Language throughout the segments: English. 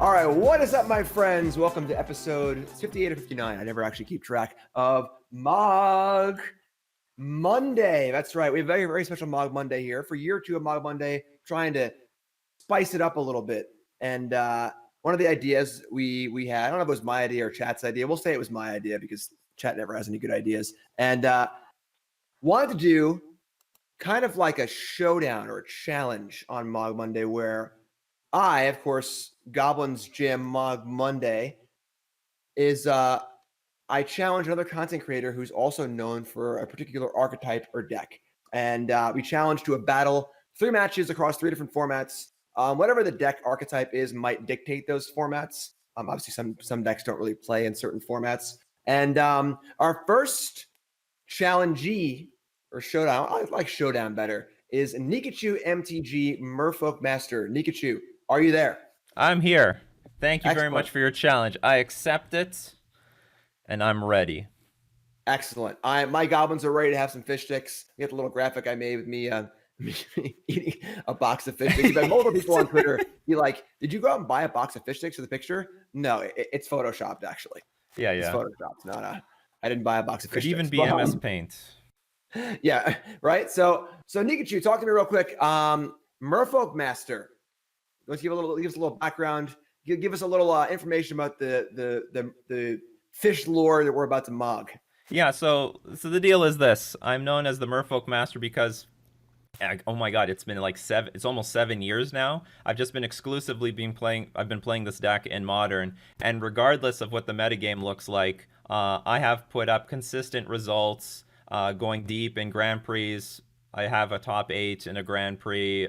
All right, what is up, my friends? Welcome to episode 58 or 59. I never actually keep track of Mog Monday. That's right. We have a very, very special Mog Monday here for year two of Mog Monday, trying to spice it up a little bit. And one of the ideas we had, I don't know if it was my idea or Chat's idea. We'll say it was my idea because Chat never has any good ideas. And wanted to do kind of like a showdown or a challenge on Mog Monday where I, of course, Goblins Jim Mog Monday is I challenge another content creator who's also known for a particular archetype or deck. And we challenge to a battle, 3 matches across 3 different formats. Whatever the deck archetype is might dictate those formats. Obviously, some decks don't really play in certain formats. And our first challengee or showdown, I like showdown better, is Nikachu MTG Merfolk Master. Nikachu, are you there? I'm here. Thank you Excellent. very much for your challenge. I accept it, and I'm ready. Excellent. My goblins are ready to have some fish sticks. We got the little graphic I made with me eating a box of fish sticks. You've had multiple people on Twitter be like, "Did you go out and buy a box of fish sticks for the picture?" No, it's photoshopped actually. Yeah. It's photoshopped. Not I didn't buy a box of fish Could even sticks. be MS Paint. Yeah, right. So Nikachu, talk to me real quick. Merfolk Master. Let's give us a little background. Give us a little information about the fish lore that we're about to mog. Yeah, so the deal is this. I'm known as the Merfolk Master because, oh my god, it's been like it's almost 7 years now. I've just been exclusively I've been playing this deck in Modern, and regardless of what the metagame looks like, I have put up consistent results, going deep in Grand Prix. I have a top 8 in a Grand Prix,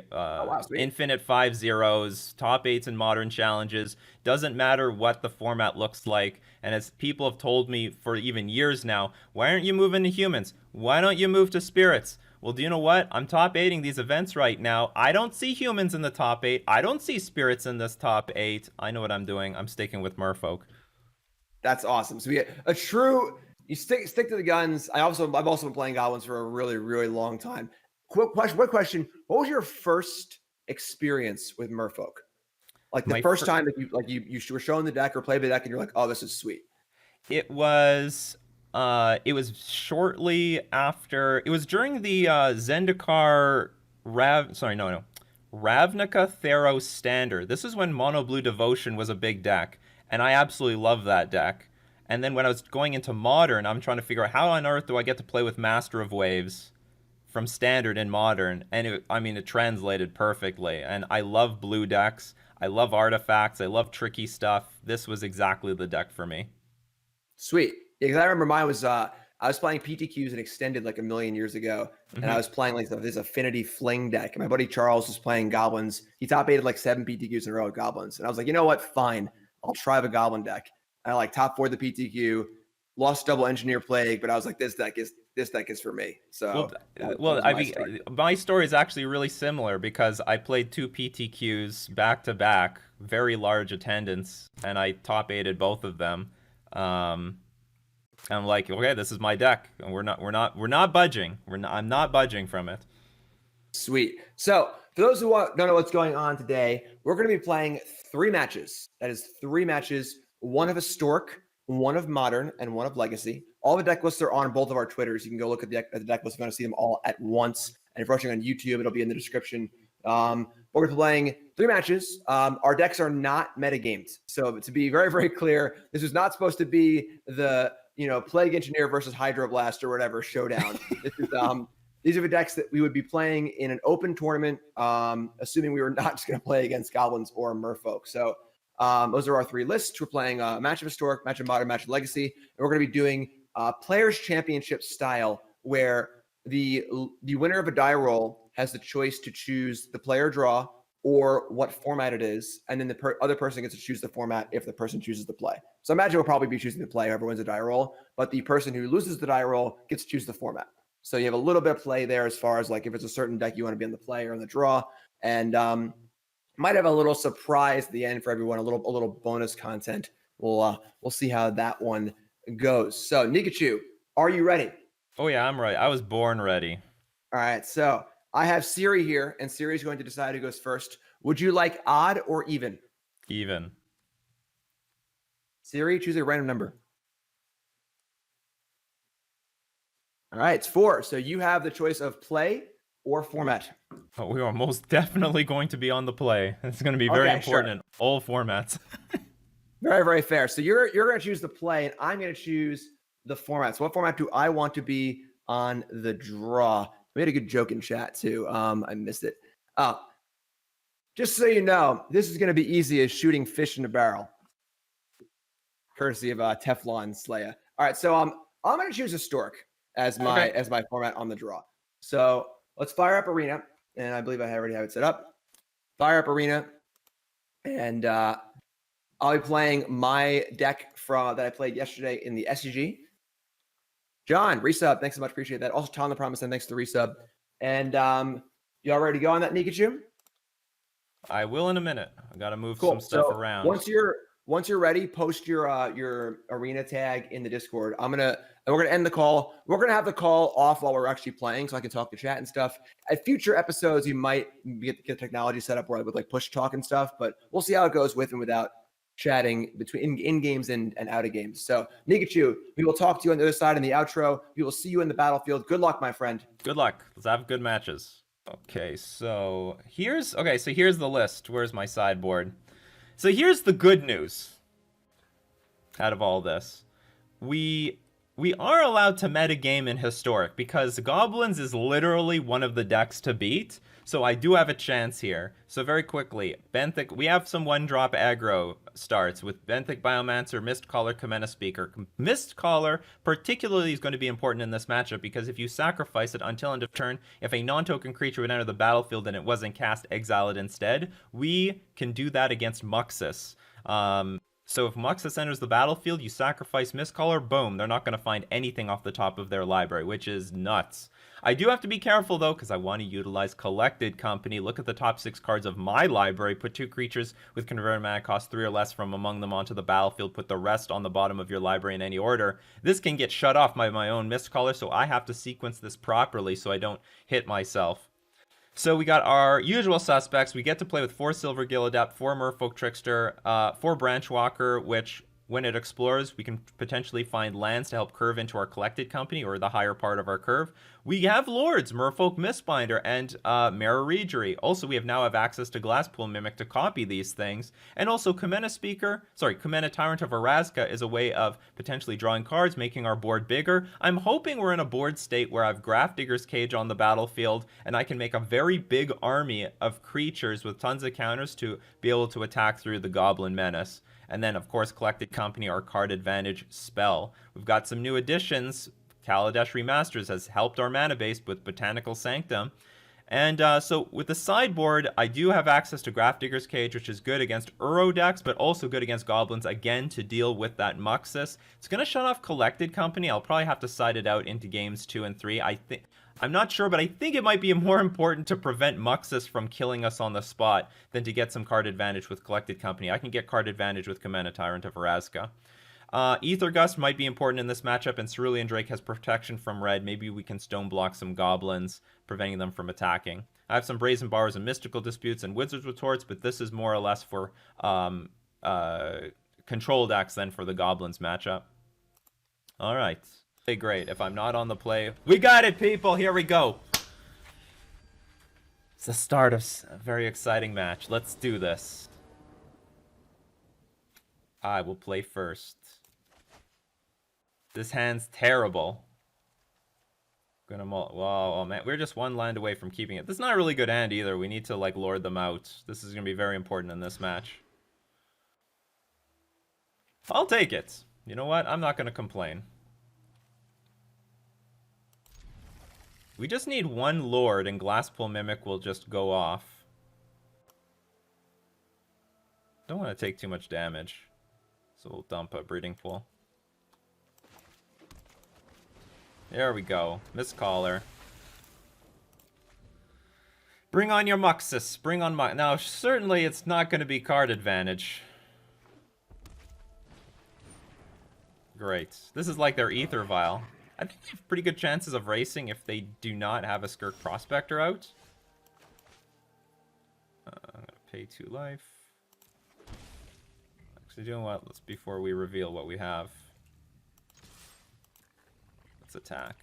infinite 5-0s, top 8s in Modern challenges. Doesn't matter what the format looks like. And as people have told me for even years now, why aren't you moving to humans? Why don't you move to spirits? Well, do you know what? I'm top 8ing these events right now. I don't see humans in the top 8. I don't see spirits in this top 8. I know what I'm doing. I'm sticking with Merfolk. That's awesome. So we get a true. You stick to the guns. I've also been playing Goblins for a really, really long time. Quick question. What was your first experience with Merfolk? Like the first time that you were showing the deck or played the deck and you're like, oh, this is sweet. It was shortly after. It was during the Zendikar Ravnica Theros Standard. This is when Mono Blue Devotion was a big deck, and I absolutely love that deck. And then when I was going into Modern, I'm trying to figure out how on earth do I get to play with Master of Waves from Standard in Modern, and it translated perfectly. And I love blue decks. I love artifacts. I love tricky stuff. This was exactly the deck for me. Sweet. Yeah, because I remember mine was I was playing PTQs and Extended like a million years ago, and I was playing like this Affinity Fling deck. And my buddy Charles was playing Goblins. He top 8'd like 7 PTQs in a row with Goblins, and I was like, you know what? Fine, I'll try the Goblin deck. I like top 4 the PTQ, lost double Engineer Plague, but I was like, this deck is for me. So, my story is actually really similar because I played 2 PTQs back to back, very large attendance, and I top 8'd both of them. I'm like, okay, this is my deck, and we're not budging. I'm not budging from it. Sweet. So, for those who don't know what's going on today, we're going to be playing 3 matches. That is 3 matches. 1 of Historic, 1 of Modern, and 1 of Legacy. All the deck lists are on both of our Twitters. You can go look at the deck list if you want to see them all at once. And if you're watching on YouTube, it'll be in the description. We're going to be playing 3 matches. Our decks are not metagamed. So to be very, very clear, this is not supposed to be the Plague Engineer versus Hydroblast or whatever showdown. This is these are the decks that we would be playing in an open tournament, assuming we were not just going to play against Goblins or Merfolk. So those are our 3 lists. We're playing a match of Historic, match of Modern, match of Legacy, and we're going to be doing Players Championship style, where the winner of a die roll has the choice to choose the player draw or what format it is, and then the other person gets to choose the format if the person chooses to play. So I imagine we'll probably be choosing to play whoever wins a die roll, but the person who loses the die roll gets to choose the format. So you have a little bit of play there as far as like if it's a certain deck you want to be on the play or on the draw, and might have a little surprise at the end for everyone, a little bonus content. We'll see how that one goes. So Nikachu, are you ready? Oh yeah, I'm ready. I was born ready. All right, so I have Siri here, and Siri is going to decide who goes first. Would you like odd or even? Even. Siri, choose a random number. All right, it's 4. So you have the choice of play or format. Oh, we are most definitely going to be on the play. It's going to be very important in all formats. Very, very fair. So you're going to choose the play, and I'm going to choose the format. So what format do I want to be on the draw? We had a good joke in chat too. I missed it. Just so you know, this is going to be easy as shooting fish in a barrel, courtesy of Teflon Slayer. All right, so I'm going to choose a stork as my format on the draw. So let's fire up Arena, and I believe I already have it set up. Fire up Arena, and I'll be playing my deck that I played yesterday in the SCG. John, resub, thanks so much, appreciate that. Also, Tom the Promise, and thanks to resub. And you all ready to go on that, Nikachu? I will in a minute. I got to move some stuff around. Once you're ready, post your arena tag in the Discord. We're gonna end the call. We're gonna have the call off while we're actually playing, so I can talk to chat and stuff. At future episodes, you might get technology set up where I would like push talk and stuff, but we'll see how it goes with and without chatting between in games and out of games. So Nikachu, we will talk to you on the other side in the outro. We will see you in the battlefield. Good luck, my friend. Good luck. Let's have good matches. Okay, so here's the list. Where's my sideboard? So here's the good news out of all this. We are allowed to metagame in Historic because Goblins is literally one of the decks to beat. So I do have a chance here. So very quickly, Benthic, we have some 1-drop aggro starts with Benthic Biomancer, Mistcaller, Kamena Speaker. Mistcaller particularly is going to be important in this matchup because if you sacrifice it until end of turn, if a non-token creature would enter the battlefield and it wasn't cast, exile it instead. We can do that against Muxus. So if Muxus enters the battlefield, you sacrifice Mistcaller, boom, they're not going to find anything off the top of their library, which is nuts. I do have to be careful, though, because I want to utilize Collected Company. Look at the top 6 cards of my library. Put 2 creatures with converted mana cost 3 or less from among them onto the battlefield. Put the rest on the bottom of your library in any order. This can get shut off by my own Mistcaller, so I have to sequence this properly so I don't hit myself. So we got our usual suspects. We get to play with 4 Silver Gill Adept, 4 Merfolk Trickster, 4 Branchwalker, which when it explores, we can potentially find lands to help curve into our Collected Company or the higher part of our curve. We have Lords, Merfolk Mistbinder, and Mara Regery. Also, we now have access to Glasspool Mimic to copy these things. And also, Kamena Tyrant of Arazka is a way of potentially drawing cards, making our board bigger. I'm hoping we're in a board state where I've Grafdigger's Cage on the battlefield, and I can make a very big army of creatures with tons of counters to be able to attack through the Goblin Menace. And then, of course, Collected Company, our card advantage spell. We've got some new additions. Kaladesh Remasters has helped our mana base with Botanical Sanctum. And so with the sideboard, I do have access to Grafdigger's Cage, which is good against Uro decks, but also good against Goblins, again, to deal with that Muxus. It's going to shut off Collected Company. I'll probably have to side it out into games 2 and 3. I'm not sure, but I think it might be more important to prevent Muxus from killing us on the spot than to get some card advantage with Collected Company. I can get card advantage with Kamena Tyrant of Arazka. Ether Gust might be important in this matchup, and Cerulean Drake has protection from red. Maybe we can stone block some Goblins, preventing them from attacking. I have some Brazen Bars and Mystical Disputes and Wizard's Retorts, but this is more or less for control decks than for the Goblins matchup. All right. Okay, great. If I'm not on the play, we got it, people. Here we go. It's the start of a very exciting match. Let's do this. I will play first. This hand's terrible. Oh man, we're just 1 land away from keeping it. This is not a really good hand either. We need to like lord them out. This is gonna be very important in this match. I'll take it. You know what? I'm not gonna complain. We just need 1 Lord, and Glasspool Mimic will just go off. Don't want to take too much damage, so we'll dump a Breeding Pool. There we go. Mistcaller. Bring on your Muxus. Bring on my... Now, certainly it's not going to be card advantage. Great. This is like their Ether Vial. I think they have pretty good chances of racing if they do not have a Skirk Prospector out. I'm going to pay 2 life. So you know what? Let's before we reveal what we have. Let's attack.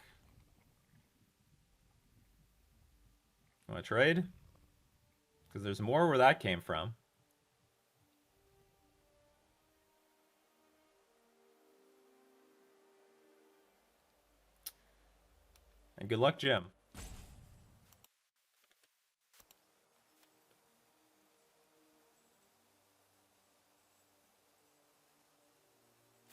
Want to trade? Because there's more where that came from. And good luck, Jim.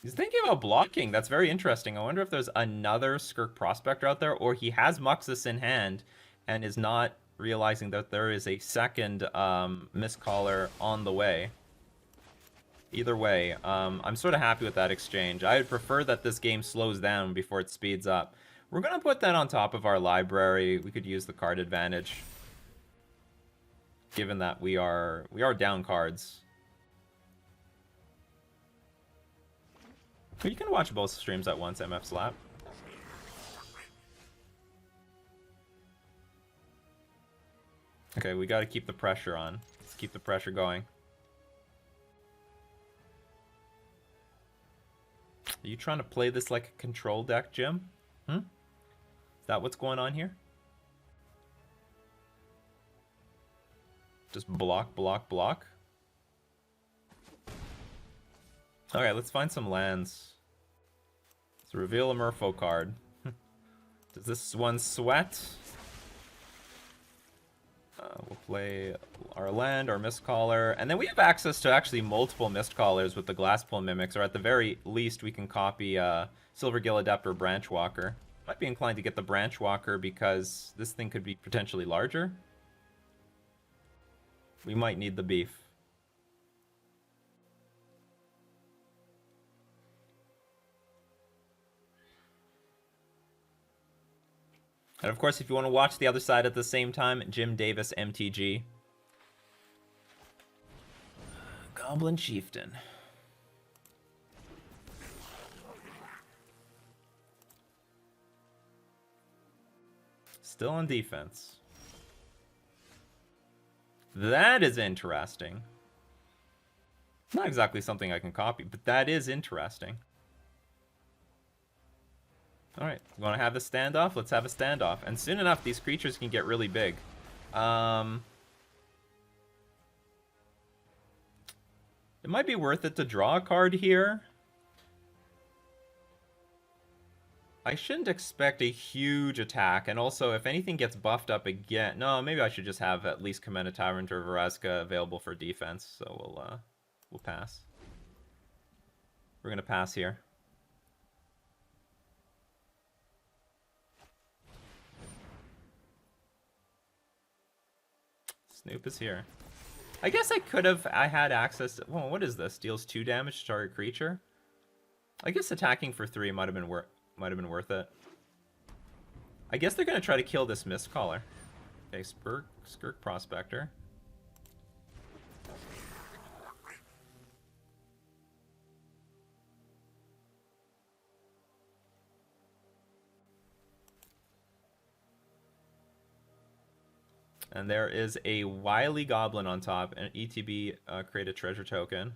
He's thinking about blocking. That's very interesting. I wonder if there's another Skirk Prospector out there, or he has Muxus in hand and is not realizing that there is a second Mistcaller on the way. Either way, I'm sort of happy with that exchange. I would prefer that this game slows down before it speeds up. We're going to put that on top of our library. We could use the card advantage, given that we are down cards. You can watch both streams at once, MF Slap. Okay, we got to keep the pressure on. Let's keep the pressure going. Are you trying to play this like a control deck, Jim? Is that what's going on here? Just block, block, block? Alright, let's find some lands. Let's reveal a Merfolk card. Does this one sweat? We'll play our land, our Mistcaller, and then we have access to actually multiple Mistcallers with the Glasspool Mimics, or at the very least we can copy Silvergill Adept or Branchwalker. Might be inclined to get the Branchwalker because this thing could be potentially larger. We might need the beef. And of course, if you want to watch the other side at the same time, Jim Davis MTG. Goblin Chieftain. Still on defense. That is interesting. Not exactly something I can copy, but that is interesting. Alright, we want to have a standoff? Let's have a standoff. And soon enough, these creatures can get really big. It might be worth it to draw a card here. I shouldn't expect a huge attack, and also, if anything gets buffed up again... No, maybe I should just have at least Commander Tyrant or Varaska available for defense, so we'll pass. We're gonna pass here. Snoop is here. I guess I could have... I had access to... Well, what is this? Deals 2 damage to target creature? I guess attacking for 3 might have been worth it. I guess they're going to try to kill this Mistcaller. Okay, Skirk Prospector. And there is a wily goblin on top, and ETB create a treasure token.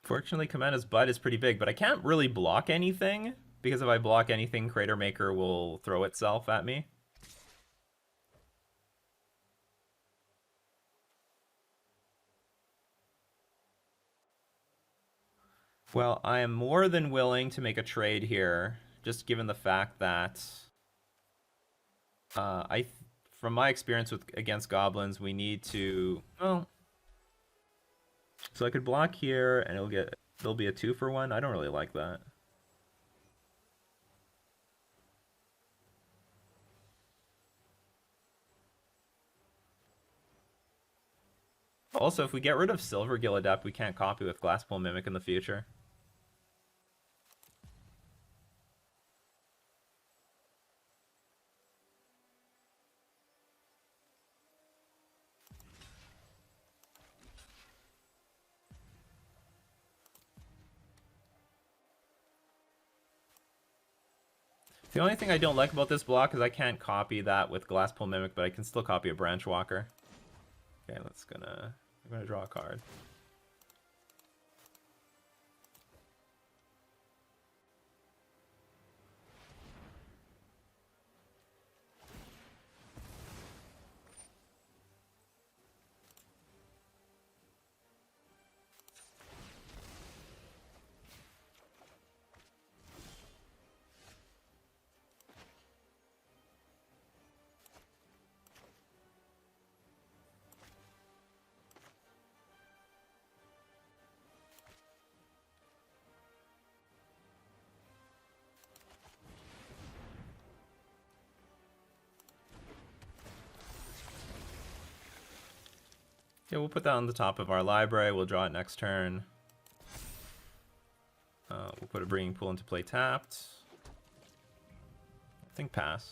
Fortunately, Kamena's butt is pretty big, but I can't really block anything, because if I block anything, Crater Maker will throw itself at me. Well, I am more than willing to make a trade here, just given the fact that from my experience against goblins, we need to... Well, so I could block here, and there'll be a 2-for-1. I don't really like that. Also, if we get rid of Silvergill Adept, we can't copy with Glasspool Mimic in the future. The only thing I don't like about this block is I can't copy that with Glasspool Mimic, but I can still copy a Branch Walker. Okay, I'm gonna draw a card. Yeah, we'll put that on the top of our library. We'll draw it next turn. We'll put a Breeding Pool into play tapped. I think pass.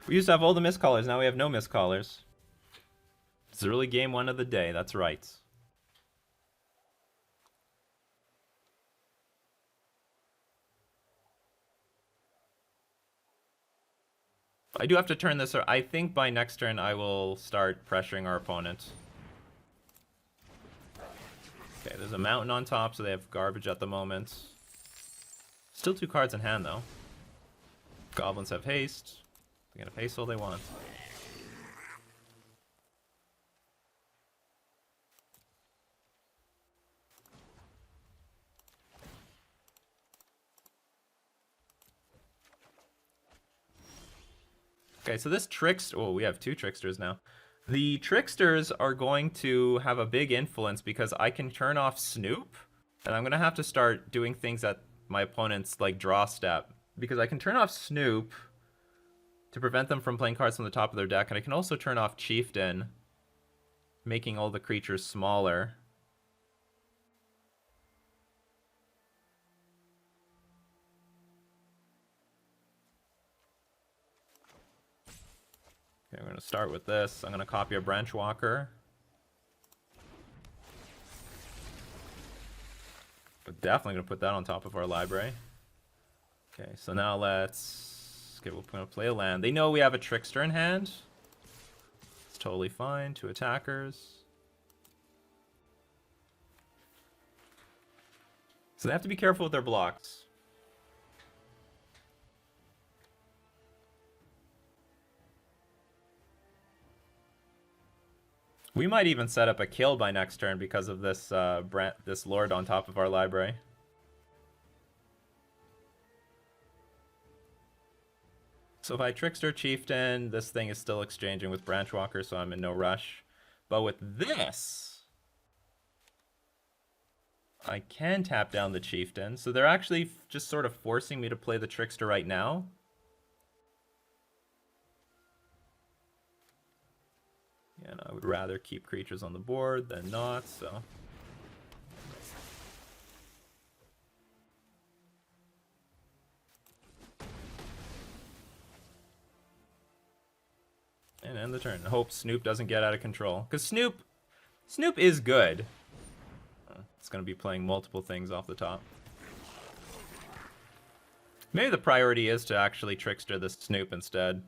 We used to have all the miscallers, now we have no miscallers. It's really game one of the day, that's right. I do have to turn this, or I think by next turn I will start pressuring our opponent. Okay, there's a mountain on top, so they have garbage at the moment. Still 2 cards in hand, though. Goblins have haste. They can have haste all they want. Okay, so this trickster... Oh, we have 2 tricksters now. The tricksters are going to have a big influence because I can turn off Snoop, and I'm going to have to start doing things at my opponent's like draw step. Because I can turn off Snoop to prevent them from playing cards from the top of their deck, and I can also turn off Chieftain, making all the creatures smaller. Okay, we're going to start with this. I'm going to copy a Branch Walker. We're definitely going to put that on top of our library. Okay, so now let's... Okay, we're going to play a land. They know we have a Trickster in hand. It's totally fine. 2 attackers. So they have to be careful with their blocks. We might even set up a kill by next turn because of this this Lord on top of our library. So if I Trickster Chieftain, this thing is still exchanging with Branch Walker, so I'm in no rush. But with this, I can tap down the Chieftain. So they're actually just sort of forcing me to play the Trickster right now. And I would rather keep creatures on the board than not, so... And end the turn. I hope Snoop doesn't get out of control. Because Snoop is good. It's going to be playing multiple things off the top. Maybe the priority is to actually Trickster this Snoop instead.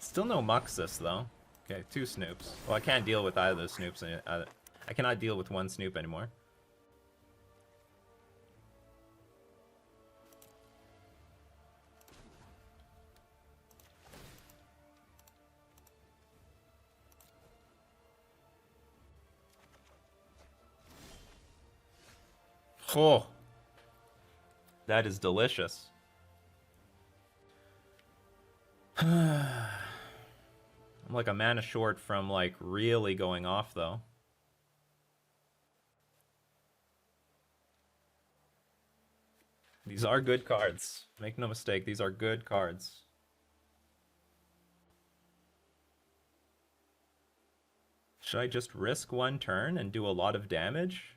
Still no Muxus, though. Okay, 2 Snoops. Well, I can't deal with either of those Snoops. I cannot deal with 1 Snoop anymore. Oh, that is delicious. I'm like a mana short from like really going off though. These are good cards. Make no mistake, these are good cards. Should I just risk 1 turn and do a lot of damage?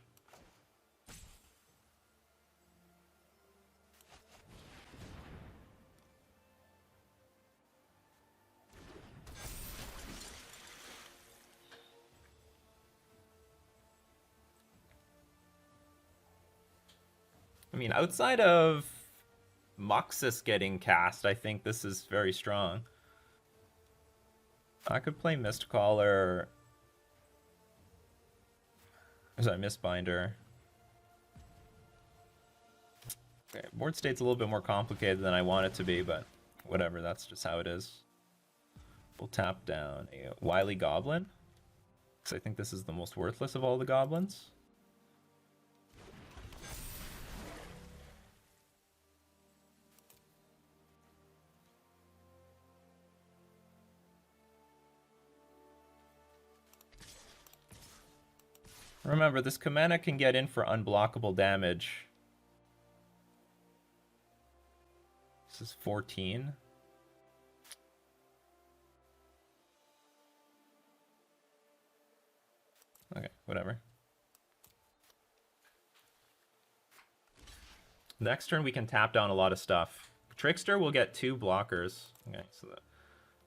I mean, outside of Moxus getting cast, I think this is very strong. I could play Mistcaller. Sorry, Mistbinder. Okay, board state's a little bit more complicated than I want it to be, but whatever, that's just how it is. We'll tap down a Wily Goblin, because I think this is the most worthless of all the goblins. Remember, this Kamena can get in for unblockable damage. This is 14. Okay, whatever. Next turn we can tap down a lot of stuff. Trickster will get 2 blockers. Okay, so that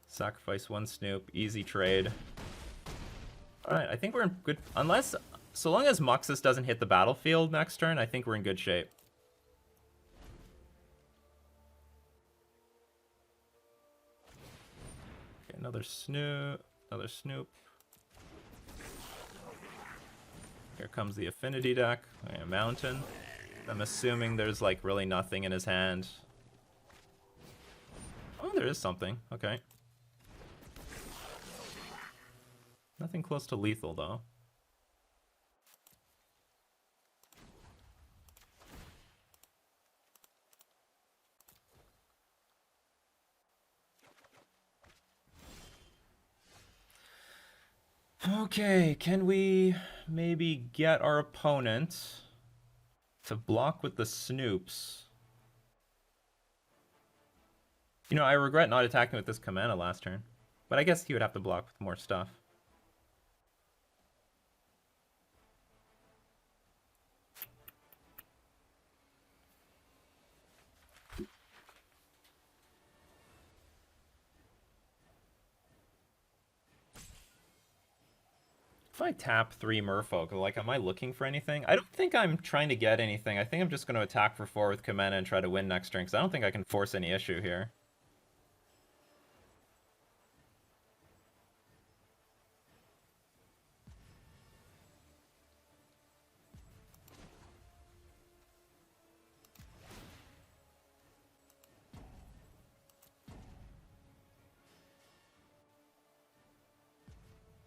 sacrifice 1 Snoop, easy trade. Alright, I think we're in good... Unless... So long as Muxus doesn't hit the battlefield next turn, I think we're in good shape. Okay, another Snoop. Another Snoop. Here comes the Affinity deck. Okay, a Mountain. I'm assuming there's like really nothing in his hand. Oh, there is something. Okay. Nothing close to lethal though. Okay, can we maybe get our opponent to block with the Snoops? You know, I regret not attacking with this Kamena last turn. But I guess he would have to block with more stuff. If I tap 3 Merfolk, like, am I looking for anything? I don't think I'm trying to get anything. I think I'm just going to attack for 4 with Kamena and try to win next turn, because I don't think I can force any issue here.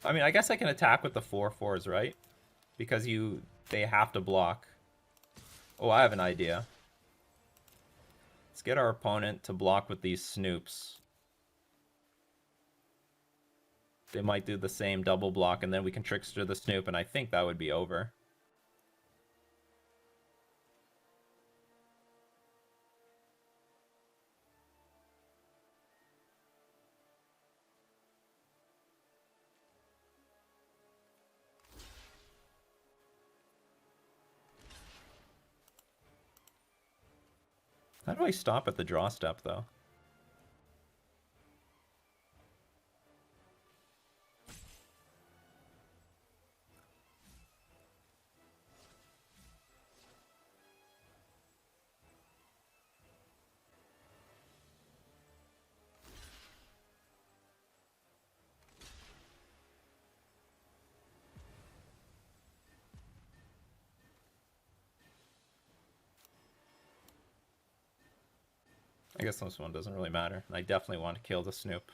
I mean, I guess I can attack with the 4/4s, right? Because they have to block. Oh, I have an idea. Let's get our opponent to block with these Snoops. They might do the same double block, and then we can Trickster the Snoop, and I think that would be over. How do I stop at the draw step, though? I guess this one doesn't really matter. I definitely want to kill the Snoop.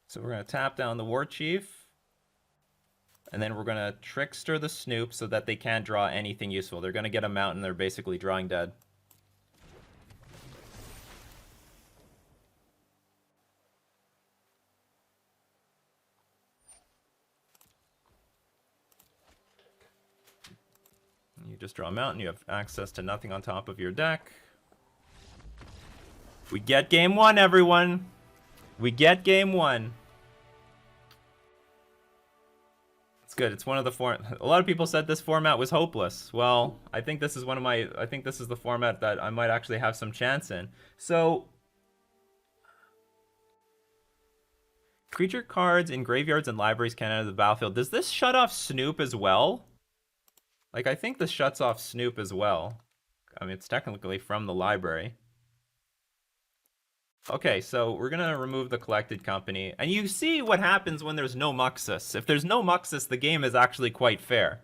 So we're going to tap down the War Chief. And then we're going to Trickster the Snoop so that they can't draw anything useful. They're going to get a mountain. They're basically drawing dead. You just draw a mountain. You have access to nothing on top of your deck. We get game 1, everyone. We get game 1. good. It's one of the a lot of people said this format was hopeless. Well, I think this is I think this is the format that I might actually have some chance in. So, creature cards in graveyards and libraries can enter the battlefield. Does this shut off Snoop as well? Like, I think this shuts off Snoop as well. I mean, it's technically from the library. Okay, so we're gonna remove the collected company. And you see what happens when there's no Muxus. If there's no Muxus, the game is actually quite fair.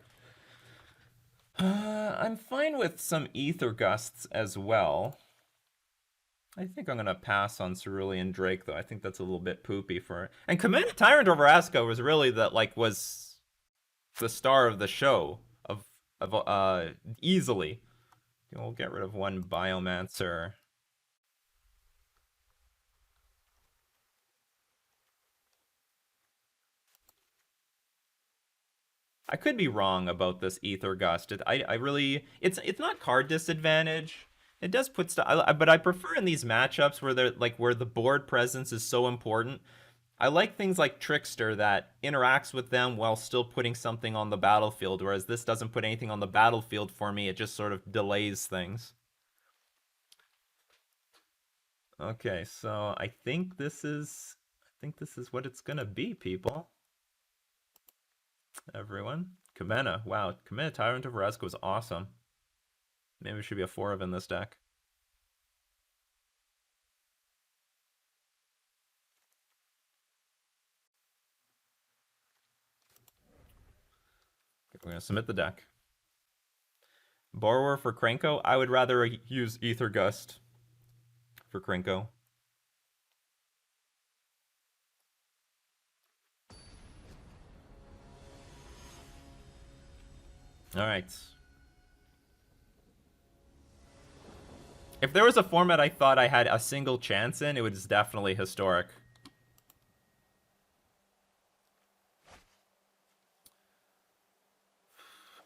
I'm fine with some Ether Gusts as well. I think I'm gonna pass on Cerulean Drake, though. I think that's a little bit poopy for it. And Command Tyrant of Vraska was really was the star of the show of easily. We'll get rid of one Biomancer. I could be wrong about this Ether Gust. I really, it's not card disadvantage. It does put stuff, but I prefer in these matchups where they're where the board presence is so important. I like things like Trickster that interacts with them while still putting something on the battlefield, whereas this doesn't put anything on the battlefield for me. It just sort of delays things. Okay, so I think this is what it's gonna be, people. Everyone. Kamena. Wow, Kamena Tyrant of Vraska was awesome. Maybe it should be a 4 of in this deck. Okay, we're going to submit the deck. Borrower for Krenko. I would rather use Ether Gust for Krenko. Alright. If there was a format I thought I had a single chance in, it was definitely Historic.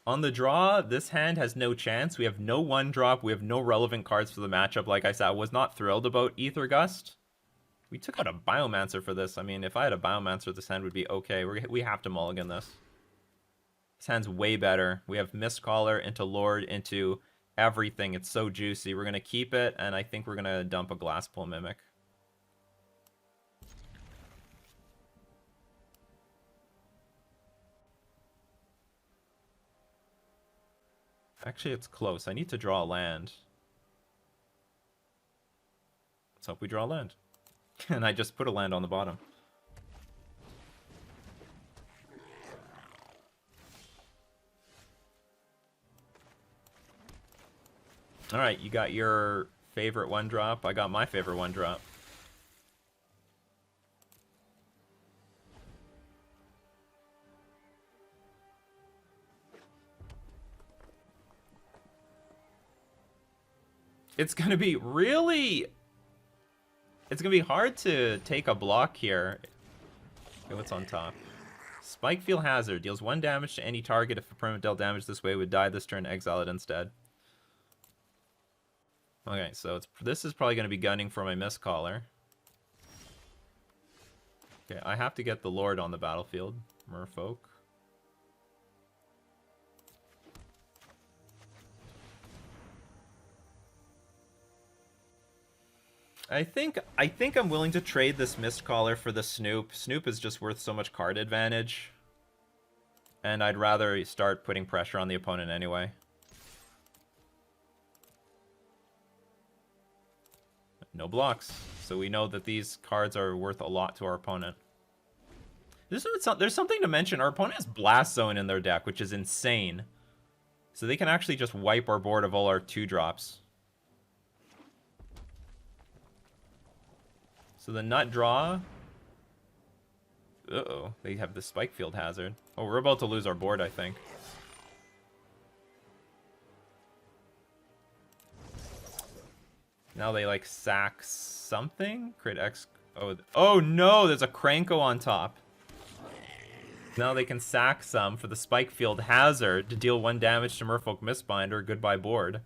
On the draw, this hand has no chance. We have no 1-drop. We have no relevant cards for the matchup. Like I said, I was not thrilled about Ether Gust. We took out a Biomancer for this. I mean, if I had a Biomancer, this hand would be okay. We have to mulligan this. This hand's way better. We have Mistcaller into Lord into everything. It's so juicy. We're going to keep it, and I think we're going to dump a Glasspool Mimic. Actually, it's close. I need to draw a land. Let's hope we draw a land. And I just put a land on the bottom. Alright, you got your favorite 1-drop. I got my favorite 1-drop. It's gonna be really... It's gonna be hard to take a block here. Okay, what's on top? Spikefield Hazard. Deals 1 damage to any target. If a permanent dealt damage this way, would die this turn, exile it instead. Okay, so this is probably gonna be gunning for my Mistcaller. Okay, I have to get the Lord on the battlefield. Merfolk. I think I'm willing to trade this Mistcaller for the Snoop. Snoop is just worth so much card advantage. And I'd rather start putting pressure on the opponent anyway. No blocks. So we know that these cards are worth a lot to our opponent. There's something to mention. Our opponent has Blast Zone in their deck, which is insane. So they can actually just wipe our board of all our 2-drops. So the nut draw. Uh-oh, they have the Spikefield Hazard. Oh, we're about to lose our board, I think. Now they sack something? Create X. Oh no, there's a Krenko on top. Now they can sack some for the Spikefield Hazard to deal 1 damage to Merfolk Mistbinder. Goodbye board.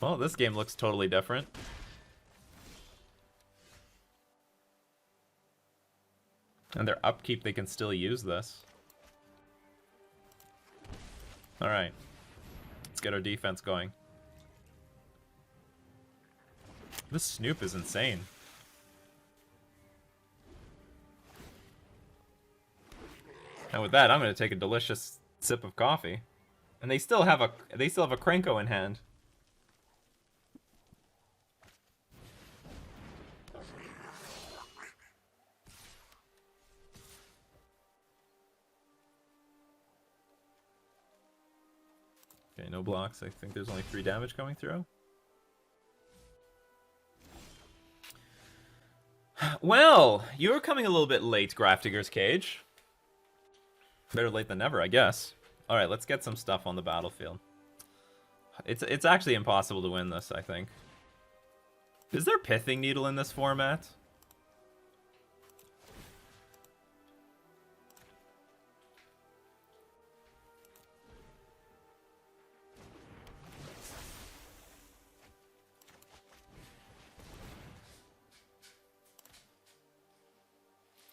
Well, this game looks totally different. And their upkeep, they can still use this. Alright. Let's get our defense going. This Snoop is insane. And with that, I'm going to take a delicious sip of coffee. And they still have a Krenko in hand. Okay, no blocks. I think there's only 3 damage coming through. Well, you're coming a little bit late, Grafdigger's Cage. Better late than never, I guess. Alright, let's get some stuff on the battlefield. It's actually impossible to win this, I think. Is there Pithing Needle in this format?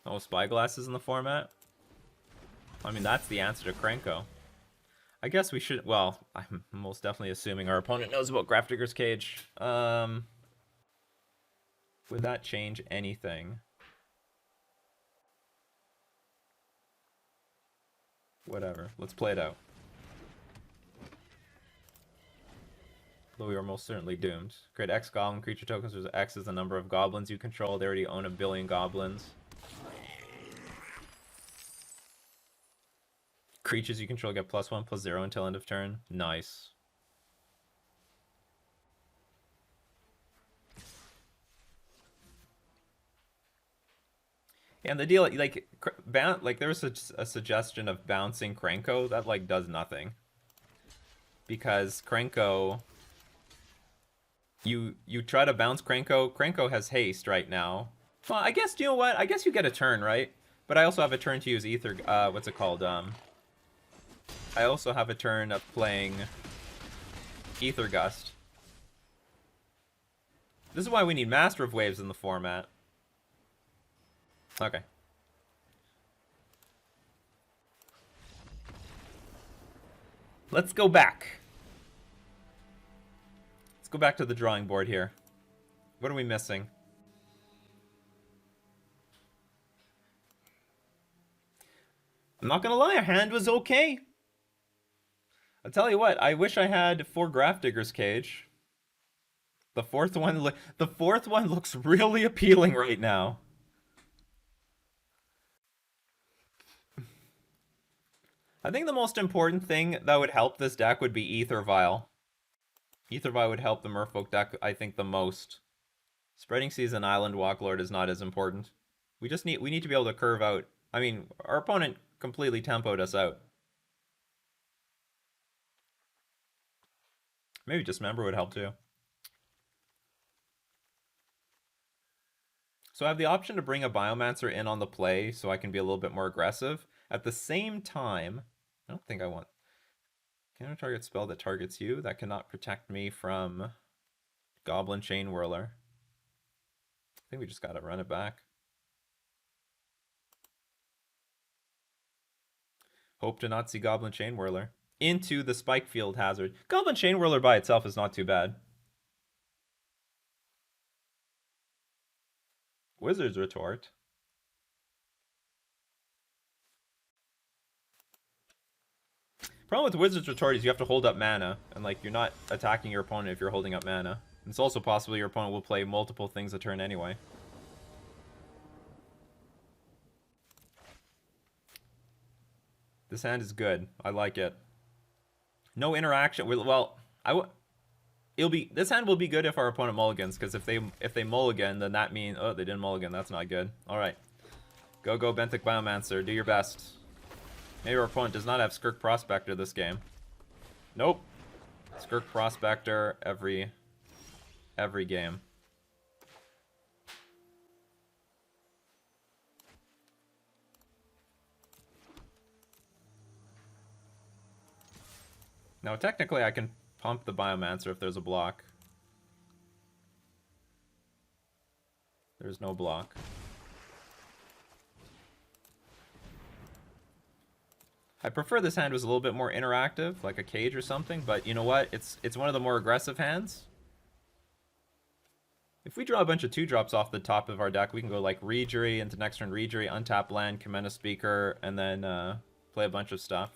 Oh, Spyglass is in the format? I mean, that's the answer to Krenko. I guess we should... Well, I'm most definitely assuming our opponent knows about Grafdigger's Cage. Would that change anything? Whatever. Let's play it out. Though we are most certainly doomed. Create X Goblin creature tokens, where X is the number of goblins you control. They already own 1 billion goblins. Creatures you control get +1/+0 until end of turn. Nice. Yeah, and the deal, like there was a suggestion of bouncing Krenko. That, like, does nothing. Because Krenko... You try to bounce Krenko. Krenko has haste right now. Well, I guess, you know what? I guess you get a turn, right? But I also have a turn to use Ether... what's it called? I also have a turn of playing Ether Gust. This is why we need Master of Waves in the format. Okay. Let's go back. Let's go back to the drawing board here. What are we missing? I'm not gonna lie, our hand was okay. I'll tell you what, I wish I had 4 Grafdigger's Cage. The fourth one looks really appealing right now. I think the most important thing that would help this deck would be Ether Vial. Ether Vial would help the Merfolk deck, I think, the most. Spreading Seas and Island Walklord is not as important. We need to be able to curve out. I mean, our opponent completely tempoed us out. Maybe Dismember would help too. So I have the option to bring a Biomancer in on the play so I can be a little bit more aggressive. At the same time, I don't think I want... Counter target spell that targets you. That cannot protect me from Goblin Chain Whirler. I think we just gotta run it back. Hope to not see Goblin Chain Whirler. Into the Spike Field Hazard. Goblin Chain Whirler by itself is not too bad. Wizard's Retort. Problem with Wizard's Retort is you have to hold up mana, and, like, you're not attacking your opponent if you're holding up mana. It's also possible your opponent will play multiple things a turn anyway. This hand is good. I like it. No interaction. Well, this hand will be good if our opponent mulligans, because if they mulligan, then that means... Oh, they didn't mulligan. That's not good. Alright. Go, Benthic Biomancer. Do your best. Maybe our opponent does not have Skirk Prospector this game. Nope. Skirk Prospector every game. Now, technically, I can pump the Biomancer if there's a block. There's no block. I prefer this hand was a little bit more interactive, like a cage or something, but you know what? It's one of the more aggressive hands. If we draw a bunch of 2-drops off the top of our deck, we can go like Rejury into next turn Rejury, untap land, commend a speaker, and then play a bunch of stuff.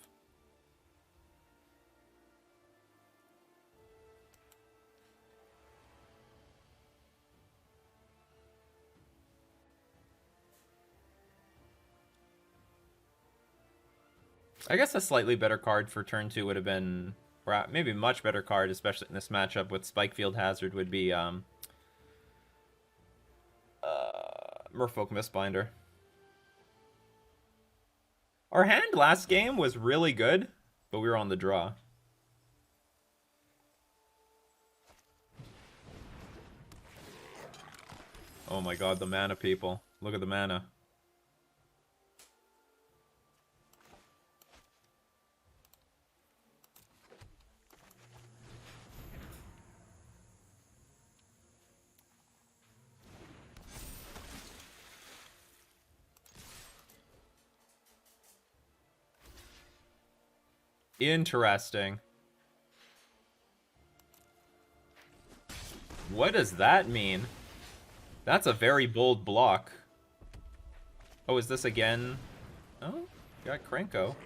I guess a slightly better card for turn 2 would have been, or maybe a much better card, especially in this matchup with Spikefield Hazard, would be Merfolk Mistbinder. Our hand last game was really good, but we were on the draw. Oh my god, the mana, people. Look at the mana. Interesting. What does that mean? That's a very bold block. Oh, is this again? Oh, got Krenko.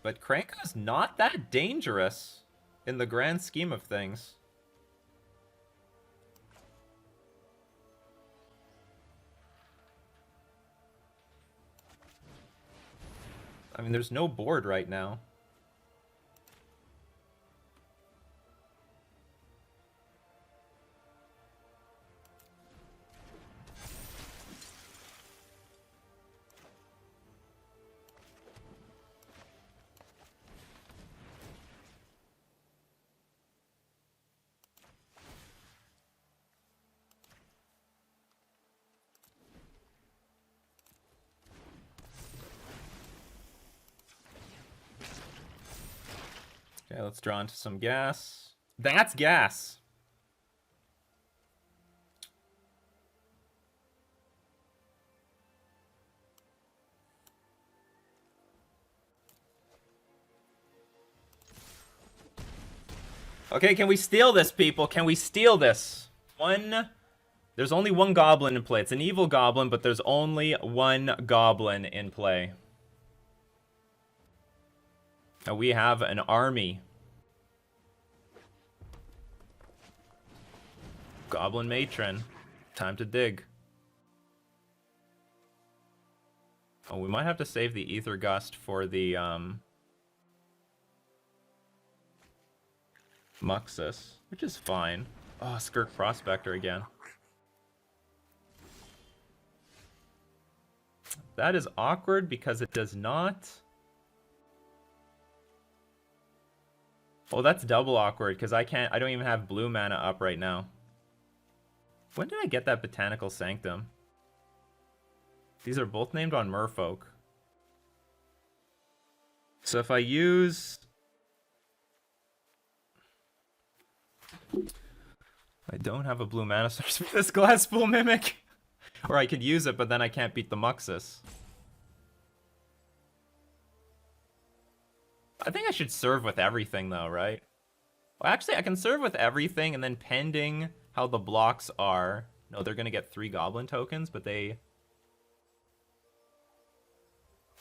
But Krenko's not that dangerous in the grand scheme of things. I mean, there's no board right now. Okay, let's draw into some gas. That's gas. Okay, can we steal this, people? Can we steal this? There's only one goblin in play. It's an evil goblin, but there's only one goblin in play. Now we have an army. Goblin Matron. Time to dig. Oh, we might have to save the Ether Gust for the, Muxus, which is fine. Oh, Skirk Prospector again. That is awkward because it does not... Oh, that's double awkward because I don't even have blue mana up right now. When did I get that Botanical Sanctum? These are both named on Merfolk. So if I use... I don't have a blue mana source for this Glasspool Mimic. Or I could use it, but then I can't beat the Muxus. I think I should serve with everything, though, right? Well, actually, I can serve with everything, and then pending how the blocks are... No, they're going to get 3 Goblin tokens, but they...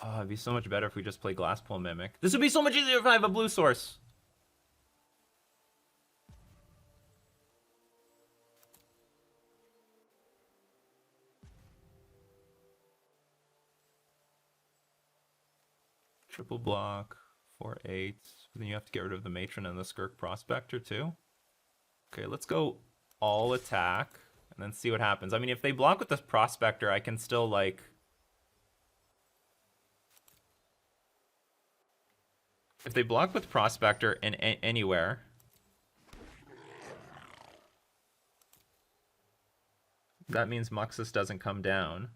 Oh, it'd be so much better if we just play Glasspool Mimic. This would be so much easier if I have a blue source. Triple block, 4/8. Then you have to get rid of the Matron and the Skirk Prospector too. Okay, let's go all attack and then see what happens. I mean, if they block with the Prospector, I can still like... If they block with Prospector in anywhere... That means Muxus doesn't come down.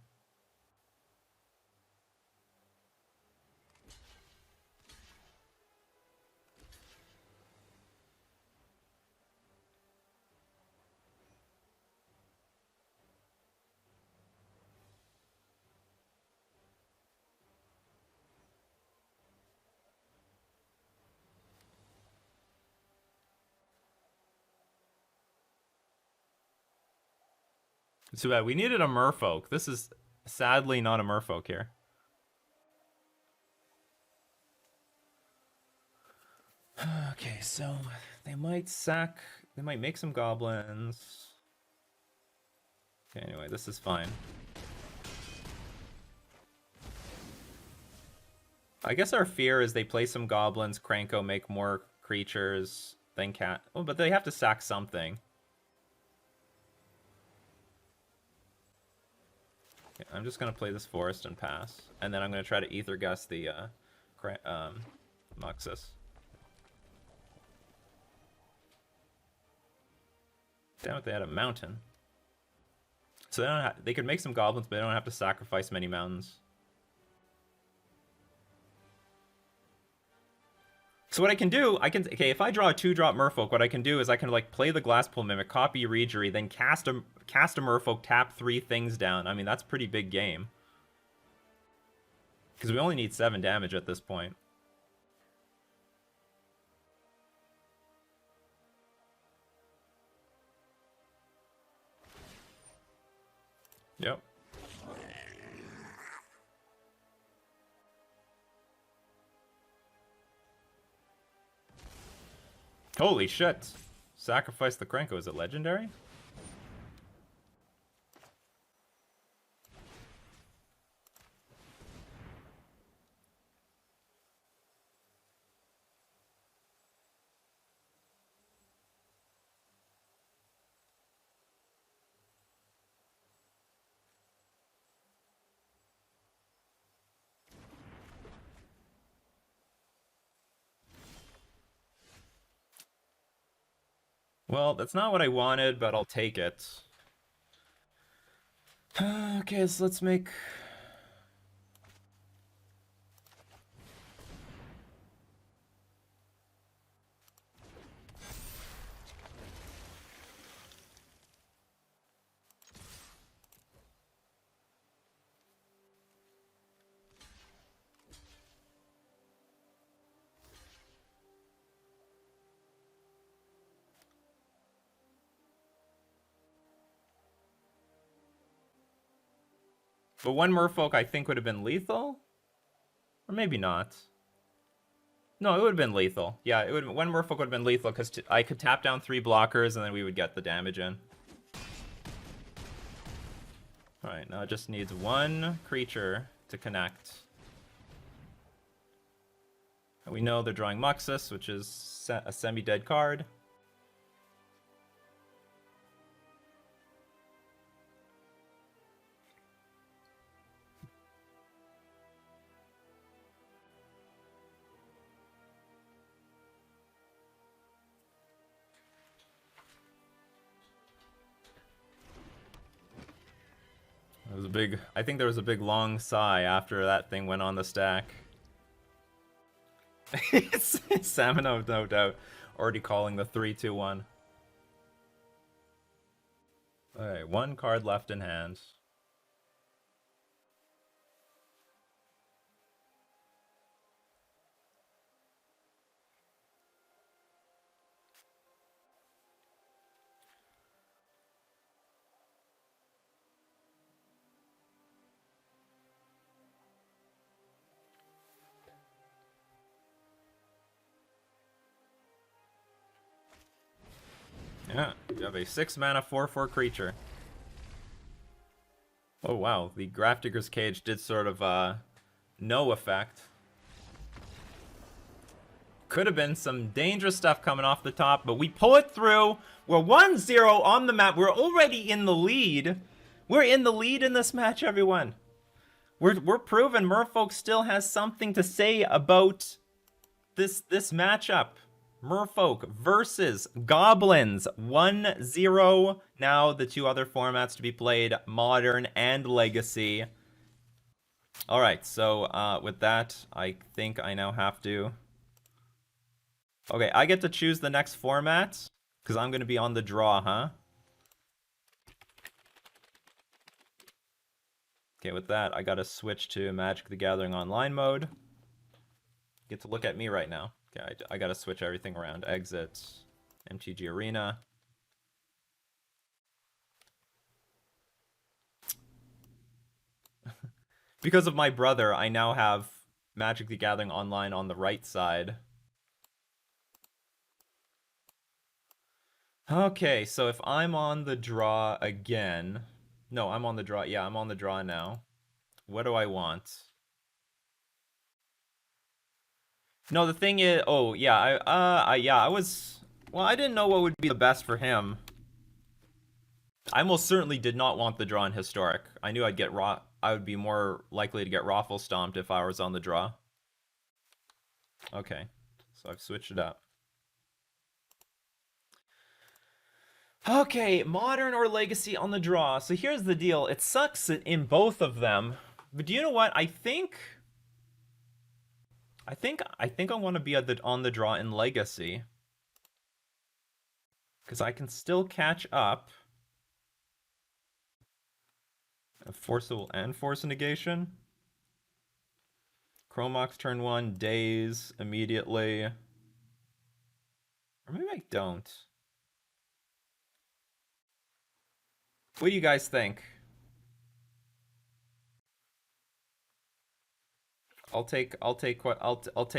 It's too bad. We needed a Merfolk. This is sadly not a Merfolk here. Okay, so they might sack... They might make some goblins. Okay, anyway, this is fine. I guess our fear is they play some goblins, Cranko, make more creatures, then cat... Oh, but they have to sack something. Okay, I'm just going to play this forest and pass. And then I'm going to try to ether gust the Muxus. Damn it, they had a mountain. So they don't they could make some goblins, but they don't have to sacrifice many mountains. So what I can do, okay, if I draw a 2-drop Merfolk, what I can do is I can like play the Glasspool Mimic, copy Regery, then cast a Merfolk, tap 3 things down. I mean, that's pretty big game. Because we only need 7 damage at this point. Yep. Holy shit. Sacrifice the Cranko. Is it legendary? Well, that's not what I wanted, but I'll take it. Okay, so let's make... But one Merfolk I think would have been lethal? Or maybe not. No, it would have been lethal. Yeah, it would. One Merfolk would have been lethal because I could tap down 3 blockers and then we would get the damage in. Alright, now it just needs 1 creature to connect. And we know they're drawing Muxus, which is a semi-dead card. It was a big... I think there was a big long sigh after that thing went on the stack. Samino, no doubt. Already calling the 3-2-1. Alright, 1 card left in hand. Yeah, you have a 6-mana 4/4 creature. Oh wow, the Grafdigger's Cage did sort of no effect. Could have been some dangerous stuff coming off the top, but we pull it through. We're 1-0 on the map. We're already in the lead. We're in the lead in this match, everyone. We're proving Merfolk still has something to say about this matchup. Merfolk versus Goblins, 1-0. Now the 2 other formats to be played, Modern and Legacy. All right, so with that, I think I now have to... Okay, I get to choose the next format, because I'm going to be on the draw, huh? Okay, with that, I got to switch to Magic the Gathering Online mode. Get to look at me right now. Okay, I gotta switch everything around. Exit, MTG Arena. Because of my brother, I now have Magic the Gathering Online on the right side. Okay, so if I'm on the draw again... No, I'm on the draw. Yeah, I'm on the draw now. What do I want? No, the thing is... Oh, yeah, I was... Well, I didn't know what would be the best for him. I most certainly did not want the draw in Historic. I knew I'd get raw. I would be more likely to get Raffle Stomped if I was on the draw. Okay, so I've switched it up. Okay, Modern or Legacy on the draw. So here's the deal. It sucks in both of them. But do you know what? I think I want to be on the draw in Legacy. Because I can still catch up. Forcible and Force Negation. Chromox turn 1, Daze immediately. Or maybe I don't. What do you guys think? I'll take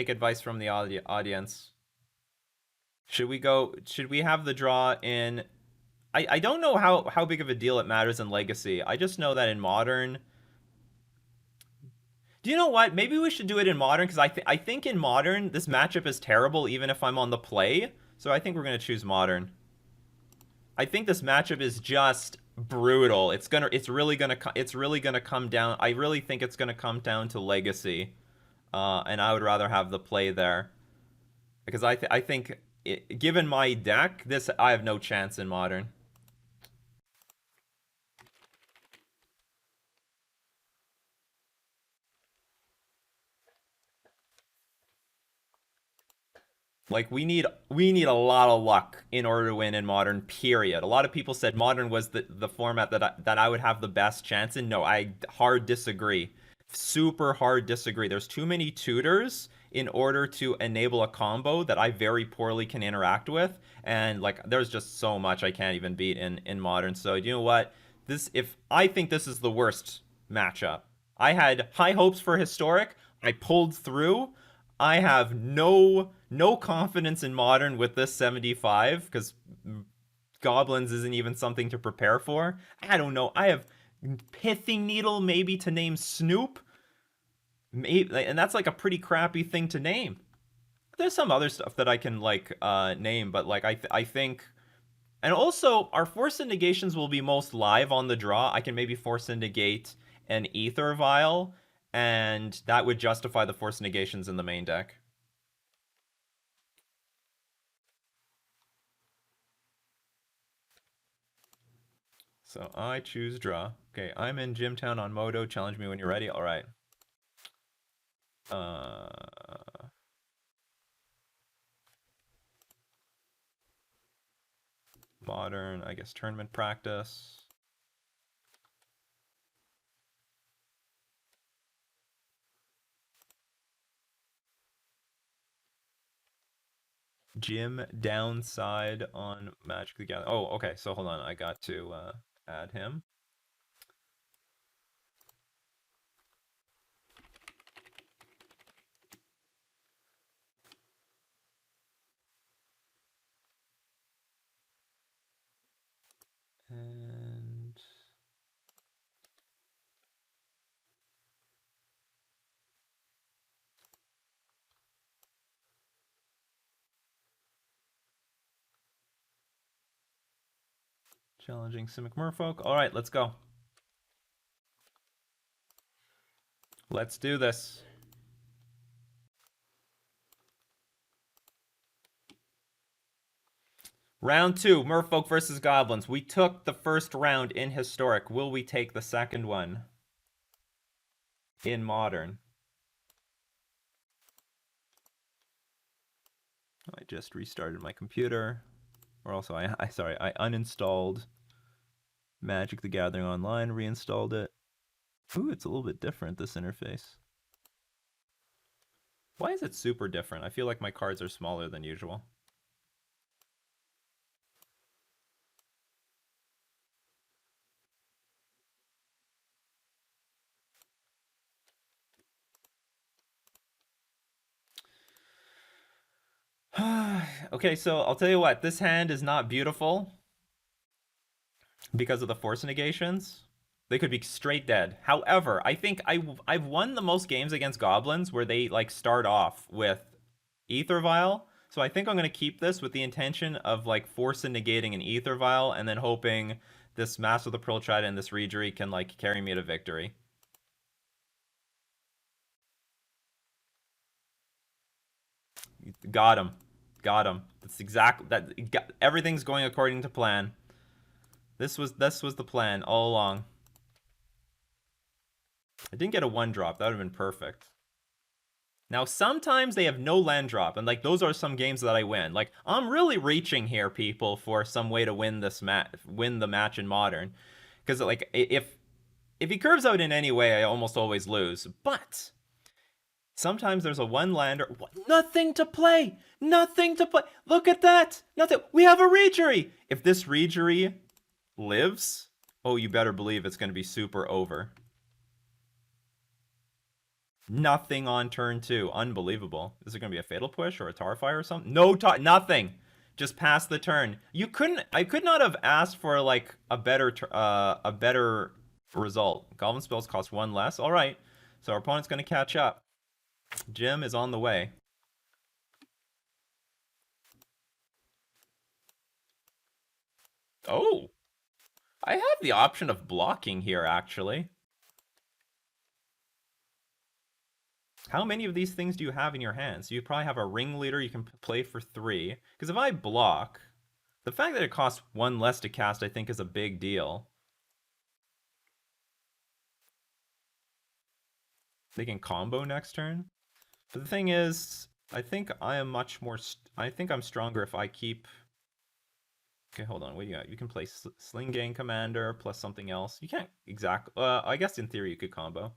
advice from the audience. Should we have the draw in... I don't know how big of a deal it matters in Legacy. I just know that in Modern... Do you know what? Maybe we should do it in Modern, because I think in Modern, this matchup is terrible even if I'm on the play. So I think we're going to choose Modern. I think this matchup is just brutal. It's really gonna come down... I really think it's going to come down to Legacy. And I would rather have the play there. Because I think, given my deck, I have no chance in Modern. Like, we need a lot of luck in order to win in Modern, period. A lot of people said Modern was the format that I would have the best chance in. No, I hard disagree. Super hard disagree. There's too many tutors in order to enable a combo that I very poorly can interact with. And, like, there's just so much I can't even beat in Modern. So, you know what? I think this is the worst matchup. I had high hopes for Historic. I pulled through. I have no confidence in Modern with this 75, because Goblins isn't even something to prepare for. I don't know. I have Pithing Needle, maybe to name Snoop. Maybe, and that's like a pretty crappy thing to name. There's some other stuff that I can name, but like I think... And also, our Force Negations will be most live on the draw. I can maybe Force Negate an Ether Vial, and that would justify the Force Negations in the main deck. So I choose draw. Okay, I'm in Gymtown on Moto. Challenge me when you're ready. All right. Modern, I guess tournament practice. Gym downside on Magic the Gathering. Oh, okay. So hold on. I got to add him. And challenging Simic Merfolk. All right, let's go. Let's do this. Round 2, Merfolk versus Goblins. We took the first round in Historic. Will we take the second one in Modern? I just restarted my computer. Or also, I uninstalled Magic the Gathering Online, reinstalled it. Ooh, it's a little bit different, this interface. Why is it super different? I feel like my cards are smaller than usual. Okay, so I'll tell you what. This hand is not beautiful because of the force negations. They could be straight dead. However, I think I've won the most games against goblins where they like start off with Ether Vial. So I think I'm gonna keep this with the intention of like force negating an Ether Vial and then hoping this Master of the Pearl Trident and this Reejery can like carry me to victory. Got him. Got him. That's exactly that. Everything's going according to plan. This was the plan all along. I didn't get a 1-drop. That would have been perfect. Now, sometimes they have no land drop, and like those are some games that I win. Like I'm really reaching here, people, for some way to win this win the match in Modern, because like if he curves out in any way, I almost always lose. But sometimes there's a 1-lander, nothing to play, nothing to play. Look at that, nothing. We have a Reejery. If this Reejery lives, oh, you better believe it's going to be super over. Nothing on turn 2. Unbelievable. Is it going to be a fatal push or a tar fire or something? No, nothing. Just pass the turn. I could not have asked for like a better result. Goblin spells cost 1 less. All right. So our opponent's going to catch up. Jim is on the way. Oh. I have the option of blocking here, actually. How many of these things do you have in your hands? You probably have a ringleader you can play for 3. Because if I block, the fact that it costs 1 less to cast, I think, is a big deal. They can combo next turn. But the thing is, I think I am much more... I think I'm stronger if I keep... Okay, hold on. What do you got? You can play Sling Gang Commander plus something else. You can't exactly... I guess in theory you could combo.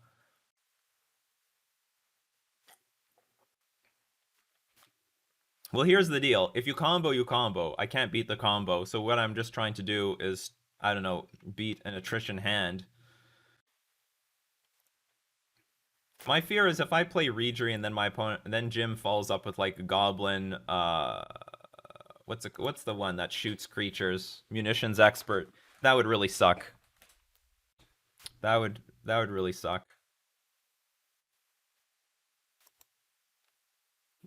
Well, here's the deal. If you combo, you combo. I can't beat the combo. So what I'm just trying to do is, I don't know, beat an attrition hand. My fear is if I play Reejery and then my opponent, and then Jim follows up with like a Goblin, what's the one that shoots creatures? Munitions Expert. That would really suck. That would really suck.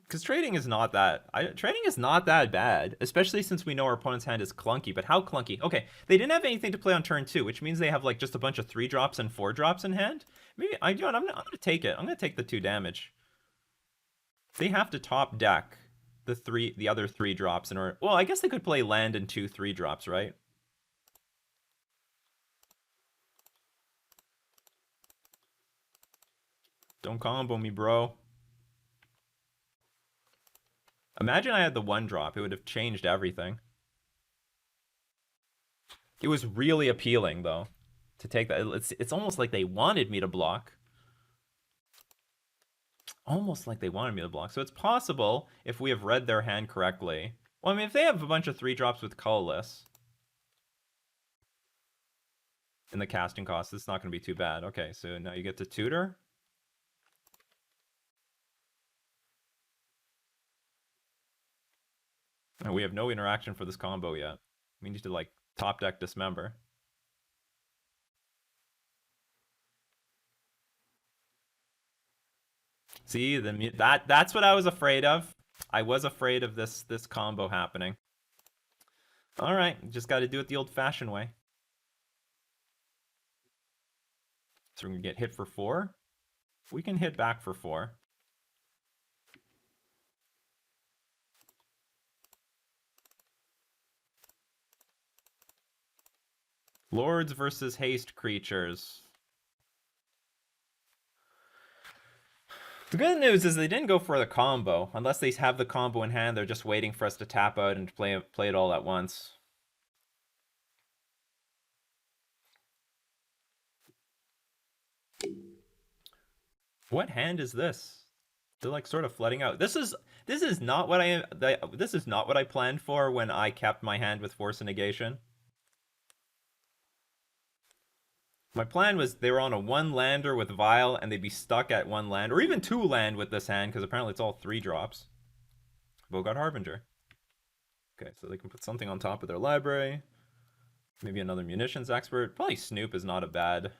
Because trading is not that bad, especially since we know our opponent's hand is clunky. But how clunky? Okay, they didn't have anything to play on turn 2, which means they have like just a bunch of 3-drops and 4-drops in hand. Maybe I'm gonna take it. I'm gonna take the 2 damage. They have to top deck the other 3-drops in order. Well, I guess they could play land and 2 3-drops, right? Don't combo me, bro. Imagine I had the 1-drop. It would have changed everything. It was really appealing, though, to take that. It's almost like they wanted me to block. Almost like they wanted me to block. So it's possible, if we have read their hand correctly. Well, I mean, if they have a bunch of 3-drops with colorless in the casting cost, it's not going to be too bad. Okay, so now you get to tutor. And we have no interaction for this combo yet. We need to like top deck Dismember. See, that's what I was afraid of. I was afraid of this combo happening. All right, just got to do it the old-fashioned way. So we're gonna get hit for 4. We can hit back for 4. Lords versus haste creatures. The good news is they didn't go for the combo. Unless they have the combo in hand, they're just waiting for us to tap out and play it all at once. What hand is this? They're like sort of flooding out. This is not what I planned for when I kept my hand with force and negation. My plan was they were on a 1-lander with Vial, and they'd be stuck at 1 land, or even 2 land with this hand, because apparently it's all 3-drops. Bogart Harbinger. Okay, so they can put something on top of their library. Maybe another munitions expert. Probably Snoop is not a bad.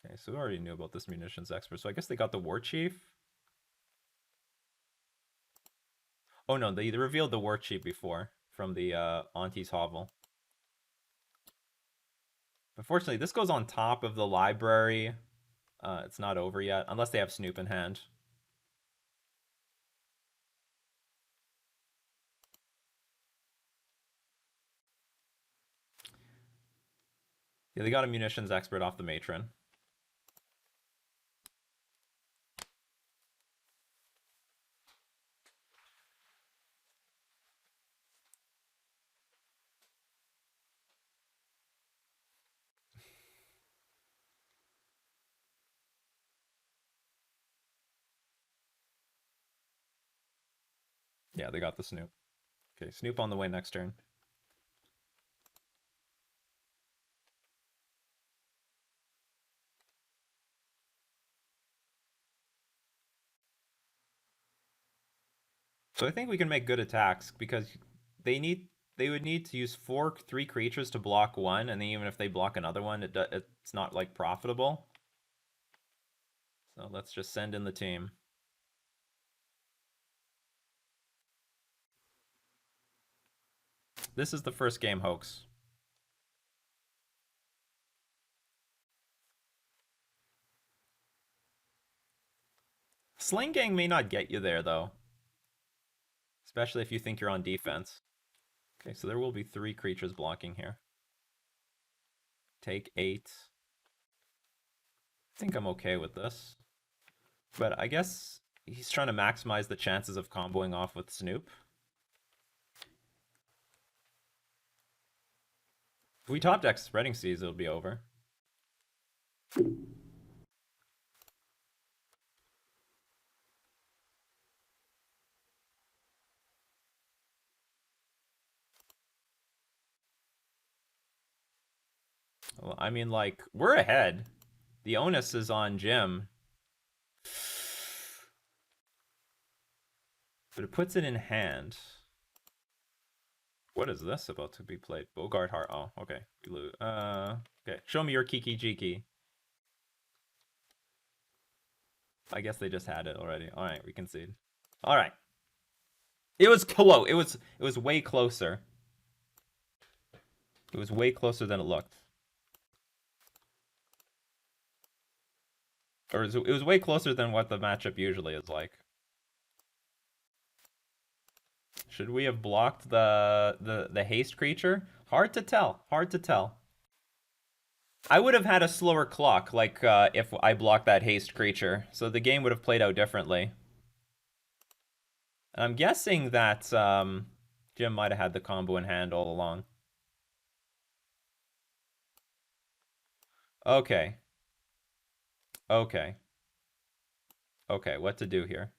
Okay, so we already knew about this munitions expert. So I guess they got the war chief. Oh no, they revealed the war chief before from the Auntie's hovel. Unfortunately, this goes on top of the library. It's not over yet, unless they have Snoop in hand. Yeah, they got a munitions expert off the matron. Yeah, they got the Snoop. Okay, Snoop on the way next turn. So I think we can make good attacks because they would need to use three creatures to block one, and then even if they block another one, it's not like profitable. So let's just send in the team. This is the first game, hoax. Sling Gang may not get you there though, especially if you think you're on defense. Okay, so there will be three creatures blocking here. Take 8. I think I'm okay with this. But I guess he's trying to maximize the chances of comboing off with Snoop. If we top deck Spreading Seas, it'll be over. Well, I mean, like, we're ahead. The onus is on Jim. But it puts it in hand. What is this about to be played? Bogart Heart. Oh, okay. Okay. Show me your Kiki Jiki. I guess they just had it already. All right, we concede. All right. It was close. It was way closer. It was way closer than it looked. Or it was way closer than what the matchup usually is like. Should we have blocked the haste creature? Hard to tell. Hard to tell. I would have had a slower clock, like if I blocked that haste creature, so the game would have played out differently. I'm guessing that Jim might have had the combo in hand all along. Okay. Okay. Okay, what to do here?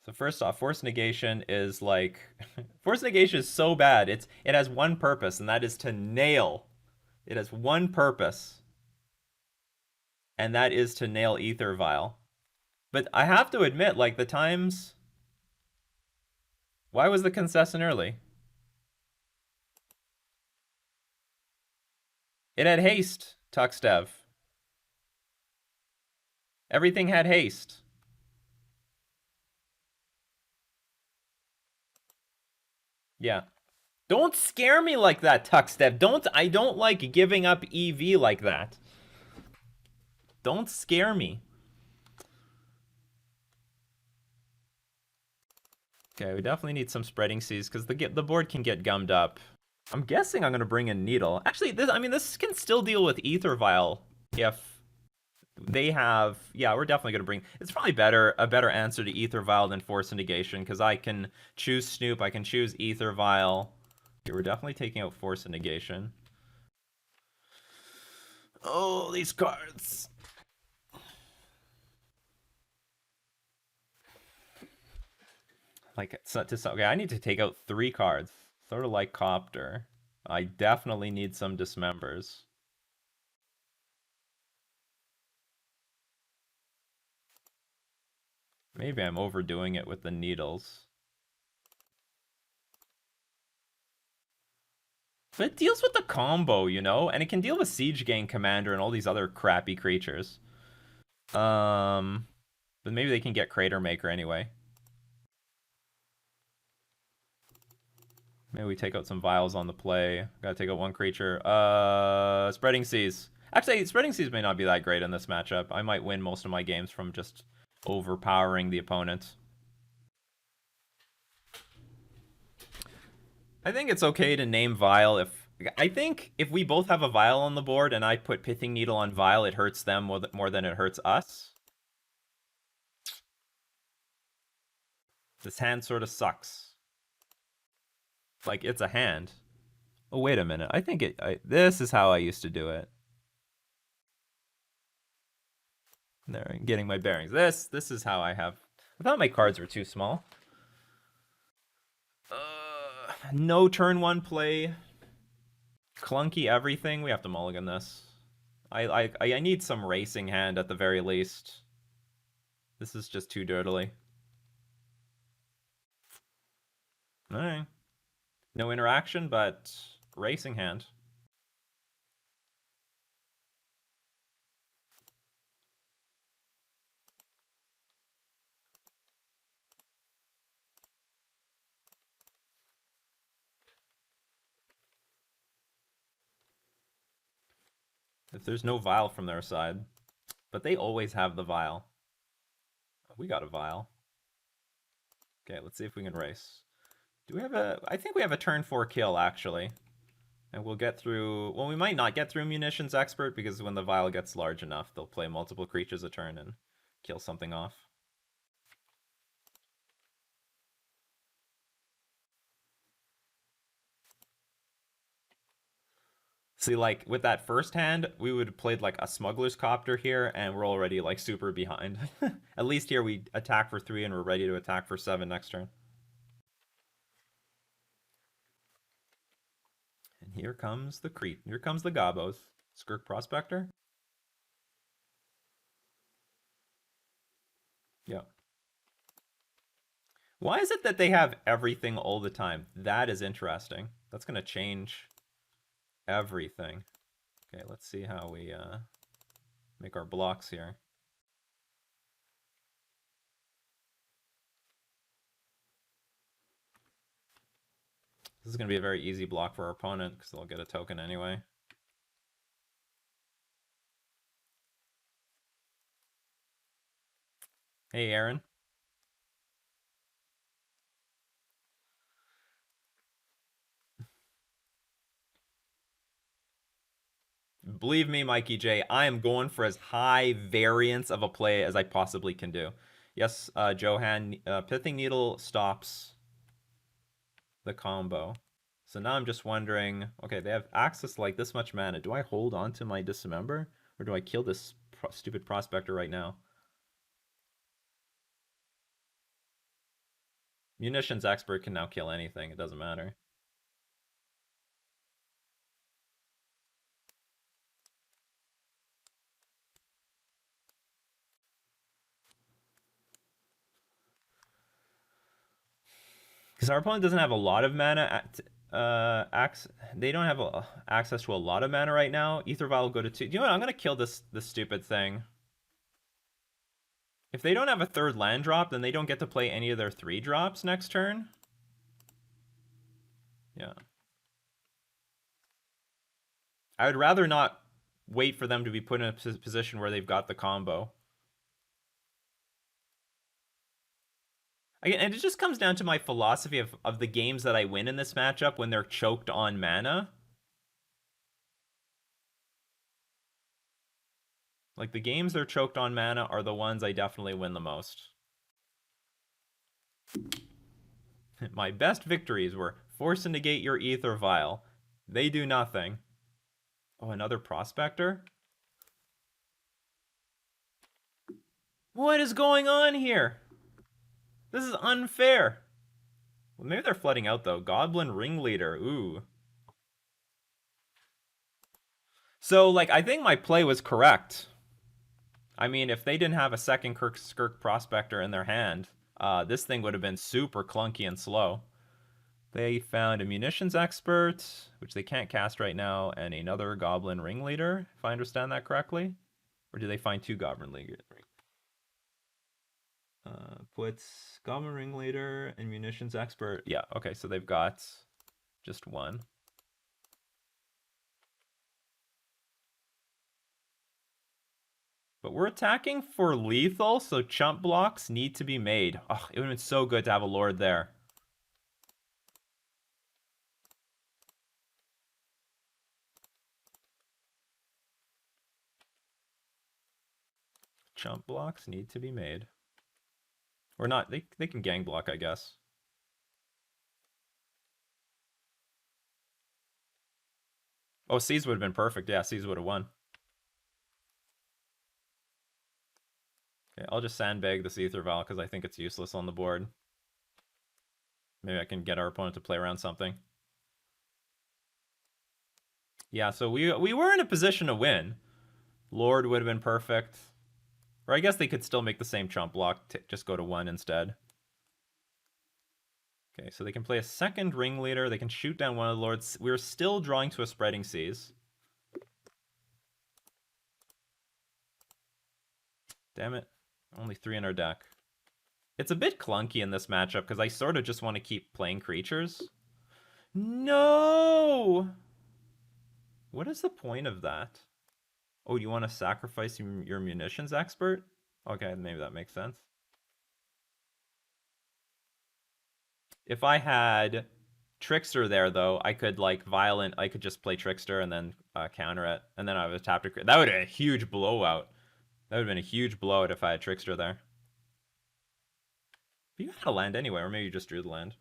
So first off, Force Negation is like... Force Negation is so bad. It has one purpose, and that is to nail. It has one purpose. And that is to nail Ether Vial. But I have to admit, like, the times... Why was the concession early? It had haste, Tuxdev. Everything had haste. Yeah. Don't scare me like that, Tuxdev. I don't like giving up EV like that. Don't scare me. Okay, we definitely need some Spreading Seas because the board can get gummed up. I'm guessing I'm gonna bring in Needle. Actually, this can still deal with Ether Vial if they have. Yeah, we're definitely gonna bring. It's probably a better answer to Ether Vial than Force Negation because I can choose Snoop, I can choose Ether Vial. Okay, we're definitely taking out Force Negation. Oh, these cards. Like, okay, I need to take out 3 cards. Sort of like Copter. I definitely need some Dismembers. Maybe I'm overdoing it with the needles. But it deals with the combo, you know? And it can deal with Siege Gang Commander and all these other crappy creatures. But maybe they can get Crater Maker anyway. Maybe we take out some vials on the play. Gotta take out one creature. Spreading Seas. Actually, Spreading Seas may not be that great in this matchup. I might win most of my games from just overpowering the opponent. I think it's okay to name Vial if... I think if we both have a Vial on the board and I put Pithing Needle on Vial, it hurts them more than it hurts us. This hand sort of sucks. Like, it's a hand. Oh, wait a minute. I think this is how I used to do it. There, I'm getting my bearings. This is how I have... I thought my cards were too small. No turn one play. Clunky everything. We have to mulligan this. I need some racing hand at the very least. This is just too dirtily. Alright. No interaction, but racing hand. If there's no vial from their side. But they always have the vial. We got a vial. Okay, let's see if we can race. Do we have a... I think we have a turn 4 kill, actually. And we'll get through... Well, we might not get through Munitions Expert, because when the vial gets large enough, they'll play multiple creatures a turn and kill something off. See, like, with that first hand, we would have played, like, a Smuggler's Copter here, and we're already, like, super behind. At least here we attack for 3, and we're ready to attack for 7 next turn. And here comes the Here comes the Gobos. Skirk Prospector? Yeah. Why is it that they have everything all the time? That is interesting. That's going to change everything. Okay, let's see how we make our blocks here. This is going to be a very easy block for our opponent because they'll get a token anyway. Hey, Aaron. Believe me, Mikey J, I am going for as high variance of a play as I possibly can do. Yes, Johan, Pithing Needle stops the combo. So now I'm just wondering, okay, they have access to like this much mana. Do I hold on to my Dismember? Or do I kill this stupid Prospector right now? Munitions Expert can now kill anything. It doesn't matter. Because our opponent doesn't have a lot of mana. They don't have access to a lot of mana right now. Ether Vial will go to 2. You know what? I'm gonna kill this stupid thing. If they don't have a third land drop, then they don't get to play any of their 3 drops next turn. Yeah. I would rather not wait for them to be put in a position where they've got the combo. Again, and it just comes down to my philosophy of the games that I win in this matchup when they're choked on mana. Like, the games they're choked on mana are the ones I definitely win the most. My best victories were force to negate your Ether Vial. They do nothing. Oh, another Prospector? What is going on here? This is unfair. Well, maybe they're flooding out, though. Goblin Ringleader. Ooh. So, like, I think my play was correct. I mean, if they didn't have a second Skirk Prospector in their hand, this thing would have been super clunky and slow. They found a munitions expert, which they can't cast right now, and another goblin ringleader, if I understand that correctly. Or do they find two goblin ringleaders? Puts goblin ringleader and munitions expert. Yeah, okay, so they've got just one. But we're attacking for lethal, so chump blocks need to be made. Oh, it would have been so good to have a lord there. Chump blocks need to be made. Or not, they can gang block, I guess. Oh, C's would have been perfect. Yeah, C's would have won. Okay, I'll just sandbag this Ether Vial because I think it's useless on the board. Maybe I can get our opponent to play around something. Yeah, so we were in a position to win. Lord would have been perfect. Or I guess they could still make the same chump block, just go to 1 instead. Okay, so they can play a second ringleader. They can shoot down one of the lords. We're still drawing to a spreading seas. Damn it. Only 3 in our deck. It's a bit clunky in this matchup because I sort of just want to keep playing creatures. No! What is the point of that? Oh, you want to sacrifice your munitions expert? Okay, maybe that makes sense. If I had Trickster there, though, I could, like, I could just play Trickster and then counter it. And then I would have tapped a... That would have been a huge blowout. That would have been a huge blowout if I had Trickster there. But you had a land anyway, or maybe you just drew the land.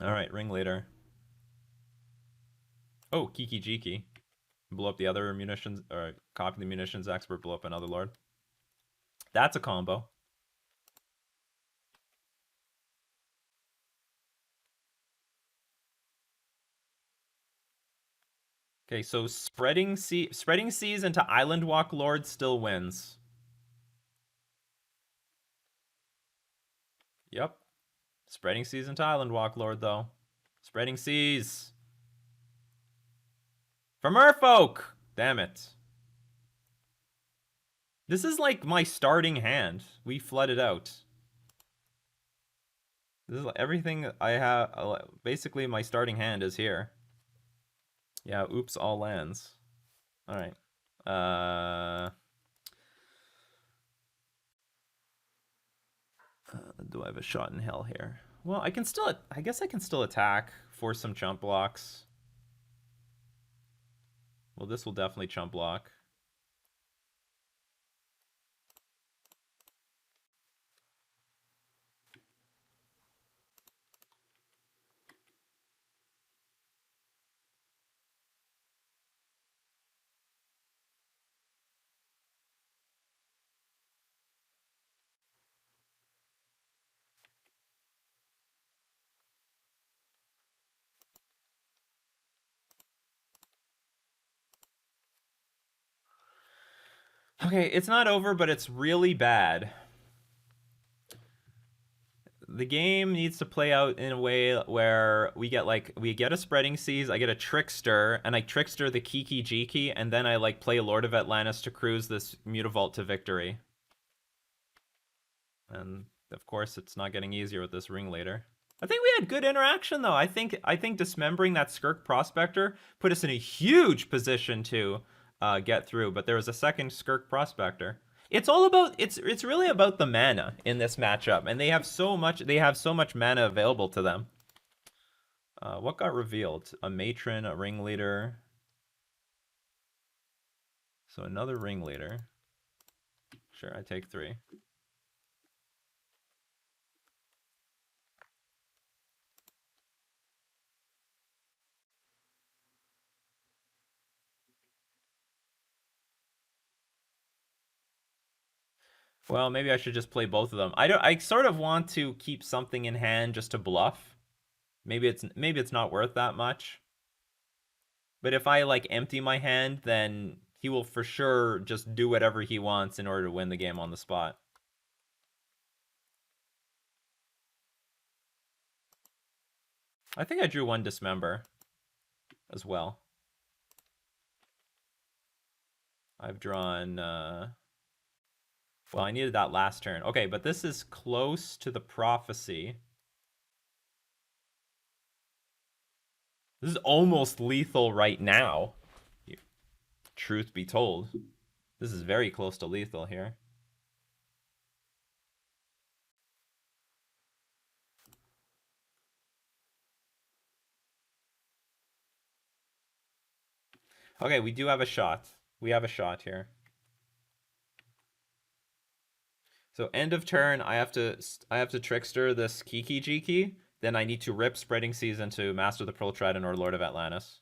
Alright, ringleader. Oh, Kiki Jiki. Blow up the other munitions, or copy the munitions expert, blow up another lord. That's a combo. Okay, so spreading seas into Island Walk Lord still wins. Yep. Spreading seas into Island Walk Lord, though. Spreading seas. For Merfolk! Damn it. This is like my starting hand. We flooded out. This is like everything I have. Basically, my starting hand is here. Yeah, oops, all lands. All right. Do I have a shot in hell here? Well, I guess I can still attack for some chump blocks. Well, this will definitely chump block. Okay, it's not over, but it's really bad. The game needs to play out in a way where we get a spreading seas, I get a trickster, and I trickster the Kiki Jiki, and then I like play Lord of Atlantis to cruise this Mutavault to victory. And of course, it's not getting easier with this ringleader. I think we had good interaction though. I think dismembering that Skirk Prospector put us in a huge position to get through. But there was a second Skirk Prospector. It's all about it's really about the mana in this matchup, and they have so much mana available to them. What got revealed? A matron, a ringleader. So another ringleader. Sure, I take 3. Well, maybe I should just play both of them. I sort of want to keep something in hand just to bluff. Maybe it's not worth that much. But if I like empty my hand, then he will for sure just do whatever he wants in order to win the game on the spot. I think I drew one Dismember as well. I've drawn well, I needed that last turn. Okay, but this is close to the prophecy. This is almost lethal right now. Truth be told. This is very close to lethal here. Okay, we do have a shot. We have a shot here. So end of turn, I have to trickster this Kiki Jiki. Then I need to rip Spreading Season to Master the Pearl Trident or Lord of Atlantis.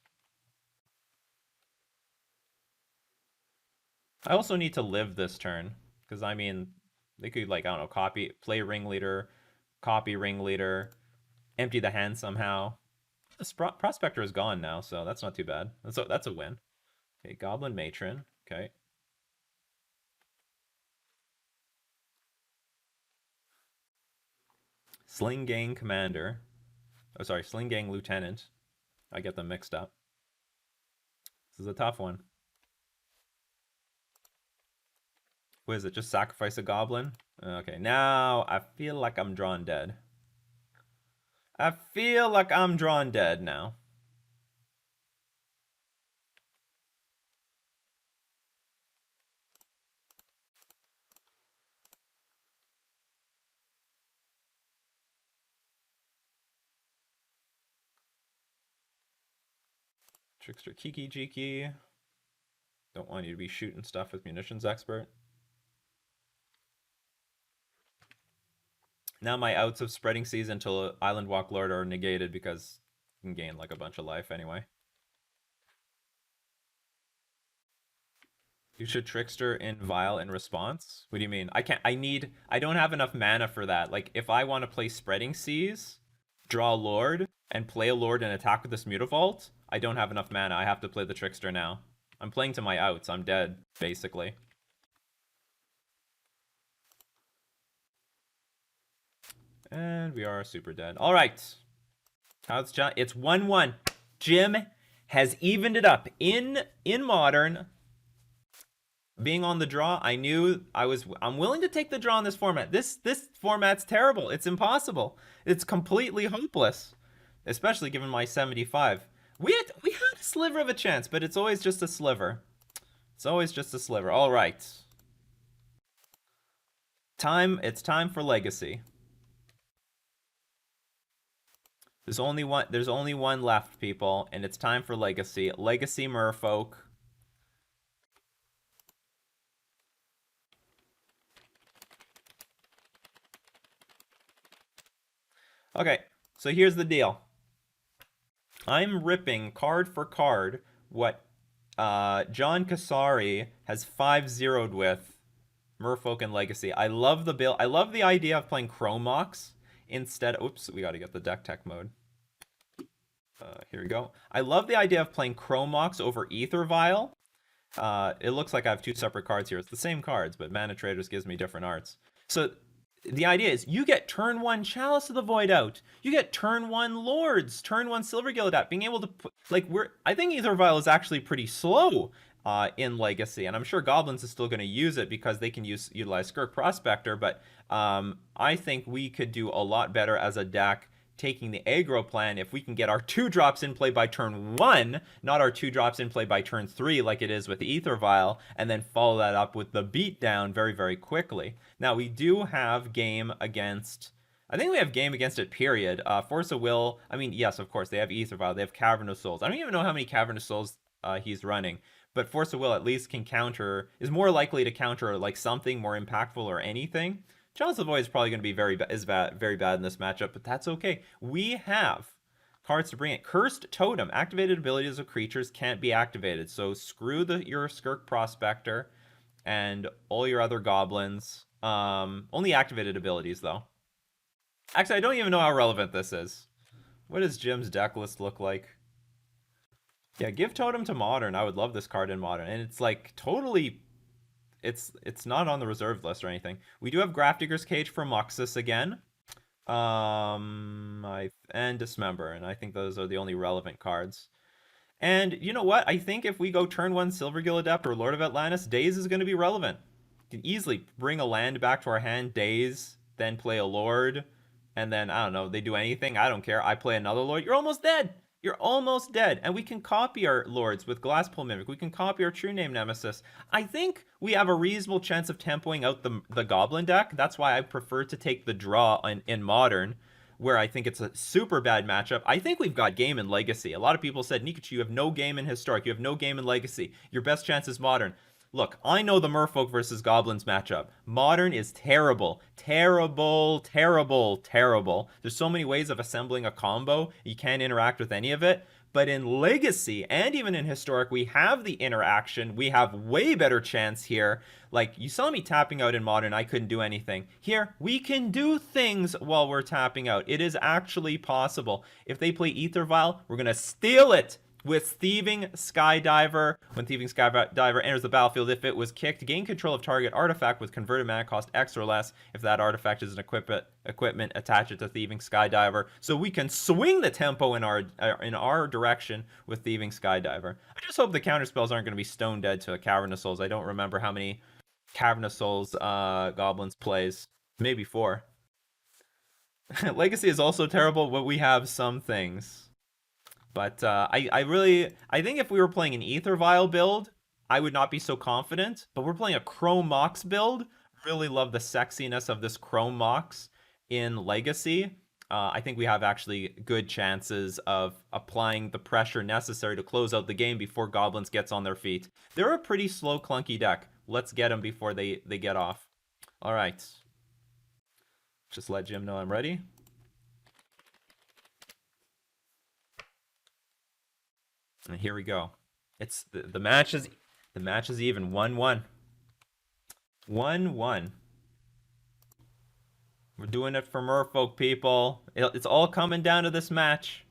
I also need to live this turn because I mean, they could like I don't know, play Ringleader, copy Ringleader, empty the hand somehow. The Prospector is gone now, so that's not too bad. That's a win. Okay, Goblin Matron. Okay. Sling Gang Commander. Oh, sorry, Sling Gang Lieutenant. I get them mixed up. This is a tough one. What is it? Just sacrifice a goblin? Okay, now I feel like I'm drawn dead. I feel like I'm drawn dead now. Trickster Kiki Jiki. Don't want you to be shooting stuff with Munitions Expert. Now my outs of Spreading Season until Island Walk Lord are negated because you can gain like a bunch of life anyway. You should Trickster in Vile in response? What do you mean? I don't have enough mana for that. Like, if I want to play Spreading Seas, draw a Lord, and play a Lord and attack with this Mutavault, I don't have enough mana. I have to play the Trickster now. I'm playing to my outs. I'm dead, basically. And we are super dead. All right. How's John? It's 1-1. Jim has evened it up. In Modern, being on the draw, I knew I'm willing to take the draw in this format. This format's terrible. It's impossible. It's completely hopeless, especially given my 75. We had a sliver of a chance, but it's always just a sliver. It's always just a sliver. All right. It's time for Legacy. There's only one left, people, and it's time for Legacy. Legacy Merfolk. Okay, so here's the deal. I'm ripping card for card what John Kasari has 5-0'd with Merfolk and Legacy. I love the build. I love the idea of playing Chromox instead. Oops, we got to get the deck tech mode. Here we go. I love the idea of playing Chromox over Aether Vial. It looks like I have two separate cards here. It's the same cards, but Mana Traders gives me different arts. So the idea is you get turn 1 Chalice of the Void out. You get turn 1 Lords, turn 1 Silver Guild out. Being able to put, like, I think Aether Vial is actually pretty slow in Legacy, and I'm sure Goblins is still going to use it because they can utilize Skirk Prospector, but I think we could do a lot better as a deck taking the aggro plan if we can get our 2-drops in play by turn 1, not our 2-drops in play by turn 3 like it is with Aether Vial, and then follow that up with the beatdown very, very quickly. Now, we do have game against... I think we have game against it, period. Force of Will, I mean, yes, of course, they have Aether Vial, they have Cavern of Souls. I don't even know how many Cavern of Souls he's running, but Force of Will at least is more likely to counter like something more impactful or anything. Chalice of the Void is probably going to be very bad in this matchup, but that's okay. We have cards to bring it. Cursed Totem. Activated abilities of creatures can't be activated. So screw your Skirk Prospector and all your other goblins. Only activated abilities, though. Actually, I don't even know how relevant this is. What does Jim's deck list look like? Yeah, give Totem to Modern. I would love this card in Modern. And it's like totally it's not on the reserved list or anything. We do have Grafdigger's Cage for Muxus again. And Dismember, and I think those are the only relevant cards. And you know what? I think if we go turn 1 Silvergill Adept or Lord of Atlantis, Daze is going to be relevant. You can easily bring a land back to our hand, Daze, then play a Lord, and then, I don't know, they do anything, I don't care. I play another Lord. You're almost dead! You're almost dead. And we can copy our Lords with Glasspool Mimic. We can copy our True Name Nemesis. I think we have a reasonable chance of tempoing out the Goblin deck. That's why I prefer to take the draw in Modern, where I think it's a super bad matchup. I think we've got game in Legacy. A lot of people said, Nikachu, you have no game in Historic. You have no game in Legacy. Your best chance is Modern. Look, I know the Merfolk versus Goblins matchup. Modern is terrible. Terrible, terrible, terrible. There's so many ways of assembling a combo. You can't interact with any of it. But in Legacy and even in Historic, we have the interaction. We have way better chance here. Like, you saw me tapping out in Modern, I couldn't do anything. Here, we can do things while we're tapping out. It is actually possible. If they play Ether Vial, we're going to steal it with Thieving Skydiver. When Thieving Skydiver enters the battlefield, if it was kicked, gain control of target artifact with converted mana cost X or less. If that artifact is an equipment, attach it to Thieving Skydiver. So we can swing the tempo in our direction with Thieving Skydiver. I just hope the counter spells aren't going to be stone dead to a Cavern of Souls. I don't remember how many Cavern of Souls Goblins plays. Maybe 4. Legacy is also terrible, but we have some things. But I think if we were playing an Ether Vial build, I would not be so confident. But we're playing a Chrome Mox build. Really love the sexiness of this Chrome Mox in Legacy. I think we have actually good chances of applying the pressure necessary to close out the game before Goblins gets on their feet. They're a pretty slow, clunky deck. Let's get them before they get off. All right. Just let Jim know I'm ready. And here we go. It's the match is even 1-1. 1-1. We're doing it for Merfolk, people. It's all coming down to this match.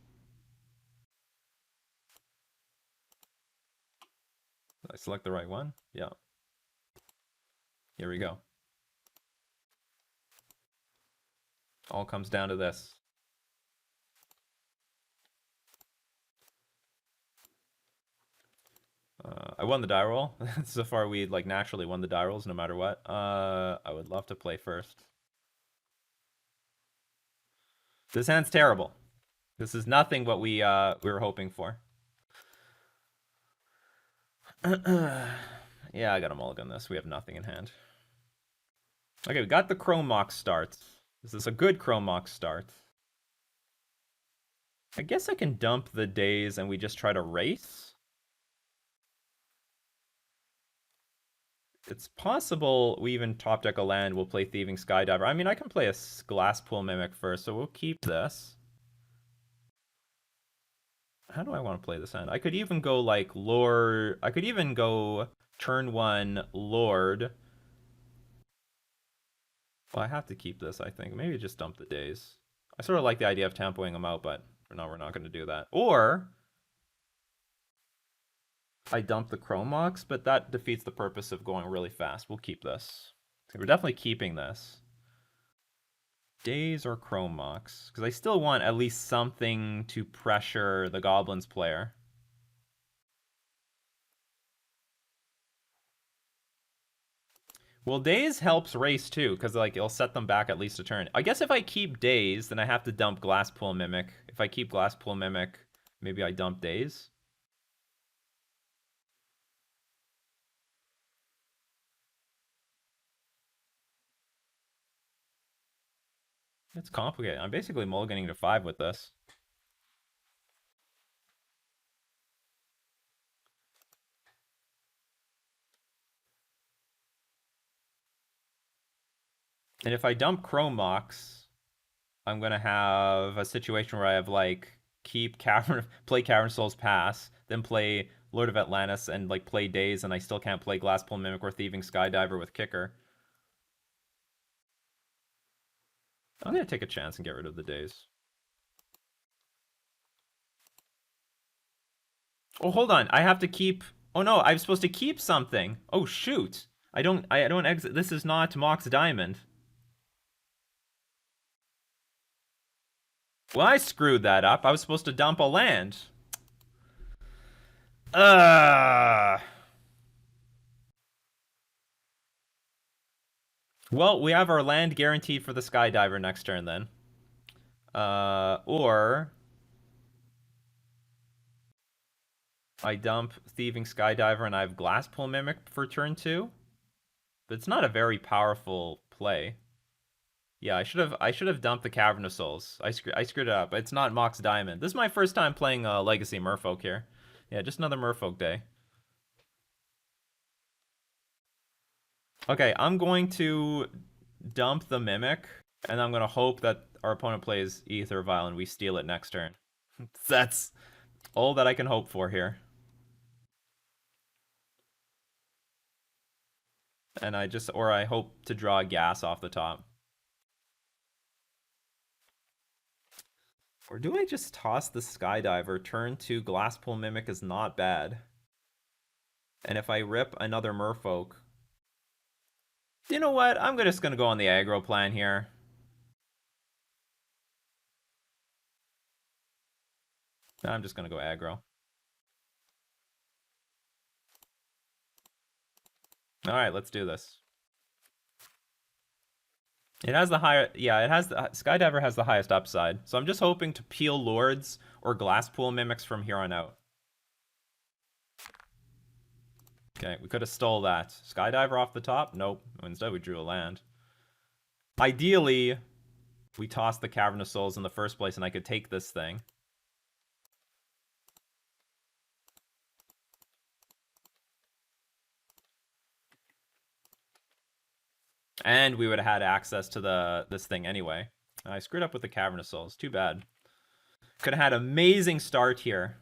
Did I select the right one? Yeah. Here we go. All comes down to this. I won the die roll. So far, we like naturally won the die rolls no matter what. I would love to play first. This hand's terrible. This is nothing what we were hoping for. Yeah, I got a mulligan this. We have nothing in hand. Okay, we got the Chrome Mox start. Is this a good Chrome Mox start? I guess I can dump the days and we just try to race. It's possible we even top deck a land. We'll play Thieving Skydiver. I mean, I can play a Glasspool Mimic first, so we'll keep this. How do I want to play this hand? I could even go like Lord. I could even go turn 1 Lord. Well, I have to keep this, I think. Maybe just dump the days. I sort of like the idea of tempoing them out, but for now we're not going to do that. Or I dump the Chrome Mox, but that defeats the purpose of going really fast. We'll keep this. So we're definitely keeping this. Days or Chrome Mox? Because I still want at least something to pressure the Goblins player. Well, Days helps race too, because like it'll set them back at least a turn. I guess if I keep Days, then I have to dump Glasspool Mimic. If I keep Glasspool Mimic, maybe I dump Days. It's complicated. I'm basically mulliganing to 5 with this. And if I dump Chrome Mox, I'm gonna have a situation where I have like play Cavern Souls Pass, then play Lord of Atlantis and like play Days, and I still can't play Glasspool Mimic or Thieving Skydiver with Kicker. I'm gonna take a chance and get rid of the Days. Oh, hold on. I have to keep. Oh no, I'm supposed to keep something. Oh shoot. I don't exit. This is not Mox Diamond. Well, I screwed that up. I was supposed to dump a land. Uh Well, we have our land guaranteed for the Skydiver next turn then. Or I dump Thieving Skydiver and I have Glasspool Mimic for turn 2. But it's not a very powerful play. Yeah, I should have dumped the Cavern of Souls. I screwed it up. It's not Mox Diamond. This is my first time playing Legacy Merfolk here. Yeah, just another Merfolk day. Okay, I'm going to dump the Mimic, and I'm going to hope that our opponent plays Ether Vial and we steal it next turn. That's all that I can hope for here. And I hope to draw a gas off the top. Or do I just toss the Skydiver? Turn 2 Glasspool Mimic is not bad. And if I rip another Merfolk... You know what? I'm just going to go on the aggro plan here. I'm just going to go aggro. Alright, let's do this. It has the higher... Yeah, it has the... Skydiver has the highest upside. So I'm just hoping to peel Lords or Glasspool Mimics from here on out. Okay, we could have stole that. Skydiver off the top? Nope. Instead, we drew a land. Ideally, we tossed the Cavern of Souls in the first place and I could take this thing. And we would have had access to this thing anyway. I screwed up with the Cavern of Souls. Too bad. Could have had amazing start here.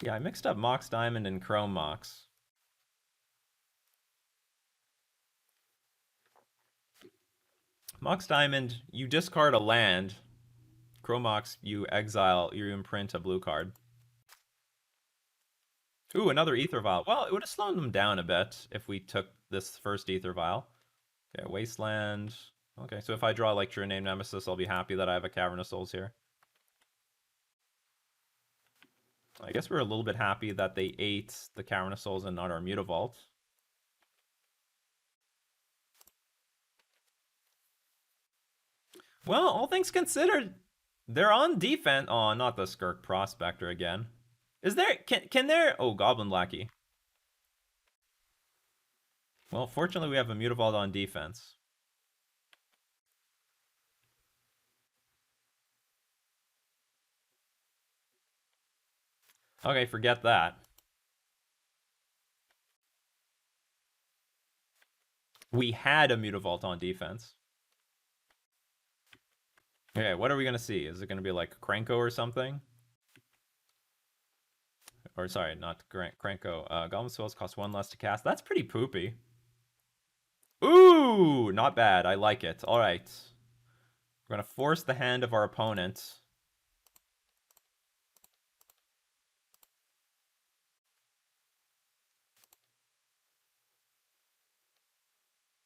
Yeah, I mixed up Mox Diamond and Chrome Mox. Mox Diamond, you discard a land. Chrome Mox, you imprint a blue card. Ooh, another Ether Vial. Well, it would have slowed them down a bit if we took this first Ether Vial. Okay, Wasteland. Okay, so if I draw like True Name Nemesis, I'll be happy that I have a Cavern of Souls here. I guess we're a little bit happy that they ate the Cavern of Souls and not our Mutavault. Well, all things considered, they're on defense. Oh, not the Skirk Prospector again. Is there... Can there... Oh, Goblin Lackey. Well, fortunately, we have a Mutavault on defense. Okay, forget that. We had a Mutavault on defense. Okay, what are we going to see? Is it going to be like Krenko or something? Or sorry, not Krenko. Goblin Spells cost 1 less to cast. That's pretty poopy. Ooh, not bad. I like it. All right. We're going to force the hand of our opponent.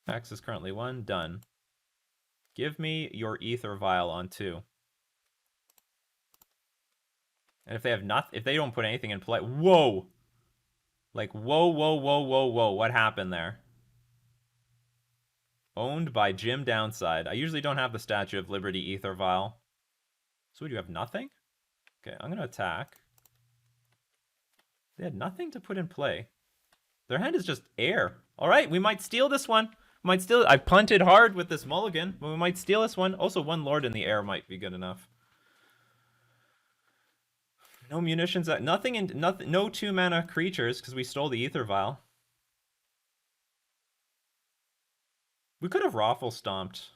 Max is currently 1. Done. Give me your Ether Vial on 2. And if they have if they don't put anything in play, whoa! Like, whoa, whoa, whoa, whoa, whoa. What happened there? Owned by Jim Downside. I usually don't have the Statue of Liberty Ether Vial. So would you have nothing? Okay, I'm going to attack. They had nothing to put in play. Their hand is just air. All right, we might steal this one. Might steal it. I punted hard with this mulligan, but we might steal this one. Also, 1 Lord in the air might be good enough. No munitions. Nothing. No 2-mana creatures because we stole the Ether Vial. We could have Raffle Stomped.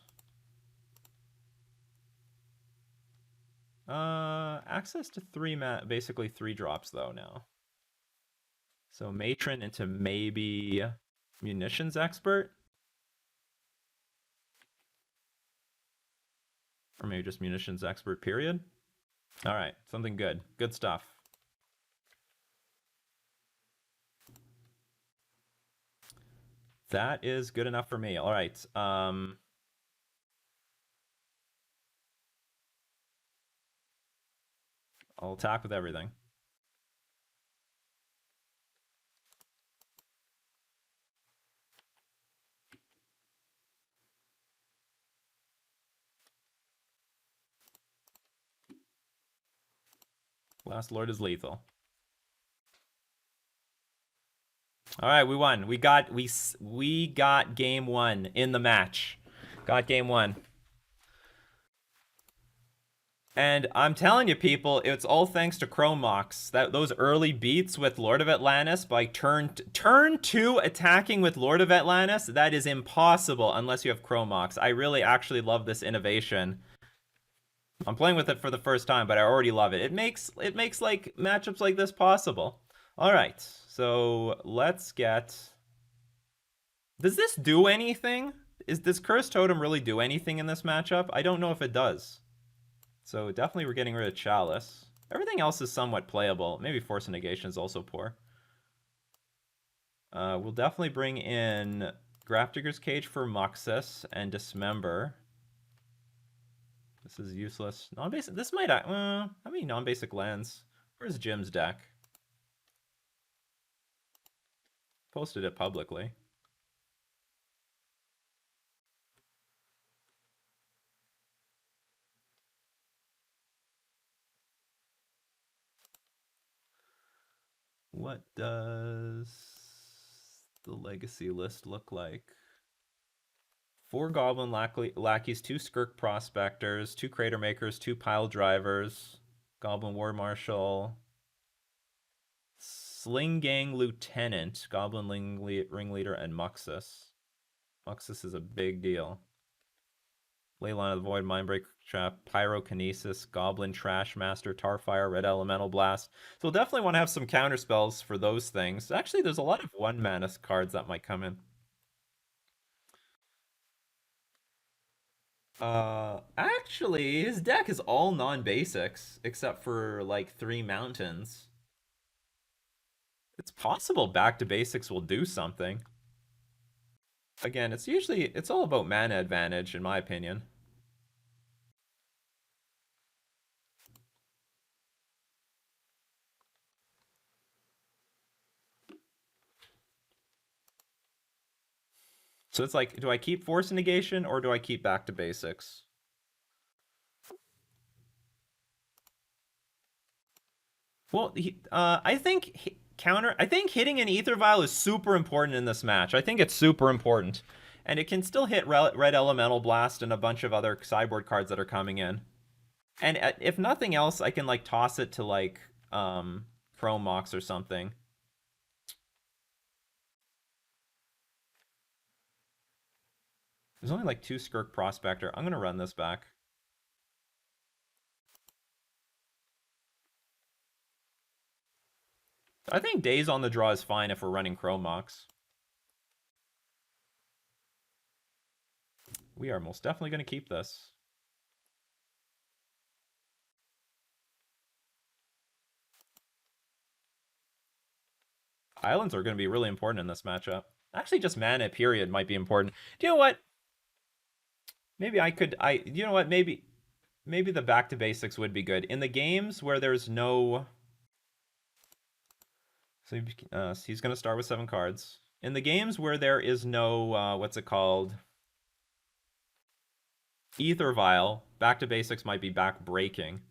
Access to 3 basically 3 drops though now. So Matron into maybe Munitions Expert? Or maybe just Munitions Expert, period? All right, something good. Good stuff. That is good enough for me. All right. I'll attack with everything. Last Lord is lethal. All right, we won. We got game one in the match. Got game one. And I'm telling you, people, it's all thanks to Chromox. Those early beats with Lord of Atlantis by turn 2 attacking with Lord of Atlantis, that is impossible unless you have Chromox. I really actually love this innovation. I'm playing with it for the first time, but I already love it. It makes like matchups like this possible. All right, so let's get. Does this do anything? Does Cursed Totem really do anything in this matchup? I don't know if it does. So definitely we're getting rid of Chalice. Everything else is somewhat playable. Maybe Force of Negation is also poor. We'll definitely bring in Grafdigger's Cage for Muxus and Dismember. This is useless. Non-basic. This might. How many non-basic lands? Where's Jim's deck? Posted it publicly. What does the legacy list look like? 4 Goblin Lackeys, 2 Skirk Prospectors, 2 Crater Makers, 2 Pile Drivers, Goblin War Marshal, Sling Gang Lieutenant, Goblin Ringleader, and Muxus. Muxus is a big deal. Leyline of the Void, Mindbreak Trap, Pyrokinesis, Goblin Trash Master, Tarfire, Red Elemental Blast. So we'll definitely want to have some counter spells for those things. Actually, there's a lot of 1-mana cards that might come in. Actually, his deck is all non-basics except for like 3 mountains. It's possible back to basics will do something. Again, it's all about mana advantage in my opinion. So it's like, do I keep Force Negation or do I keep back to basics? Well, I think hitting an Ether Vial is super important in this match. I think it's super important. And it can still hit Red Elemental Blast and a bunch of other sideboard cards that are coming in. And if nothing else, I can like toss it to like Chrome Mox or something. There's only like 2 Skirk Prospector. I'm gonna run this back. I think Days on the Draw is fine if we're running Chrome Mox. We are most definitely gonna keep this. Islands are going to be really important in this matchup. Actually, just mana, period, might be important. Do you know what? Maybe you know what? Maybe the back to basics would be good. In the games where there's no... So he's going to start with 7 cards. In the games where there is no, what's it called? Ether Vial, back to basics might be back breaking.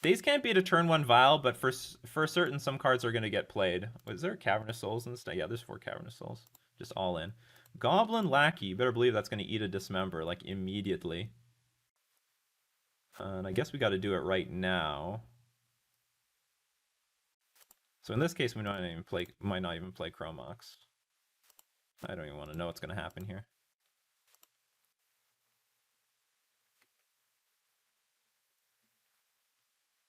These can't beat a turn 1 Vial, but for certain, some cards are going to get played. Was there Cavernous Souls in this? Yeah, there's 4 Cavernous Souls. Just all in. Goblin Lackey. You better believe that's going to eat a Dismember, like, immediately. And I guess we got to do it right now. So in this case, we might not even play Chromox. I don't even want to know what's going to happen here.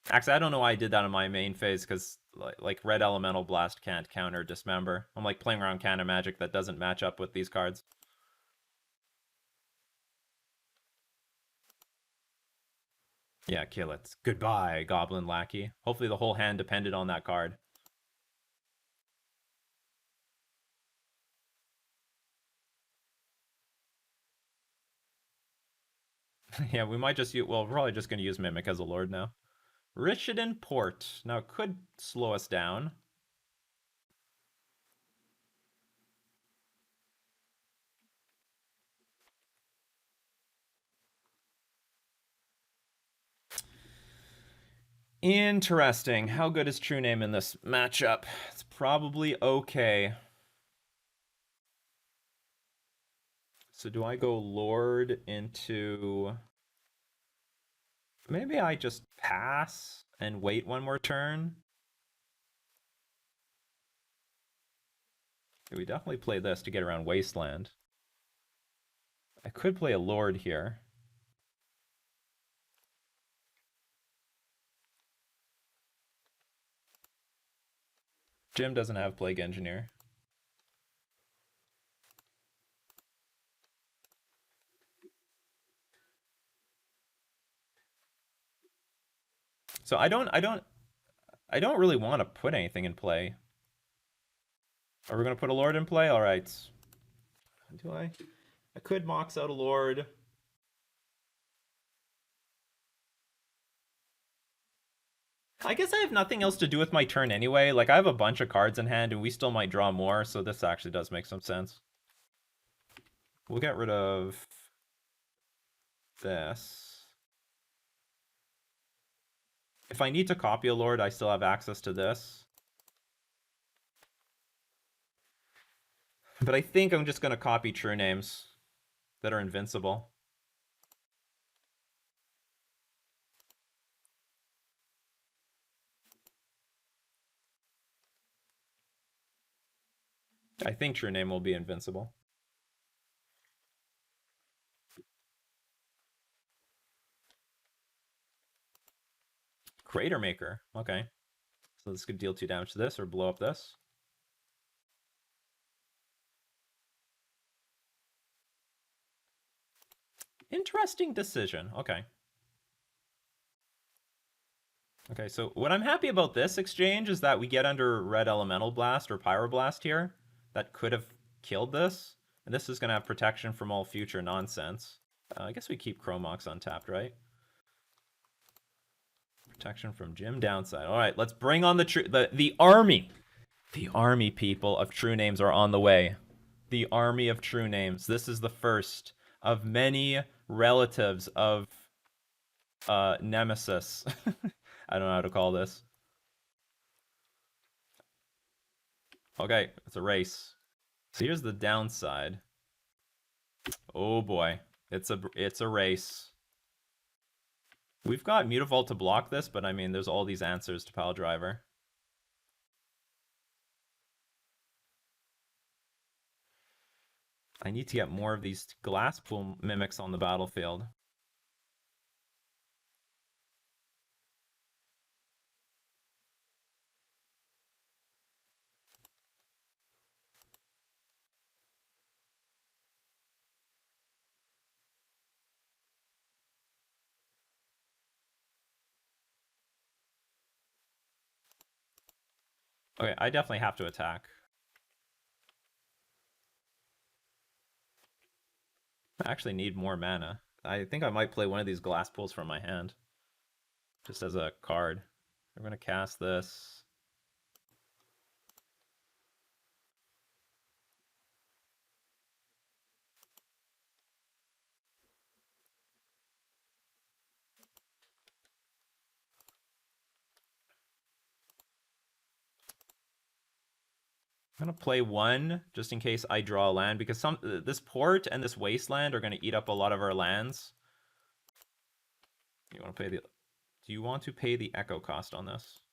Actually, I don't know why I did that in my main phase, because like Red Elemental Blast can't counter Dismember. I'm like playing around counter magic that doesn't match up with these cards. Yeah, kill it. Goodbye, Goblin Lackey. Hopefully the whole hand depended on that card. Yeah, we might just use... Well, we're probably just going to use Mimic as a Lord now. Richardon Port. Now, it could slow us down. Interesting. How good is True Name in this matchup? It's probably okay. So do I go Lord into... Maybe I just pass and wait one more turn? We definitely play this to get around Wasteland. I could play a Lord here. Jim doesn't have Plague Engineer. So I don't really want to put anything in play. Are we gonna put a Lord in play? All right. Do I? I could Mox out a Lord. I guess I have nothing else to do with my turn anyway. Like, I have a bunch of cards in hand, and we still might draw more, so this actually does make some sense. We'll get rid of this. If I need to copy a Lord, I still have access to this. But I think I'm just going to copy True Names that are invincible. I think True Name will be invincible. Crater Maker. Okay. So this could deal 2 damage to this or blow up this. Interesting decision. Okay. Okay, so what I'm happy about this exchange is that we get under Red Elemental Blast or Pyroblast here. That could have killed this. And this is going to have protection from all future nonsense. I guess we keep Chromox untapped, right? Protection from Jim downside. All right, let's bring on the army. The army, people, of True Names are on the way. The army of True Names. This is the first of many relatives of Nemesis. I don't know how to call this. Okay, it's a race. So here's the downside. Oh boy, it's a race. We've got Mutavault to block this, but I mean, there's all these answers to Pile Driver. I need to get more of these glass pool mimics on the battlefield. Okay, I definitely have to attack. I actually need more mana. I think I might play one of these glass pools from my hand. Just as a card. I'm going to cast this. I'm gonna play one just in case I draw a land because this port and this wasteland are gonna eat up a lot of our lands. You want to pay the? Do you want to pay the echo cost on this?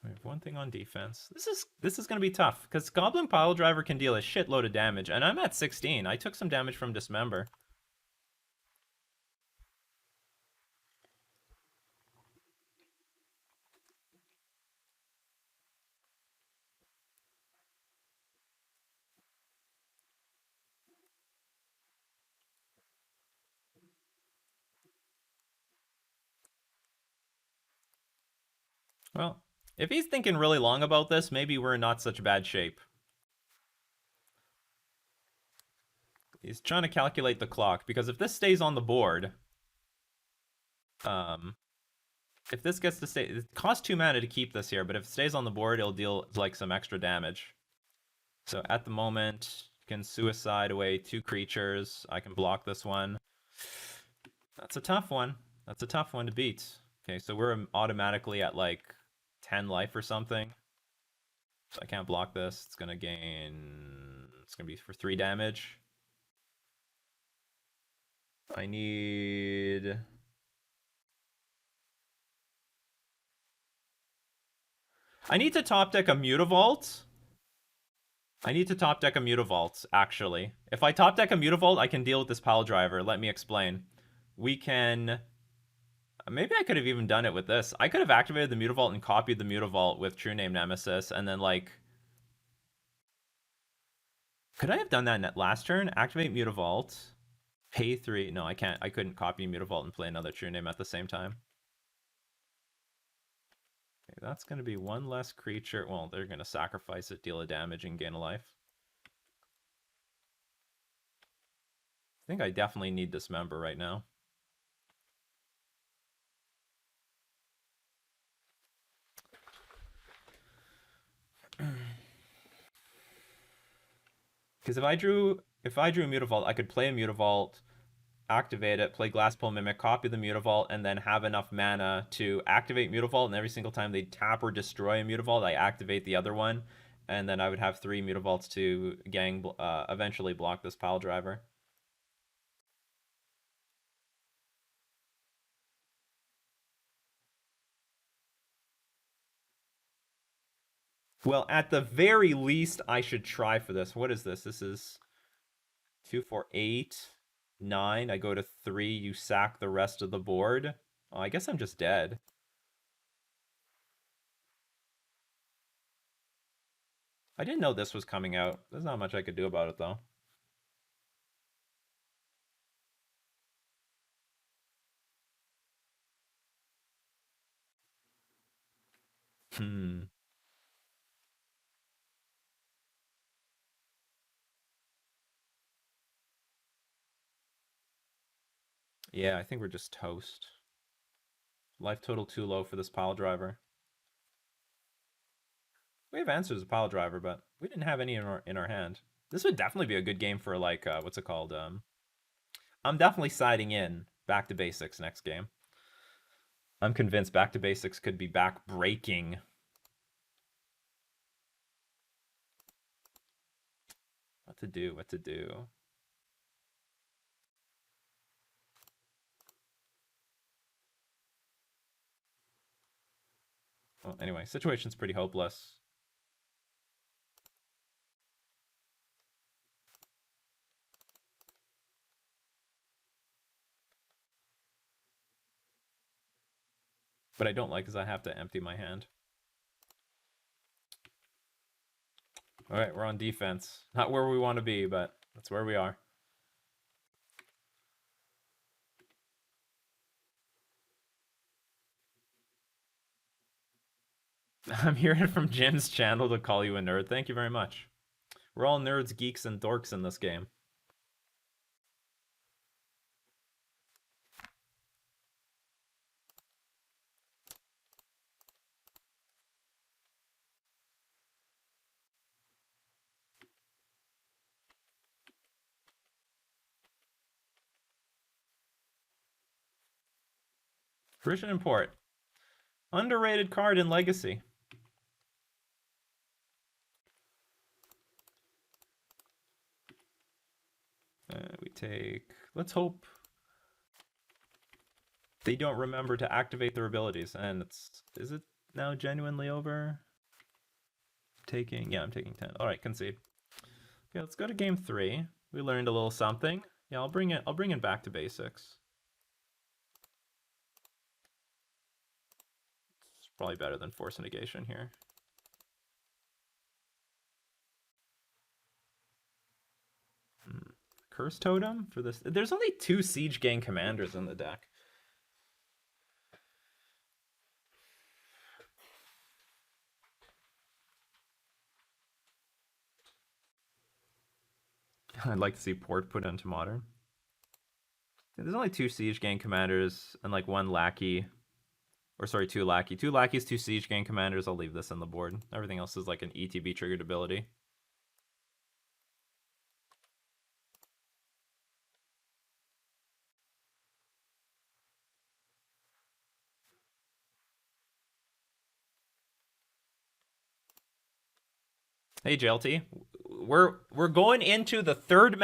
We have one thing on defense. This is gonna be tough because Goblin Pile Driver can deal a shitload of damage, and I'm at 16. I took some damage from Dismember. Well, if he's thinking really long about this, maybe we're in not such bad shape. He's trying to calculate the clock, because if this stays on the board, um, if this gets to stay, it costs 2 mana to keep this here, but if it stays on the board, it'll deal like some extra damage. So at the moment, you can suicide away 2 creatures. I can block this one. That's a tough one. That's a tough one to beat. Okay, so we're automatically at like 10 life or something. So I can't block this. It's gonna gain. It's gonna be for 3 damage. I need. I need to top deck a Mutavault. I need to top deck a Mutavault, actually. If I top deck a Mutavault, I can deal with this pile driver. Let me explain. We can. Maybe I could have even done it with this. I could have activated the Mutavault and copied the Mutavault with True Name Nemesis, and then, like. Could I have done that last turn? Activate Mutavault. Pay 3. No, I can't. I couldn't copy Mutavault and play another True Name at the same time. Okay, that's going to be 1 less creature. Well, they're going to sacrifice it, deal a damage, and gain a life. I think I definitely need Dismember right now. Because if I drew Mutavault, I could play a Mutavault, activate it, play Glasspool Mimic, copy the Mutavault, and then have enough mana to activate Mutavault, and every single time they tap or destroy a Mutavault, I activate the other one, and then I would have 3 Mutavaults to eventually block this pile driver. Well, at the very least, I should try for this. What is this? This is 2, 4, 8, 9. I go to 3. You sack the rest of the board. Oh, I guess I'm just dead. I didn't know this was coming out. There's not much I could do about it, though. Hmm. Yeah, I think we're just toast. Life total too low for this pile driver. We have answers of pile driver, but we didn't have any in our hand. This would definitely be a good game for, like, what's it called? I'm definitely siding in Back to Basics next game. I'm convinced Back to Basics could be back breaking. What to do? What to do? Well, anyway, situation's pretty hopeless. But I don't like is I have to empty my hand. All right, we're on defense. Not where we want to be, but that's where we are. I'm hearing from Jim's channel to call you a nerd. Thank you very much. We're all nerds, geeks, and dorks in this game. Frisian Import. Underrated card in Legacy. We take... Let's hope they don't remember to activate their abilities. And it's... Is it now genuinely over? Taking... Yeah, I'm taking 10. Alright, concede. Okay, let's go to game 3. We learned a little something. Yeah, I'll bring it back to basics. It's probably better than Force Negation here. Curse Totem for this. There's only 2 Siege Gang commanders in the deck. I'd like to see port put into modern. There's only 2 siege gang commanders and like 1 lackey. Or sorry, 2 lackey. 2 lackeys, 2 siege gang commanders. I'll leave this on the board. Everything else is like an ETB triggered ability. Hey JLT, we're going into the third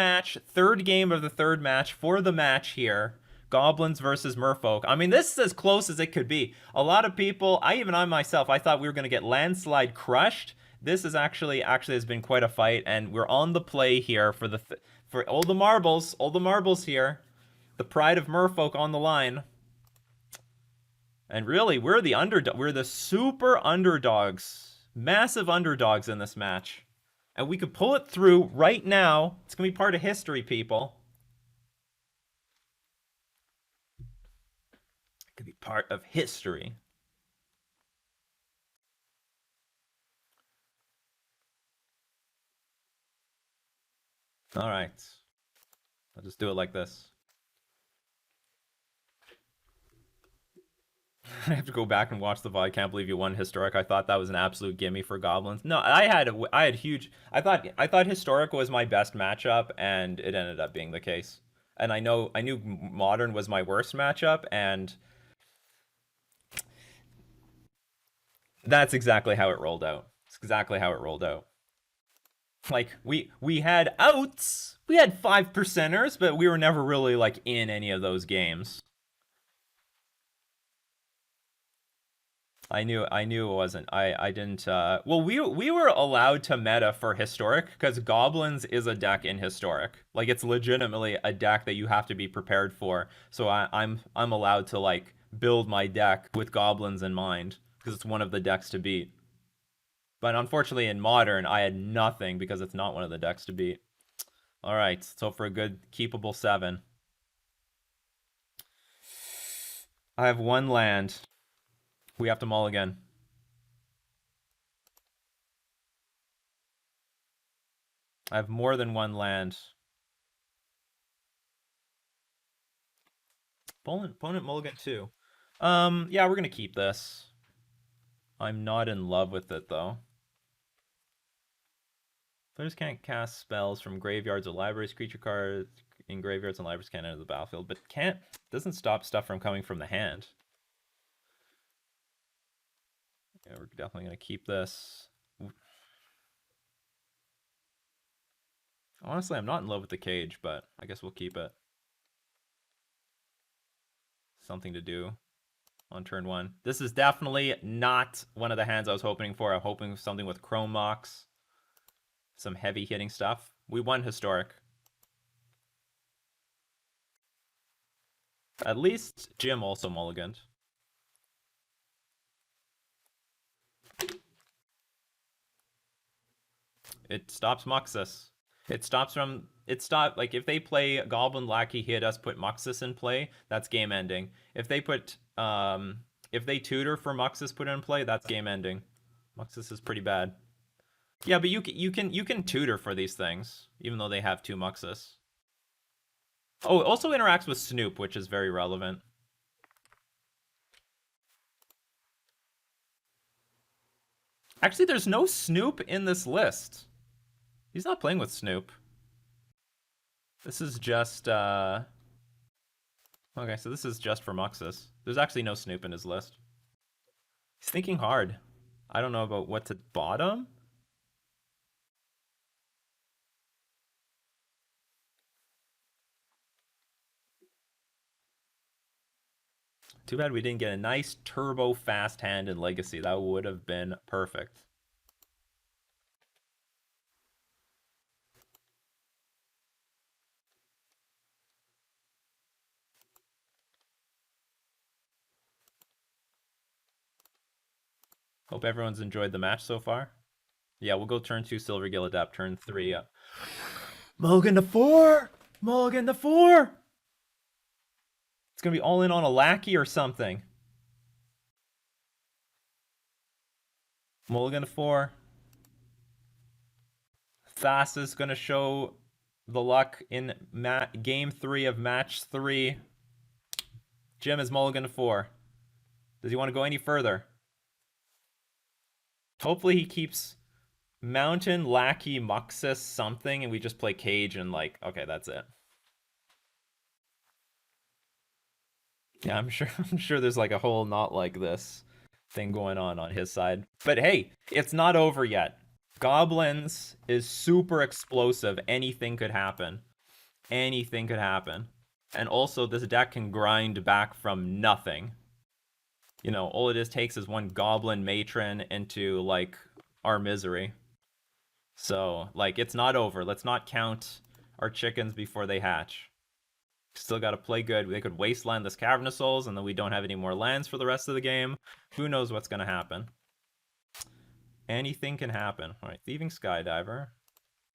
game of the third match for the match here. Goblins versus Merfolk. I mean, this is as close as it could be. A lot of people, I myself, I thought we were going to get landslide crushed. This is actually has been quite a fight, and we're on the play here for for all the marbles here. The pride of Merfolk on the line. And really, we're the super underdogs. Massive underdogs in this match. And we could pull it through right now. It's going to be part of history, people. It could be part of history. All right. I'll just do it like this. I have to go back and watch the VOD. I can't believe you won Historic. I thought that was an absolute gimme for Goblins. No, I had huge. I thought Historic was my best matchup, and it ended up being the case. And I knew Modern was my worst matchup, and that's exactly how it rolled out. It's exactly how it rolled out. Like we had outs. We had 5%ers, but we were never really like in any of those games. I knew it wasn't. I didn't well we were allowed to meta for Historic because Goblins is a deck in Historic. Like it's legitimately a deck that you have to be prepared for. So I'm allowed to like build my deck with Goblins in mind because it's one of the decks to beat. But unfortunately in Modern I had nothing because it's not one of the decks to beat. All right, so for a good keepable 7. I have 1 land. We have to mulligan. I have more than 1 land. Opponent mulligan 2. Yeah, we're gonna keep this. I'm not in love with it though. Players can't cast spells from graveyards or libraries. Creature cards in graveyards and libraries can't enter the battlefield, but doesn't stop stuff from coming from the hand. Yeah, we're definitely gonna keep this. Honestly, I'm not in love with the cage, but I guess we'll keep it. Something to do on turn 1. This is definitely not one of the hands I was hoping for. I'm hoping something with Chrome Mox. Some heavy hitting stuff. We won Historic. At least Jim also mulliganed. It stops Muxus. Like if they play Goblin Lackey hit us, put Muxus in play, that's game ending. If they tutor for Muxus put in play, that's game ending. Muxus is pretty bad. Yeah, but you can tutor for these things, even though they have 2 Muxus. Oh, it also interacts with Snoop, which is very relevant. Actually, there's no Snoop in this list. He's not playing with Snoop. This is just, okay, so this is just for Muxus. There's actually no Snoop in his list. He's thinking hard. I don't know about what to bottom. Too bad we didn't get a nice turbo fast hand in Legacy. That would have been perfect. Hope everyone's enjoyed the match so far. Yeah, we'll go turn 2 Silver Gill Adapt, turn 3 Mulligan to 4! Mulligan to 4! It's gonna be all in on a lackey or something. Mulligan to 4. Thassa's gonna show the luck in game 3 of match 3. Jim is mulligan to 4. Does he want to go any further? Hopefully he keeps Mountain, Lackey, Muxus, something, and we just play Cage and like, okay, that's it. Yeah, I'm sure there's like a whole not like this thing going on his side. But hey, it's not over yet. Goblins is super explosive. Anything could happen. Anything could happen. And also this deck can grind back from nothing. You know, all it takes is one goblin matron into like our misery. So, like, it's not over. Let's not count our chickens before they hatch. Still got to play good. They could wasteland this Cavern of Souls, and then we don't have any more lands for the rest of the game. Who knows what's going to happen? Anything can happen. All right, Thieving Skydiver.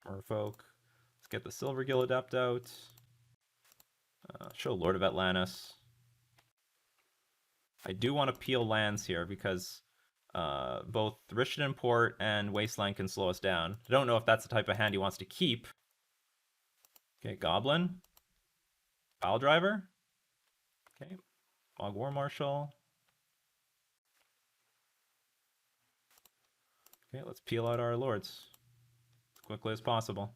Merfolk. Let's get the Silvergill Adept out. Show Lord of Atlantis. I do want to peel lands here because both Richmond Port and Wasteland can slow us down. I don't know if that's the type of hand he wants to keep. Okay, Goblin. Pile Driver. Okay, Bog War Marshal. Okay, let's peel out our lords as quickly as possible.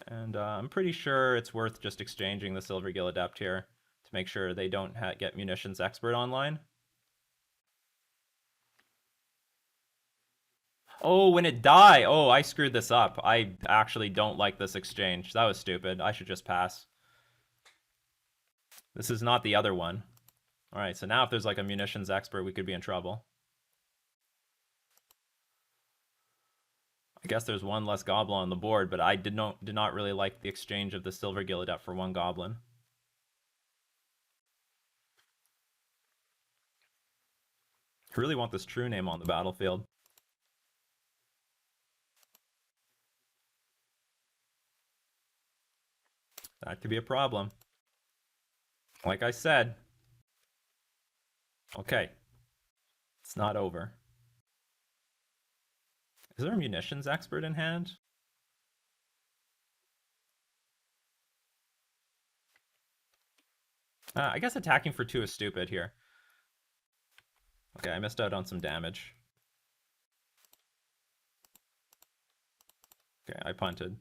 And I'm pretty sure it's worth just exchanging the Silvergill Adept here to make sure they don't get Munitions Expert online. Oh, when it die! Oh, I screwed this up. I actually don't like this exchange. That was stupid. I should just pass. This is not the other one. Alright, so now if there's like a Munitions Expert, we could be in trouble. I guess there's one less goblin on the board, but I did not really like the exchange of the Silvergill Adept for one goblin. I really want this true name on the battlefield. That could be a problem. Like I said. Okay. It's not over. Is there a Munitions Expert in hand? I guess attacking for 2 is stupid here. Okay, I missed out on some damage. Okay, I punted.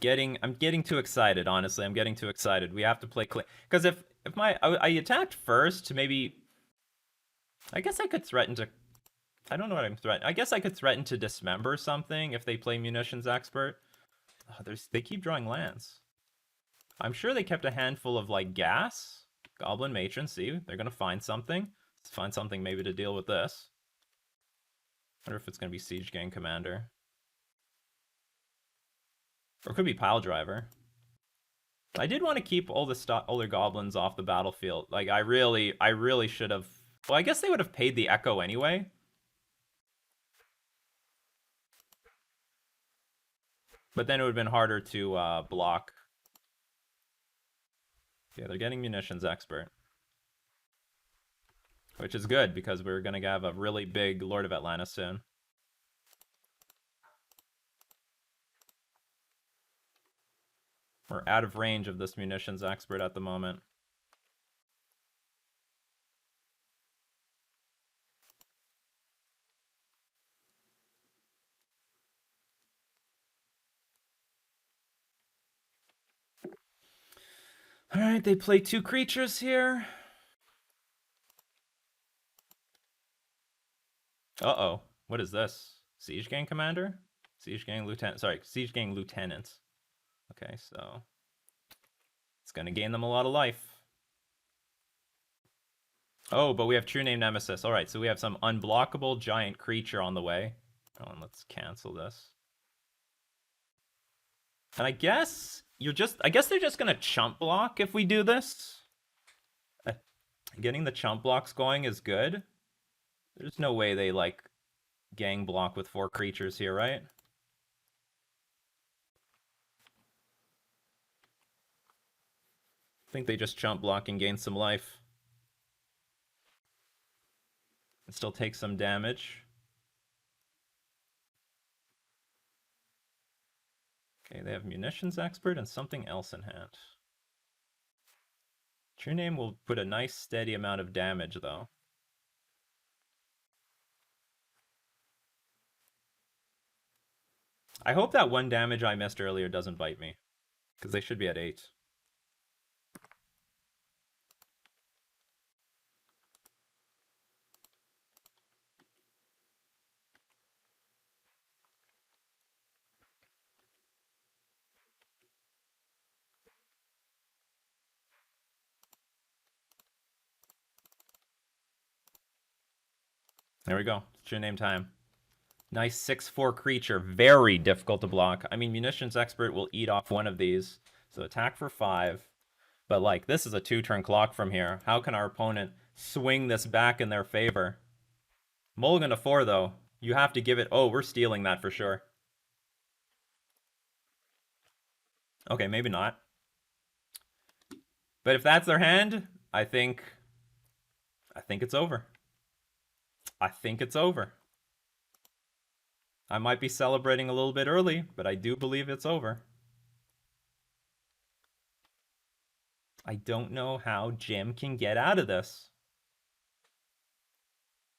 I'm getting too excited, honestly. I'm getting too excited. We have to play clean. Because if I attacked first to maybe... I guess I could threaten to... I don't know what I'm threatening. I guess I could threaten to dismember something if they play Munitions Expert. Oh, they keep drawing lands. I'm sure they kept a handful of, like, gas. Goblin Matron, see? They're going to find something. Let's find something maybe to deal with this. I wonder if it's going to be Siege Gang Commander. Or it could be Pile Driver. I did want to keep all their goblins off the battlefield. Like, I really should have... Well, I guess they would have paid the Echo anyway. But then it would have been harder to block. Yeah, they're getting Munitions Expert. Which is good, because we're going to have a really big Lord of Atlantis soon. We're out of range of this Munitions Expert at the moment. Alright, they play 2 creatures here. Uh-oh. What is this? Siege Gang Commander? Siege Gang Lieutenant. Sorry, Siege Gang Lieutenant. Okay, so... It's gonna gain them a lot of life. Oh, but we have True Name Nemesis. Alright, so we have some unblockable giant creature on the way. Oh, and let's cancel this. And I guess they're just gonna chump block if we do this. Getting the chump blocks going is good. There's no way they, like, gang block with 4 creatures here, right? I think they just chump block and gain some life. And still take some damage. Okay, they have munitions expert and something else in hand. True name will put a nice steady amount of damage though. I hope that 1 damage I missed earlier doesn't bite me, because they should be at 8. There we go. It's your name time. Nice 6/4 creature. Very difficult to block. I mean, munitions expert will eat off one of these. So attack for 5. But, like, this is a 2-turn clock from here. How can our opponent swing this back in their favor? Mulligan to 4, though. You have to give it... Oh, we're stealing that for sure. Okay, maybe not. But if that's their hand, I think it's over. I think it's over. I might be celebrating a little bit early, but I do believe it's over. I don't know how Jim can get out of this.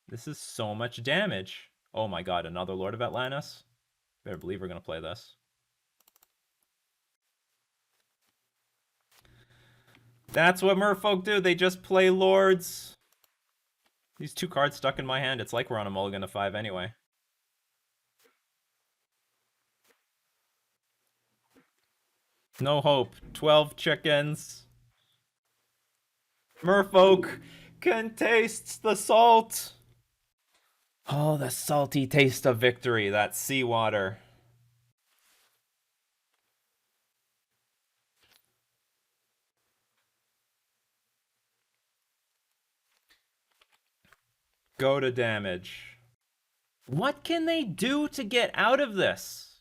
This is so much damage. Oh my god, another Lord of Atlantis? Better believe we're going to play this. That's what Merfolk do. They just play Lords. These 2 cards stuck in my hand. It's like we're on a mulligan to 5 anyway. No hope. 12 chickens. Merfolk can taste the salt. Oh, the salty taste of victory. That seawater. Go to damage. What can they do to get out of this?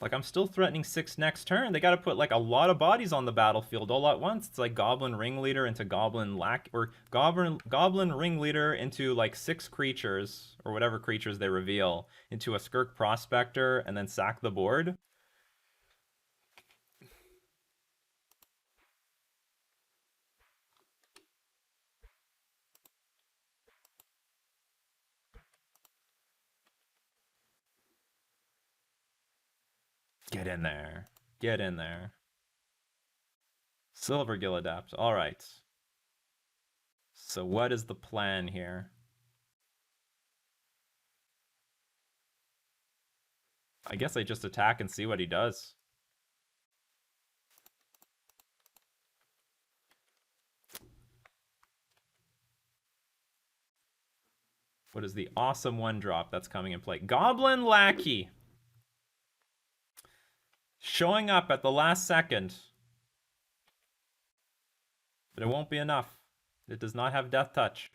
Like, I'm still threatening 6 next turn. They gotta put, like, a lot of bodies on the battlefield all at once. It's like Goblin Ringleader into Goblin Goblin Ringleader into, like, 6 creatures, or whatever creatures they reveal, into a Skirk Prospector, and then sack the board. Get in there. Get in there. Silver Gilladapt. All right. So what is the plan here? I guess I just attack and see what he does. What is the awesome 1-drop that's coming in play? Goblin Lackey. Showing up at the last second. But it won't be enough. It does not have Death Touch.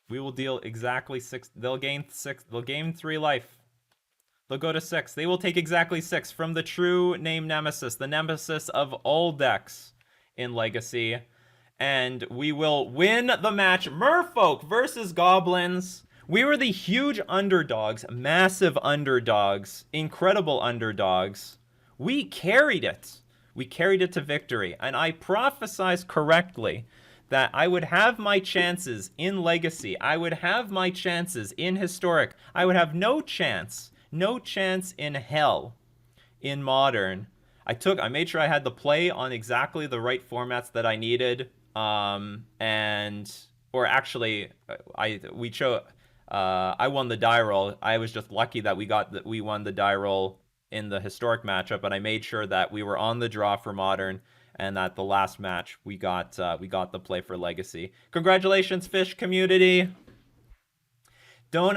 We will deal exactly 6. They'll gain 6. They'll gain 3 life. They'll go to 6. They will take exactly 6 from the true name Nemesis. The Nemesis of all decks in Legacy. And we will win the match. Merfolk versus Goblins. We were the huge underdogs. Massive underdogs. Incredible underdogs. We carried it. We carried it to victory. And I prophesized correctly that I would have my chances in Legacy. I would have my chances in Historic. I would have no chance in hell in Modern. I made sure I had the play on exactly the right formats that I needed. I won the die roll. I was just lucky that we won the die roll in the Historic matchup, but I made sure that we were on the draw for Modern, and that the last match we got the play for Legacy. Congratulations, Fish community! Do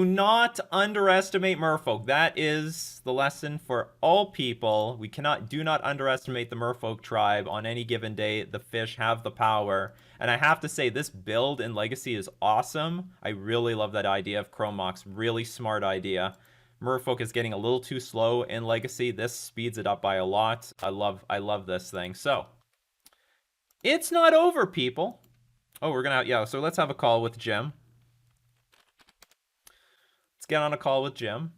not underestimate Merfolk. That is the lesson for all people. Do not underestimate the Merfolk tribe. On any given day, the Fish have the power. And I have to say, this build in Legacy is awesome. I really love that idea of Chrome Mox. Really smart idea. Merfolk is getting a little too slow in Legacy. This speeds it up by a lot. I love this thing. So, it's not over, people. Oh, so let's have a call with Jim. get on a call with Jim.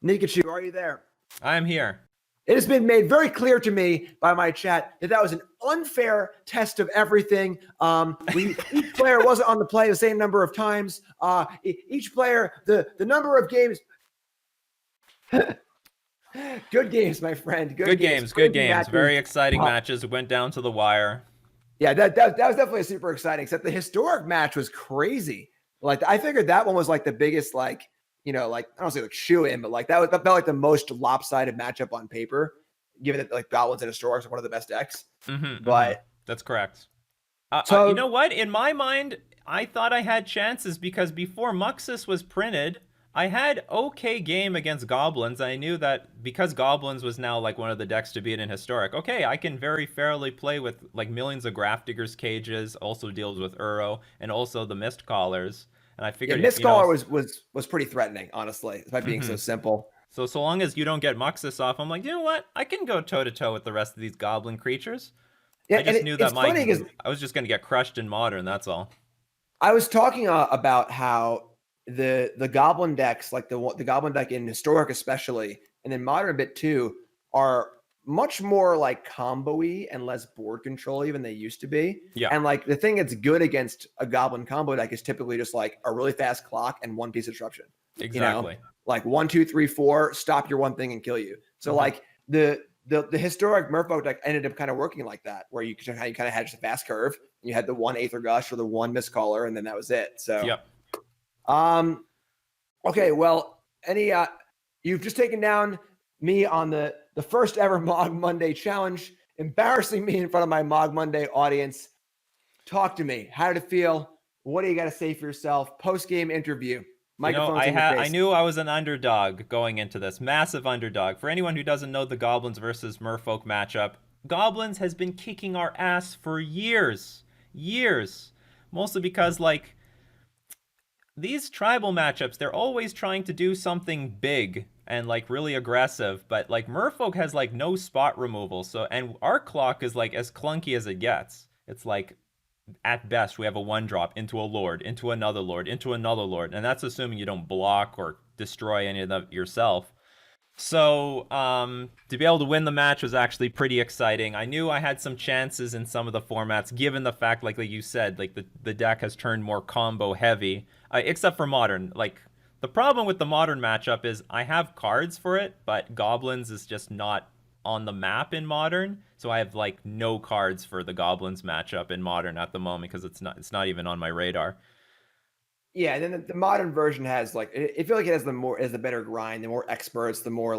Nikachu, are you there? I'm here. It has been made very clear to me by my chat that was an unfair test of everything. Each player wasn't on the play the same number of times. Each player, the number of games. Good games, my friend. Good games. Very exciting matches. Went down to the wire. Yeah, that was definitely super exciting. Except the historic match was crazy. Like I figured that one was like the biggest, like, you know, like I don't say like shoe in, but like that felt like the most lopsided matchup on paper, given that like Goblins and Historics are one of the best decks. But that's correct. So you know what? In my mind, I thought I had chances because before Muxus was printed, I had okay game against Goblins. I knew that because Goblins was now like one of the decks to beat in Historic. Okay, I can very fairly play with like millions of Grafdigger's Cages, also deals with Uro, and also the Mist Callers. And I figured Mistcaller was pretty threatening, honestly, by being so simple. So long as you don't get Muxus off, I'm like, you know what? I can go toe to toe with the rest of these goblin creatures. Yeah, I just knew that I was just going to get crushed in Modern. That's all. I was talking about how the goblin decks, like the goblin deck in Historic especially, and then Modern a bit too, are much more like combo-y and less board control-y than they used to be. Yeah. And like the thing that's good against a goblin combo deck is typically just like a really fast clock and one piece of disruption. Exactly. You know? Like 1, 2, 3, 4, stop your one thing and kill you. So like the Historic Merfolk deck ended up kind of working like that, where you kind of had just a fast curve. You had the one Aether Gush or the one Mistcaller, and then that was it. So okay, well, you've just taken down me on the first ever Mog Monday challenge, embarrassing me in front of my Mog Monday audience. Talk to me. How did it feel? What do you got to say for yourself? Post-game interview. I knew I was an underdog going into this. Massive underdog. For anyone who doesn't know the Goblins versus Merfolk matchup, Goblins has been kicking our ass for years. Years. Mostly because, like, these tribal matchups, they're always trying to do something big and like really aggressive, but like Merfolk has like no spot removal. So, and our clock is like as clunky as it gets. It's like at best we have a 1-drop into a lord, into another lord, into another lord, and that's assuming you don't block or destroy any of them yourself. So to be able to win the match was actually pretty exciting. I knew I had some chances in some of the formats, given the fact, like you said, like the deck has turned more combo heavy, except for Modern. Like the problem with the Modern matchup is I have cards for it, but Goblins is just not on the map in Modern. So I have like no cards for the Goblins matchup in Modern at the moment because it's not even on my radar. Yeah, and then the Modern version has like I feel like it has the better grind, the more experts, the more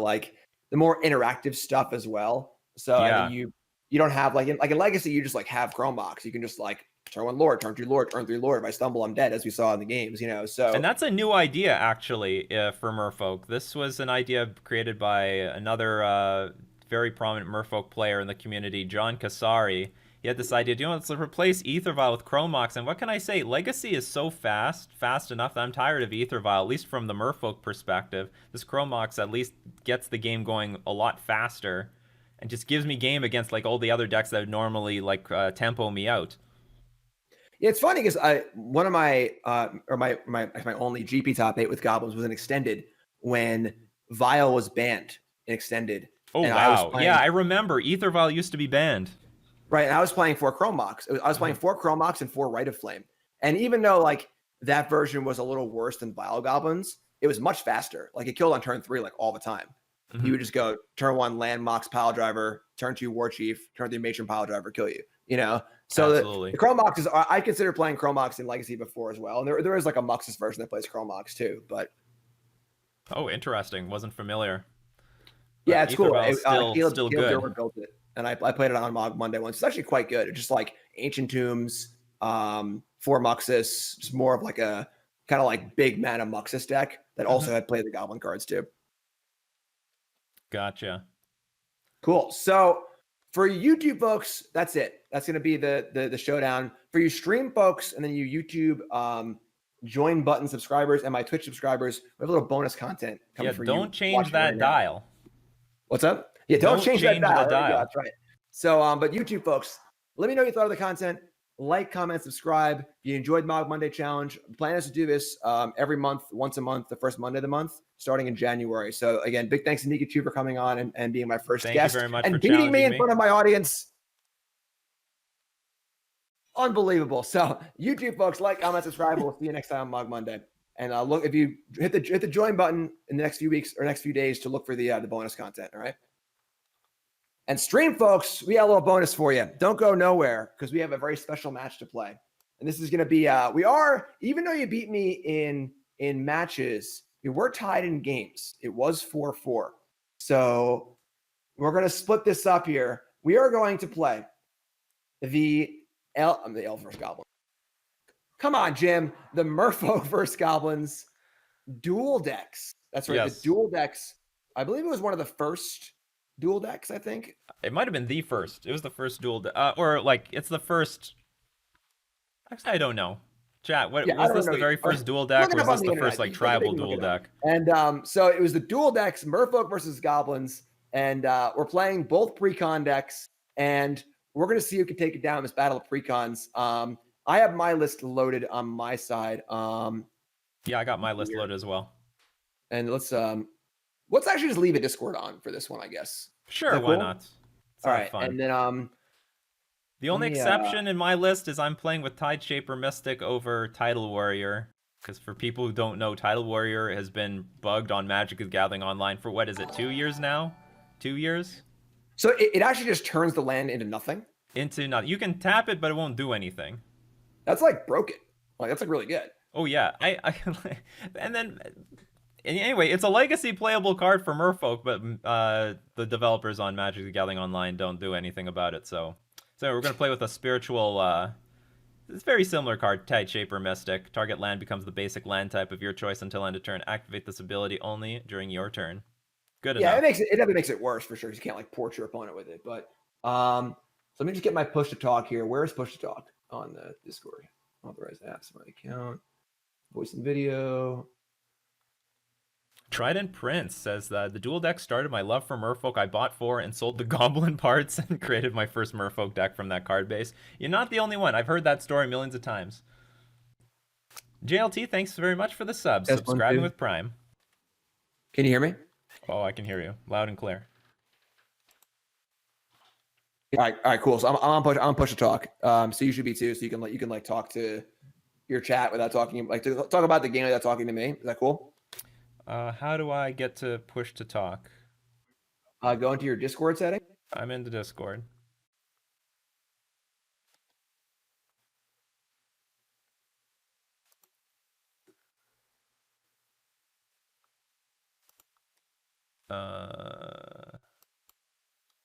interactive stuff as well. So yeah. I mean, you don't have like in Legacy you just like have Chrome Box. You can just like turn 1 Lord, turn 2 Lord, turn 3 Lord. If I stumble, I'm dead, as we saw in the games, you know. So and that's a new idea actually for Merfolk. This was an idea created by another very prominent Merfolk player in the community, John Kasari. He had this idea, let's replace Aether Vial with Chrome Mox. And what can I say? Legacy is so fast enough that I'm tired of Aether Vial, at least from the Merfolk perspective. This Chrome Mox at least gets the game going a lot faster and just gives me game against like all the other decks that would normally like tempo me out. Yeah, it's funny because one of my only GP top 8 with Goblins was an extended when Vial was banned in extended. Oh, wow. Yeah, I remember. Aether Vial used to be banned. Right, and I was playing 4 Chrome Mox. I was playing 4 Chrome Mox and 4 Rite of Flame. And even though like that version was a little worse than Vial Goblins, it was much faster. Like it killed on turn 3 like all the time. You would just go turn 1 Land Mox Pile Driver, turn 2 War Chief, turn 3 Matron Pile Driver, kill you. You know, so the Chrome Mox is I consider playing Chrome Mox in Legacy before as well. And there is like a Muxus version that plays Chrome Mox too. But oh, interesting. Wasn't familiar. But yeah, it's cool. Still good. Built it. And I played it on Mog Monday once. It's actually quite good. It's just like Ancient Tombs, 4 Muxus, just more of like a kind of like big mana Muxus deck that also had played the Goblin cards too. Gotcha. Cool. So for YouTube folks, that's it. That's going to be the showdown. For you stream folks and then you YouTube join button subscribers and my Twitch subscribers, we have a little bonus content coming for you. Don't change that dial. What's up? Yeah, don't change that dial. That's right. So, but YouTube folks, let me know what you thought of the content. Like, comment, subscribe. If you enjoyed Mog Monday Challenge, the plan is to do this every month, once a month, the first Monday of the month, starting in January. So again, big thanks to Nikachu for coming on and being my first Thank guest you very much and for beating me challenging in front of my audience. Unbelievable. So YouTube folks, like, comment, subscribe. We'll see you next time on Mog Monday. And look, if you hit the join button in the next few weeks or next few days to look for the bonus content. All right. And stream folks, we got a little bonus for you. Don't go nowhere because we have a very special match to play. And this is going to be, even though you beat me in matches, we were tied in games. It was 4-4. So we're going to split this up here. We are going to play the Elf versus Goblins. Come on, Jim. The Merfolk versus Goblins dual decks. That's right. Yes. The dual decks. I believe it was one of the first dual decks, I think. It might have been the first. It was the first dual deck. Or, like, it's the first... Actually, I don't know. Chat, was this the very first dual deck, or was this the first, like, tribal dual deck? And so it was the dual decks, Merfolk versus Goblins, and we're playing both precon decks, and we're going to see who can take it down in this battle of precons. I have my list loaded on my side. Yeah, I got my list loaded as well. And let's actually just leave a Discord on for this one, I guess. Sure, why not? All right, fun. and then the only exception in my list is I'm playing with Tideshaper Mystic over Title Warrior. Because for people who don't know, Title Warrior has been bugged on Magic the Gathering Online for, what is it, 2 years now? 2 years? So it actually just turns the land into nothing? Into nothing. You can tap it, but it won't do anything. That's like broken. Like, that's like really good. Oh, yeah. And then... Anyway, it's a legacy playable card for Merfolk, but the developers on Magic the Gathering Online don't do anything about it, so we're going to play with a spiritual, it's a very similar card, Tideshaper Mystic. Target land becomes the basic land type of your choice until end of turn. Activate this ability only during your turn. Good enough. Yeah, it definitely makes it worse for sure. You can't like porch your opponent with it. But so let me just get my push to talk here. Where's push to talk on the Discord? Authorized apps, my account, voice and video. Trident Prince says that the dual deck started my love for Merfolk. I bought 4 and sold the Goblin parts and created my first Merfolk deck from that card base. You're not the only one. I've heard that story millions of times. JLT, thanks very much for the sub. Yes, subscribing with Prime. Can you hear me? Oh, I can hear you loud and clear. All right, cool. So I'm on push to talk. So you should be too. So you can like talk to your chat without talking, like to talk about the game without talking to me. Is that cool? How do I get to push to talk? Go into your Discord setting. I'm in the Discord.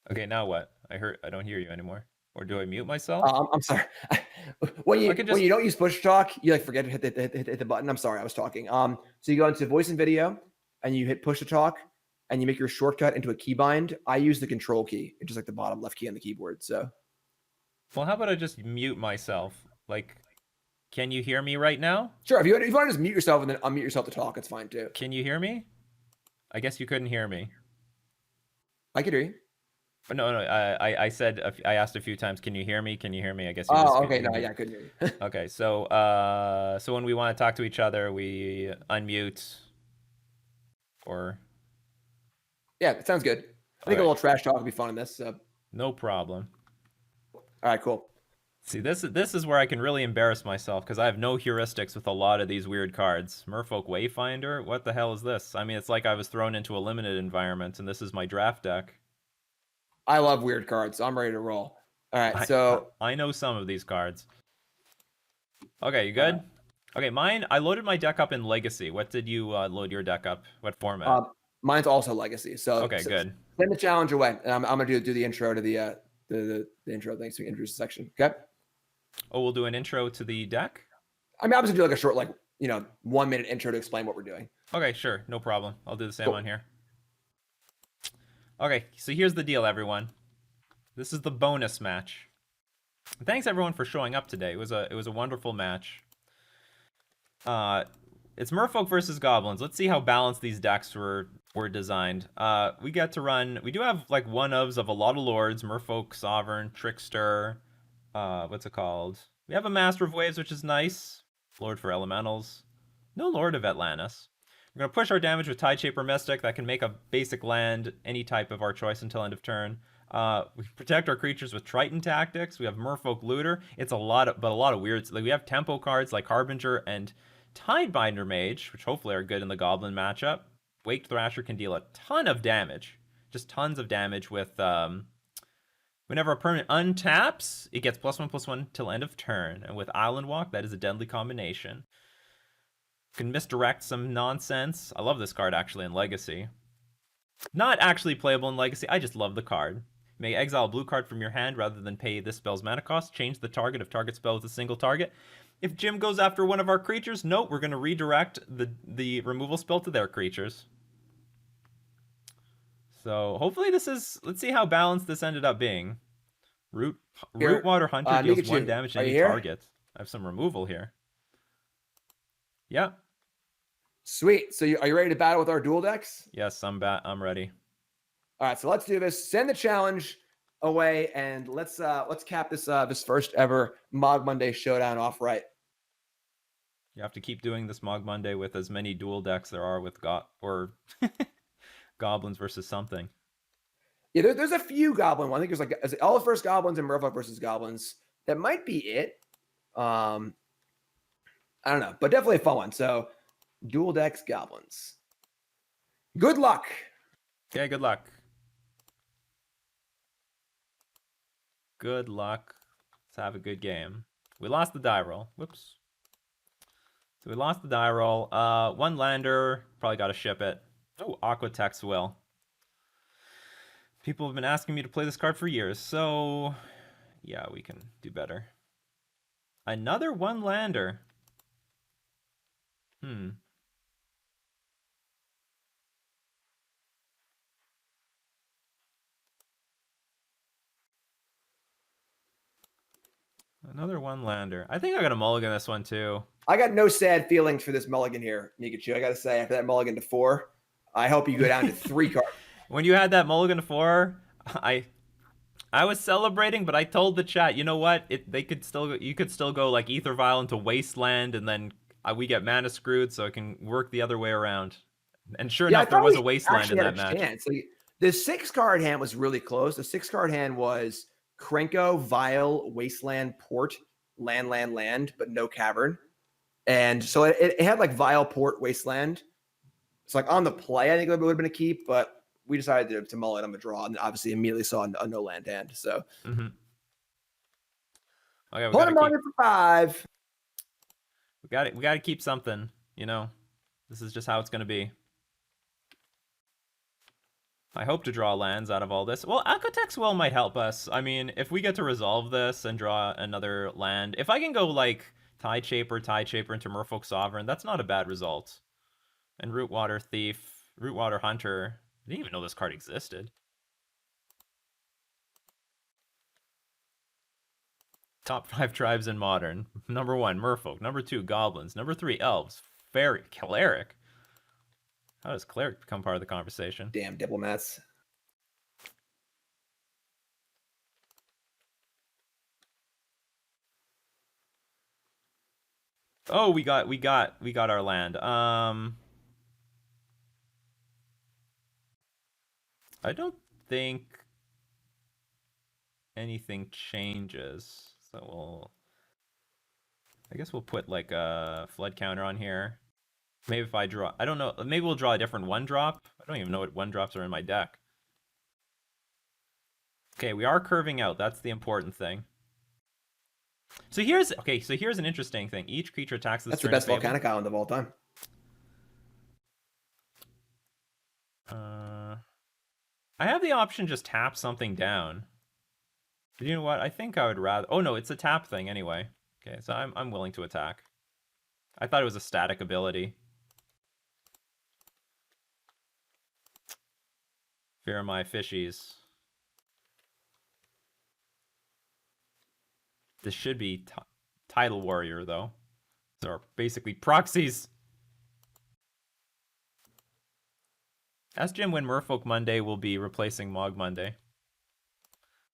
Okay, now what? I don't hear you anymore. Or do I mute myself? I'm sorry. when you don't use push to talk, you like forget to hit the button. I'm sorry, I was talking. So you go into voice and video, and you hit push to talk, and you make your shortcut into a keybind. I use the control key. It's just like the bottom left key on the keyboard. So, well, how about I just mute myself? Like, can you hear me right now? Sure. If you want to just mute yourself and then unmute yourself to talk, it's fine too. Can you hear me? I guess you couldn't hear me. I could hear you. No. I said I asked a few times. Can you hear me? Can you hear me? I guess. Okay. No, yeah, I couldn't hear you. Okay, so when we want to talk to each other, we unmute. Or. Yeah, it sounds good. I think a little trash talk would be fun in this. So. No problem. All right, cool. See, this is where I can really embarrass myself because I have no heuristics with a lot of these weird cards. Merfolk Wayfinder? What the hell is this? I mean, it's like I was thrown into a limited environment, and this is my draft deck. I love weird cards, so I'm ready to roll. All right, so... I know some of these cards. Okay, you good? Okay, I loaded my deck up in Legacy. What did you load your deck up? What format? Mine's also Legacy. So okay, good. Send the challenge away, and I'm gonna do the intro to the intro. Thanks for the intro section. Okay. Oh, we'll do an intro to the deck. I mean, I'm just gonna do like a short, 1 minute intro to explain what we're doing. Okay, sure, no problem. I'll do the same on here. Okay, so here's the deal, everyone. This is the bonus match. Thanks everyone for showing up today. It was a wonderful match. It's Merfolk versus Goblins. Let's see how balanced these decks were were designed. We get to run. We do have like one-ofs of a lot of lords: Merfolk, Sovereign, Trickster. What's it called? We have a Master of Waves, which is nice. Lord for Elementals. No Lord of Atlantis. We're gonna push our damage with Tide Shaper Mystic that can make a basic land any type of our choice until end of turn. We protect our creatures with Triton Tactics. We have Merfolk Looter. It's a lot of weird. Like we have tempo cards like Harbinger and Tidebinder Mage, which hopefully are good in the Goblin matchup. Waked Thrasher can deal a ton of damage, just tons of damage with. Whenever a permanent untaps, it gets +1/+1 till end of turn, and with Island Walk, that is a deadly combination. Can misdirect some nonsense. I love this card actually in Legacy. Not actually playable in Legacy. I just love the card. You may exile a blue card from your hand rather than pay this spell's mana cost. Change the target of target spell with a single target. If Jim goes after one of our creatures, nope, we're going to redirect the removal spell to their creatures. So hopefully this is... Let's see how balanced this ended up being. Rootwater Hunter deals Nikachu, 1 damage to any target. I have some removal here. Yeah. Sweet. So are you ready to battle with our dual decks? Yes, I'm ready. All right, so let's do this. Send the challenge away, and let's cap this this first ever Mog Monday showdown off right. You have to keep doing this Mog Monday with as many dual decks there are with Goblins versus something. Yeah, there's a few Goblin ones. I think there's like all the first Goblins and Merfolk versus Goblins. That might be it. I don't know, but definitely a fun one. So dual decks Goblins. Good luck. Okay, good luck. Good luck. Let's have a good game. We lost the die roll. Whoops. So we lost the die roll. One lander. Probably got to ship it. Oh, Aquatex will. People have been asking me to play this card for years, so yeah, we can do better. Another one lander. Another one lander. I think I got to mulligan this one too. I got no sad feelings for this mulligan here, Nikachu. I got to say, after that mulligan to 4, I hope you go down to 3 cards. When you had that mulligan to 4, I was celebrating, but I told the chat, you know what? You could still go like Ether Vial into Wasteland, and then we get mana screwed, so it can work the other way around. And sure enough, there was a Wasteland in that match. So the 6-card hand was really close. The 6-card hand was Krenko, Vial, Wasteland, Port, Land, but no Cavern. And so it had like Vial, Port, Wasteland. It's like on the play, I think it would have been a keep, but we decided to mull it on the draw, and obviously immediately saw a no land hand. So, okay, put him on it for 5. We got to keep something. You know, this is just how it's going to be. I hope to draw lands out of all this. Well, Aquatex Well might help us. I mean, if we get to resolve this and draw another land, if I can go like Tide Shaper into Merfolk Sovereign, that's not a bad result. And Rootwater Hunter. I didn't even know this card existed. Top 5 tribes in Modern. Number 1, Merfolk. Number 2, Goblins. Number 3, Elves. Fairy. Cleric. How does Cleric become part of the conversation? Damn diplomats. Oh, we got our land. I don't think anything changes. So I guess we'll put like a flood counter on here. Maybe if I draw, I don't know, maybe we'll draw a different 1-drop. I don't even know what 1-drops are in my deck. Okay, we are curving out. That's the important thing. So here's an interesting thing. Each creature attacks this turn. That's the best volcanic island of all time. I have the option just tap something down. But you know what? I think I would rather... Oh no, it's a tap thing anyway. Okay, so I'm willing to attack. I thought it was a static ability. Fear my fishies. This should be Tidal Warrior, though. These are basically proxies. Ask Jim when Merfolk Monday will be replacing Mog Monday.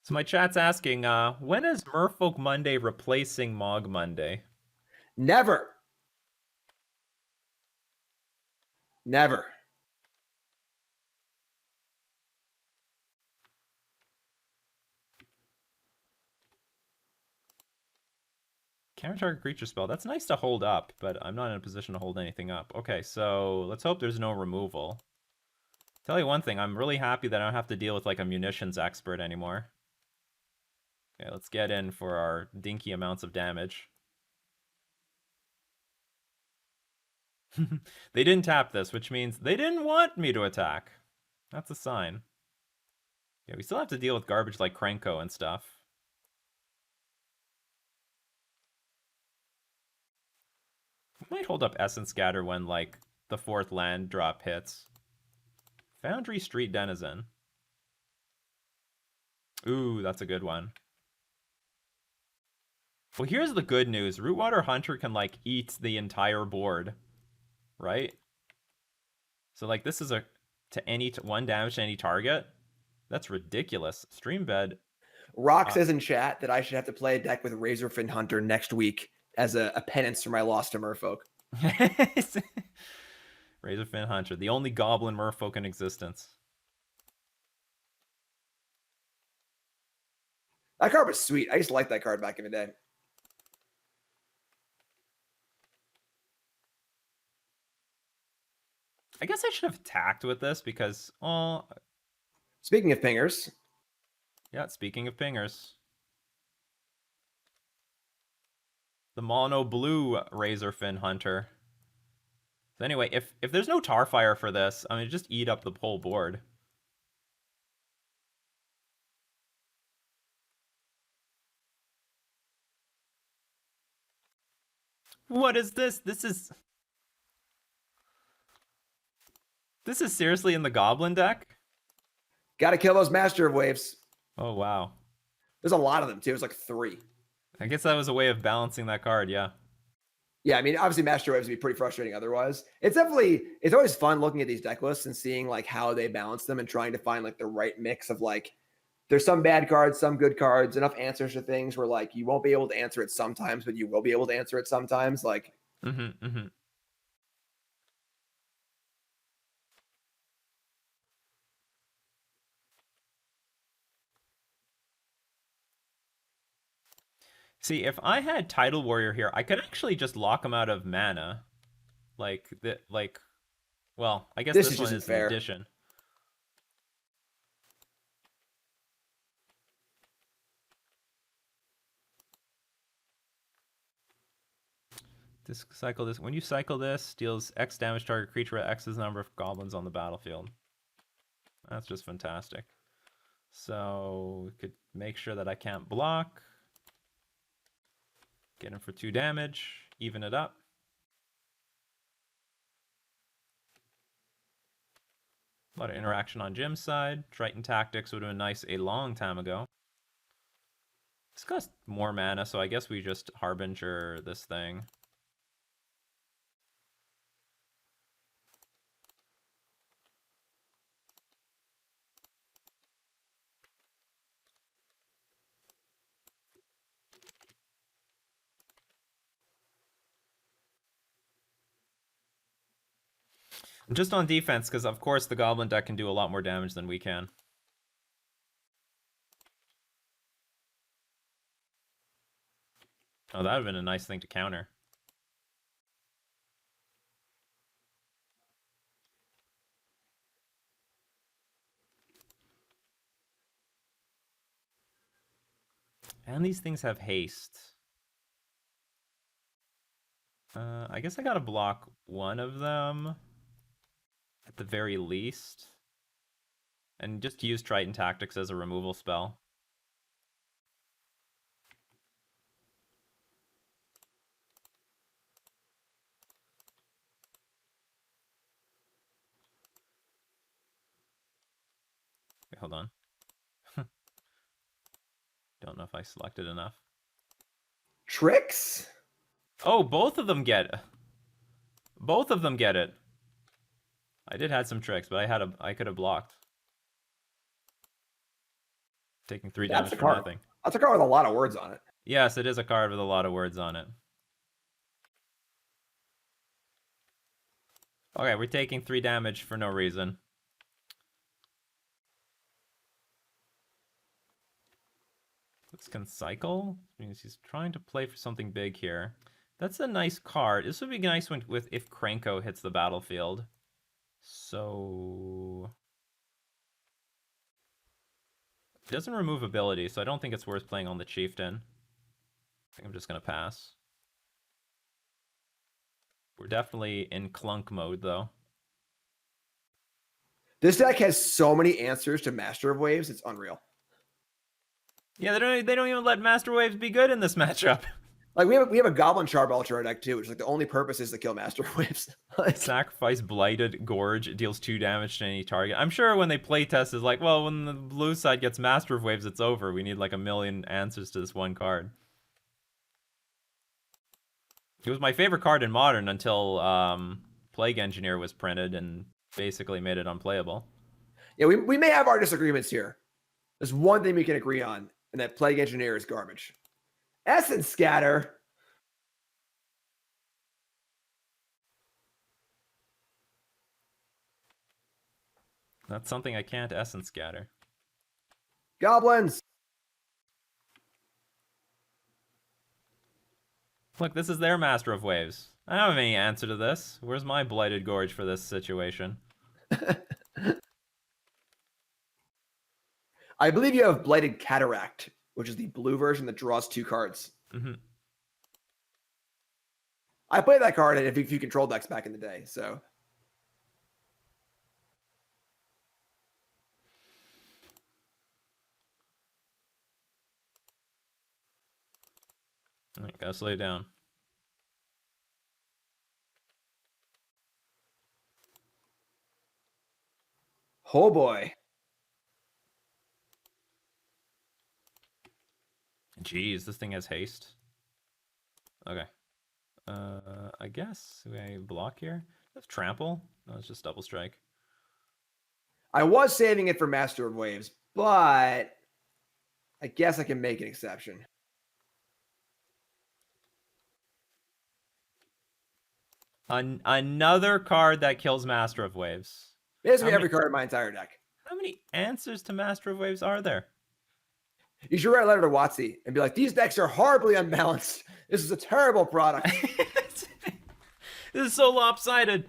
So my chat's asking, when is Merfolk Monday replacing Mog Monday? Never. Never. Counter target creature spell. That's nice to hold up, but I'm not in a position to hold anything up. Okay, so let's hope there's no removal. Tell you one thing, I'm really happy that I don't have to deal with like a munitions expert anymore. Okay, let's get in for our dinky amounts of damage. They didn't tap this, which means they didn't want me to attack. That's a sign. Yeah, we still have to deal with garbage like Krenko and stuff. We might hold up Essence Scatter when, like, the 4th land drop hits. Foundry Street Denizen. Ooh, that's a good one. Well, here's the good news. Rootwater Hunter can, like, eat the entire board. Right? So, like, this is a... to 1 damage to any target. That's ridiculous. Streambed. Rock says in chat that I should have to play a deck with Razorfin Hunter next week as a penance for my loss to Merfolk. Razorfin Hunter, the only goblin merfolk in existence. That card was sweet. I used to like that card back in the day. I guess I should have attacked with this because, oh... Speaking of pingers. Yeah, speaking of pingers. The mono blue Razorfin Hunter. So anyway, if there's no Tarfire for this, I mean, just eat up the whole board. What is this? This is seriously in the Goblin deck? Gotta kill those Master of Waves. Oh, wow. There's a lot of them, too. It's like 3. I guess that was a way of balancing that card, yeah. Yeah, I mean, obviously Master Waves would be pretty frustrating otherwise. It's always fun looking at these deck lists and seeing like how they balance them and trying to find like the right mix of like, there's some bad cards, some good cards, enough answers to things where like you won't be able to answer it sometimes, but you will be able to answer it sometimes. Like, See, if I had Tidal Warrior here, I could actually just lock him out of mana. Well, I guess this one is an addition. Cycle this. When you cycle this, deals X damage target creature at X's number of goblins on the battlefield. That's just fantastic. So we could make sure that I can't block. Get him for 2 damage. Even it up. A lot of interaction on Jim's side. Triton Tactics would have been nice a long time ago. This costs more mana, so I guess we just Harbinger this thing. Just on defense, because of course the Goblin deck can do a lot more damage than we can. Oh, that would have been a nice thing to counter. And these things have haste. I guess I gotta block one of them. At the very least. And just use Triton Tactics as a removal spell. Okay, hold on. Don't know if I selected enough. Tricks? Oh, both of them get it. Both of them get it. I did have some tricks, but I could have blocked. Taking 3 That's damage a for card. nothing. That's a card with a lot of words on it. Yes, it is a card with a lot of words on it. Okay, we're taking 3 damage for no reason. This can cycle. Means he's trying to play for something big here. That's a nice card. This would be nice with if Krenko hits the battlefield. So it doesn't remove ability, so I don't think it's worth playing on the Chieftain. I think I'm just gonna pass. We're definitely in clunk mode though. This deck has so many answers to Master of Waves, it's unreal. Yeah, they don't even let Master Waves be good in this matchup. Like we have a Goblin Charbelcher in our deck too, which is like the only purpose is to kill Master of Waves. Like, Sacrifice Blighted Gorge deals 2 damage to any target. I'm sure when they play test is like, well, when the blue side gets Master of Waves, it's over. We need like a million answers to this one card. It was my favorite card in Modern until Plague Engineer was printed and basically made it unplayable. yeah, we may have our disagreements here. There's one thing we can agree on, and that Plague Engineer is garbage. Essence Scatter. That's something I can't Essence Scatter. Goblins. Look, this is their Master of Waves. I don't have any answer to this. Where's my Blighted Gorge for this situation? I believe you have Blighted Cataract, which is the blue version that draws 2 cards. Mm-hmm. I played that card in a few control decks back in the day, so. All right, gotta slow down. Oh boy. Jeez, this thing has haste. Okay. I guess we block here. That's trample. No, it's just double strike. I was saving it for Master of Waves, but I guess I can make an exception. Another card that kills Master of Waves. Basically every card in my entire deck. How many answers to Master of Waves are there? You should write a letter to WotC and be like, these decks are horribly unbalanced. This is a terrible product. This is so lopsided.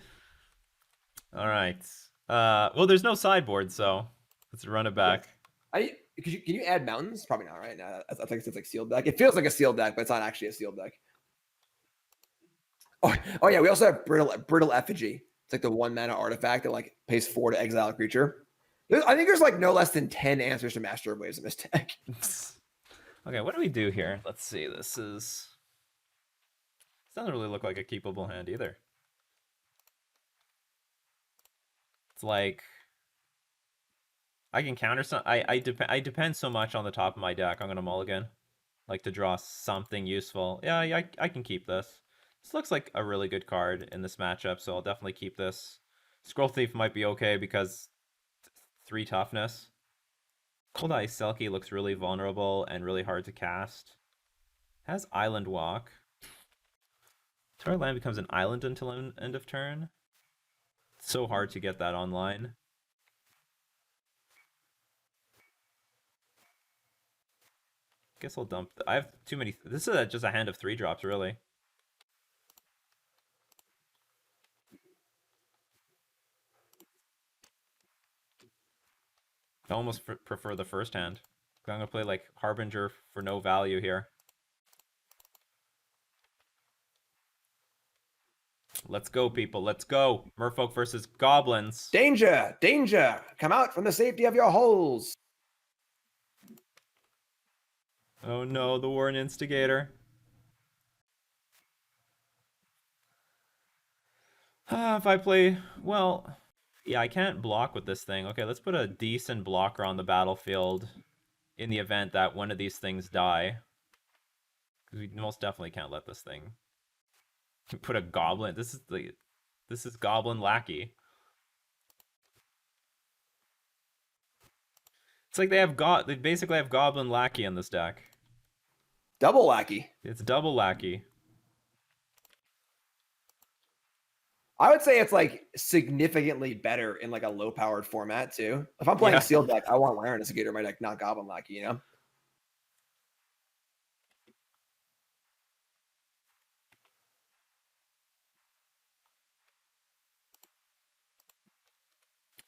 All right. Well, there's no sideboard, so let's run it back. Can you add mountains? Probably not right now. I think it's like sealed deck. It feels like a sealed deck, but it's not actually a sealed deck. Oh yeah, we also have brittle effigy. It's like the 1 mana artifact that like pays 4 to exile a creature. I think there's like no less than 10 answers to Master of Waves in this deck. Okay, what do we do here? Let's see. This doesn't really look like a keepable hand either. It's like I can counter some. I depend so much on the top of my deck. I'm gonna mulligan, like to draw something useful. Yeah, I can keep this. This looks like a really good card in this matchup, so I'll definitely keep this. Scroll Thief might be okay because 3 toughness. Cold Eye Selkie looks really vulnerable and really hard to cast. Has Island Walk. Target land becomes an island until end of turn. It's so hard to get that online. Guess I'll dump. I have too many. This is just a hand of 3 drops, really. I almost prefer the first hand. I'm gonna play like Harbinger for no value here. Let's go, people. Let's go. Merfolk versus Goblins. Danger! Danger! Come out from the safety of your holes. Oh no, the Warren Instigator. If I play... Well, yeah, I can't block with this thing. Okay, let's put a decent blocker on the battlefield in the event that one of these things die. Because we most definitely can't let this thing... Put a Goblin... This is Goblin Lackey. It's like they basically have Goblin Lackey in this deck. Double lackey. It's double Lackey. I would say it's like significantly better in like a low powered format too. If I'm playing Yeah. sealed deck, I want Laren Instigator in my deck, not Goblin Lackey, you know?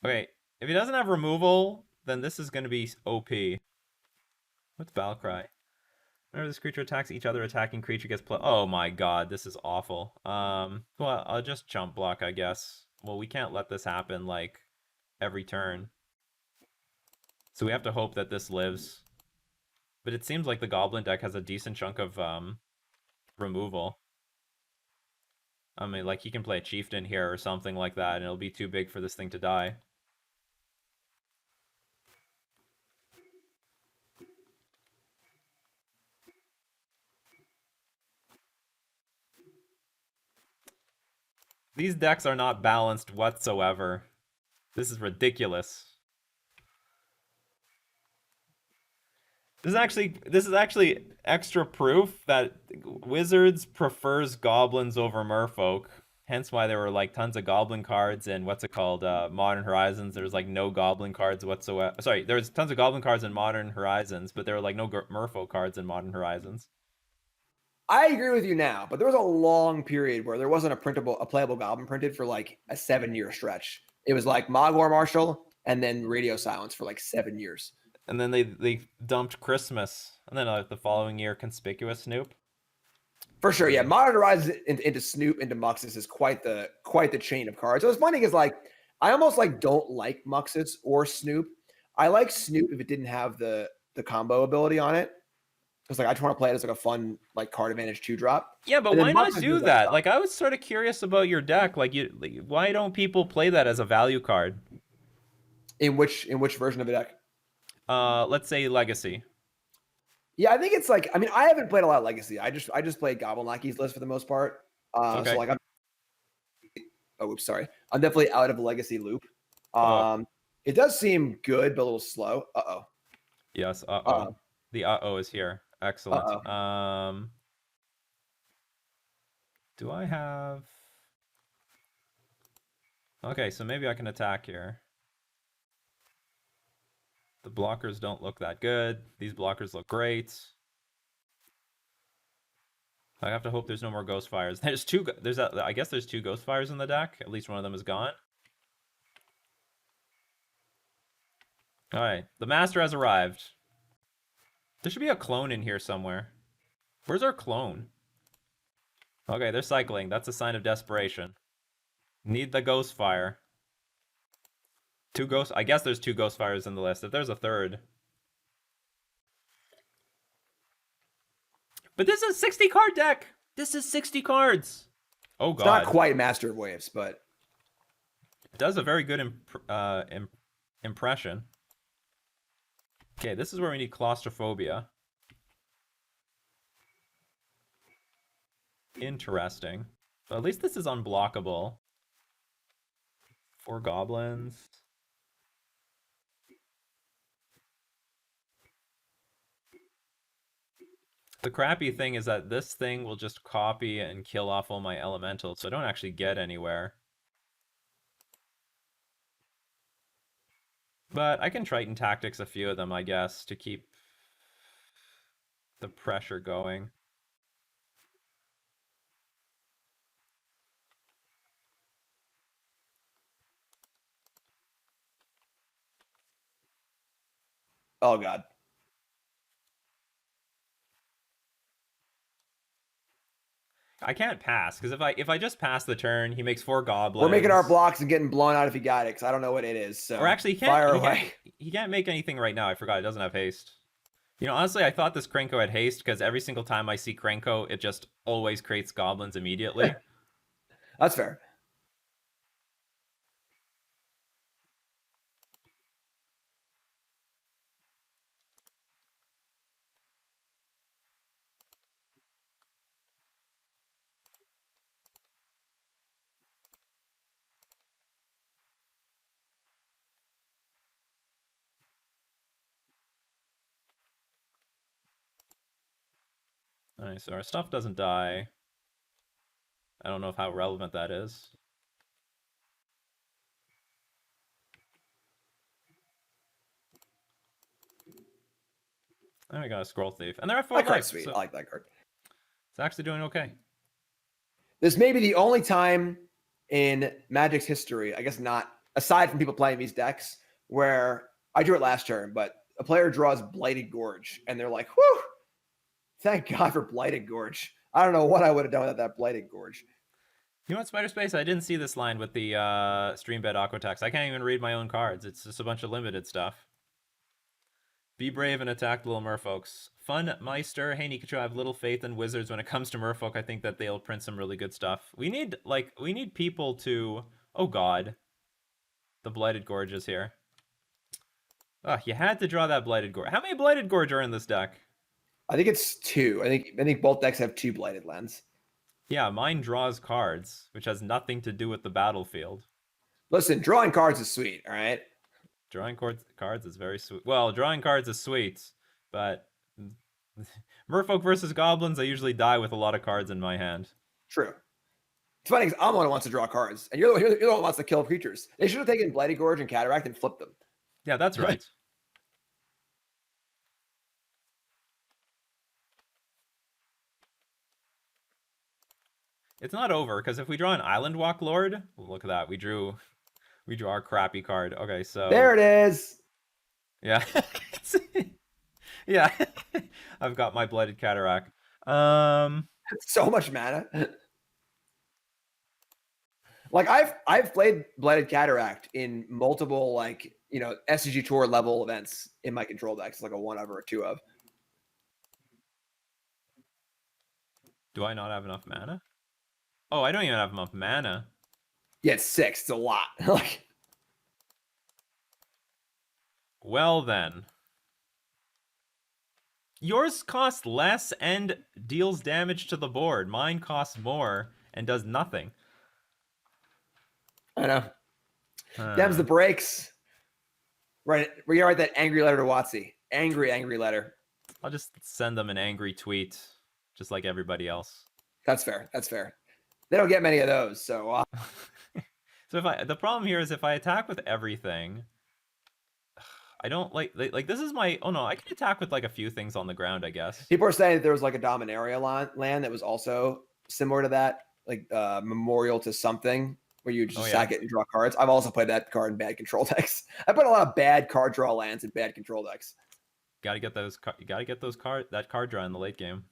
Okay, if he doesn't have removal, then this is going to be OP. What's Battlecry? Whenever this creature attacks, each other attacking creature gets plus. Oh my god, this is awful. Well, I'll just jump block, I guess. Well, we can't let this happen like every turn. So we have to hope that this lives. But it seems like the Goblin deck has a decent chunk of removal. I mean, like he can play a Chieftain here or something like that, and it'll be too big for this thing to die. These decks are not balanced whatsoever. This is ridiculous. This is actually extra proof that Wizards prefers goblins over merfolk. Hence why there were like tons of goblin cards in what's it called? Modern Horizons. There's like no goblin cards whatsoever. Sorry, there's tons of goblin cards in Modern Horizons, but there were like no merfolk cards in Modern Horizons. I agree with you now, but there was a long period where there wasn't a playable goblin printed for like a 7-year stretch. It was like Mogwar Marshal and then Radio Silence for like 7 years. And then they dumped Christmas, and then the following year Conspicuous Snoop. For sure, yeah. Modern Horizons into Snoop into Muxus is quite the chain of cards. So it's funny because like I almost like don't like Muxus or Snoop. I like Snoop if it didn't have the combo ability on it. Because like I just want to play it as like a fun like card advantage 2-drop. Yeah, but And then why not Muxus do is that? Like I was sort of curious about your deck. Why don't people play that as a value card? in which version of the deck? Let's say Legacy. Yeah, I think it's like I mean I haven't played a lot of Legacy. I just played Goblin Lackey's list for the most part. Okay. So like oops, sorry. I'm definitely out of the Legacy loop. Oh. It does seem good, but a little slow. Uh-oh. Yes, Uh-oh. The uh-oh is here. Excellent. Uh-oh. Do I have... Okay, so maybe I can attack here. The blockers don't look that good. These blockers look great. I have to hope there's no more ghost fires. I guess there's 2 ghost fires in the deck. At least one of them is gone. Alright, the master has arrived. There should be a clone in here somewhere. Where's our clone? Okay, they're cycling. That's a sign of desperation. Need the ghost fire. 2 ghosts. I guess there's 2 ghost fires in the list. If there's a third. But this is a 60 card deck. This is 60 cards. Oh god. It's not quite Master of Waves, but it does a very good impression. Okay, this is where we need claustrophobia. Interesting. But at least this is unblockable. 4 goblins. The crappy thing is that this thing will just copy and kill off all my elementals, so I don't actually get anywhere. But I can Triton Tactics a few of them, I guess, to keep the pressure going. oh god. I can't pass, because if I just pass the turn, he makes 4 goblins. We're making our blocks and getting blown out if he got it, because I don't know what it is. So or actually, he can't make anything right now. I forgot, it doesn't have haste. You know, honestly, I thought this Krenko had haste, because every single time I see Krenko, it just always creates goblins immediately. That's fair. Alright, so our stuff doesn't die. I don't know how relevant that is. And we got a Scroll Thief. And they're at 4 That card's life, sweet. so I like that card. it's actually doing okay. This may be the only time in Magic's history, I guess not, aside from people playing these decks, where I drew it last turn, but a player draws Blighted Gorge, and they're like, whew, thank God for Blighted Gorge. I don't know what I would have done without that Blighted Gorge. You know what, Spider Space? I didn't see this line with the Stream Bed Aquatex. I can't even read my own cards. It's just a bunch of limited stuff. Be brave and attack the little merfolks. Fun Meister. Hey, Nikachu, I have little faith in wizards when it comes to merfolk. I think that they'll print some really good stuff. We need people to... Oh, God. The Blighted Gorge is here. Oh, you had to draw that Blighted Gorge. How many Blighted Gorge are in this deck? I think it's 2. I think both decks have 2 Blighted Lands. Yeah, mine draws cards, which has nothing to do with the battlefield. Listen, drawing cards is sweet, all right? Drawing cards is very sweet. Well, drawing cards is sweet, but Merfolk versus Goblins, I usually die with a lot of cards in my hand. True. It's funny because I'm the one who wants to draw cards, and you're the one who wants to kill creatures. They should have taken Blighted Gorge and Cataract and flipped them. Yeah, that's right. It's not over, because if we draw an Island Walk Lord, look at that. We drew our crappy card. Okay, so There it is. Yeah. Yeah. I've got my Blighted Cataract. So much mana. Like I've played Blighted Cataract in multiple SCG Tour level events in my control decks, like a 1 of or a 2 of. Do I not have enough mana? Oh, I don't even have enough mana. Yeah, it's 6. It's a lot. Like, well then. Yours costs less and deals damage to the board. Mine costs more and does nothing. I know. Them's the breaks. Right. We gotta write that angry letter to WotC. Angry letter. I'll just send them an angry tweet, just like everybody else. That's fair. That's fair. They don't get many of those, so. So the problem here is if I attack with everything, I don't like this is my. Oh no, I can attack with like a few things on the ground, I guess. People are saying that there was like a Dominaria land that was also similar to that, like Memorial to something, where you just sack it and draw cards. I've also played that card in bad control decks. I put a lot of bad card draw lands in bad control decks. Gotta get those. You gotta get those that card draw in the late game.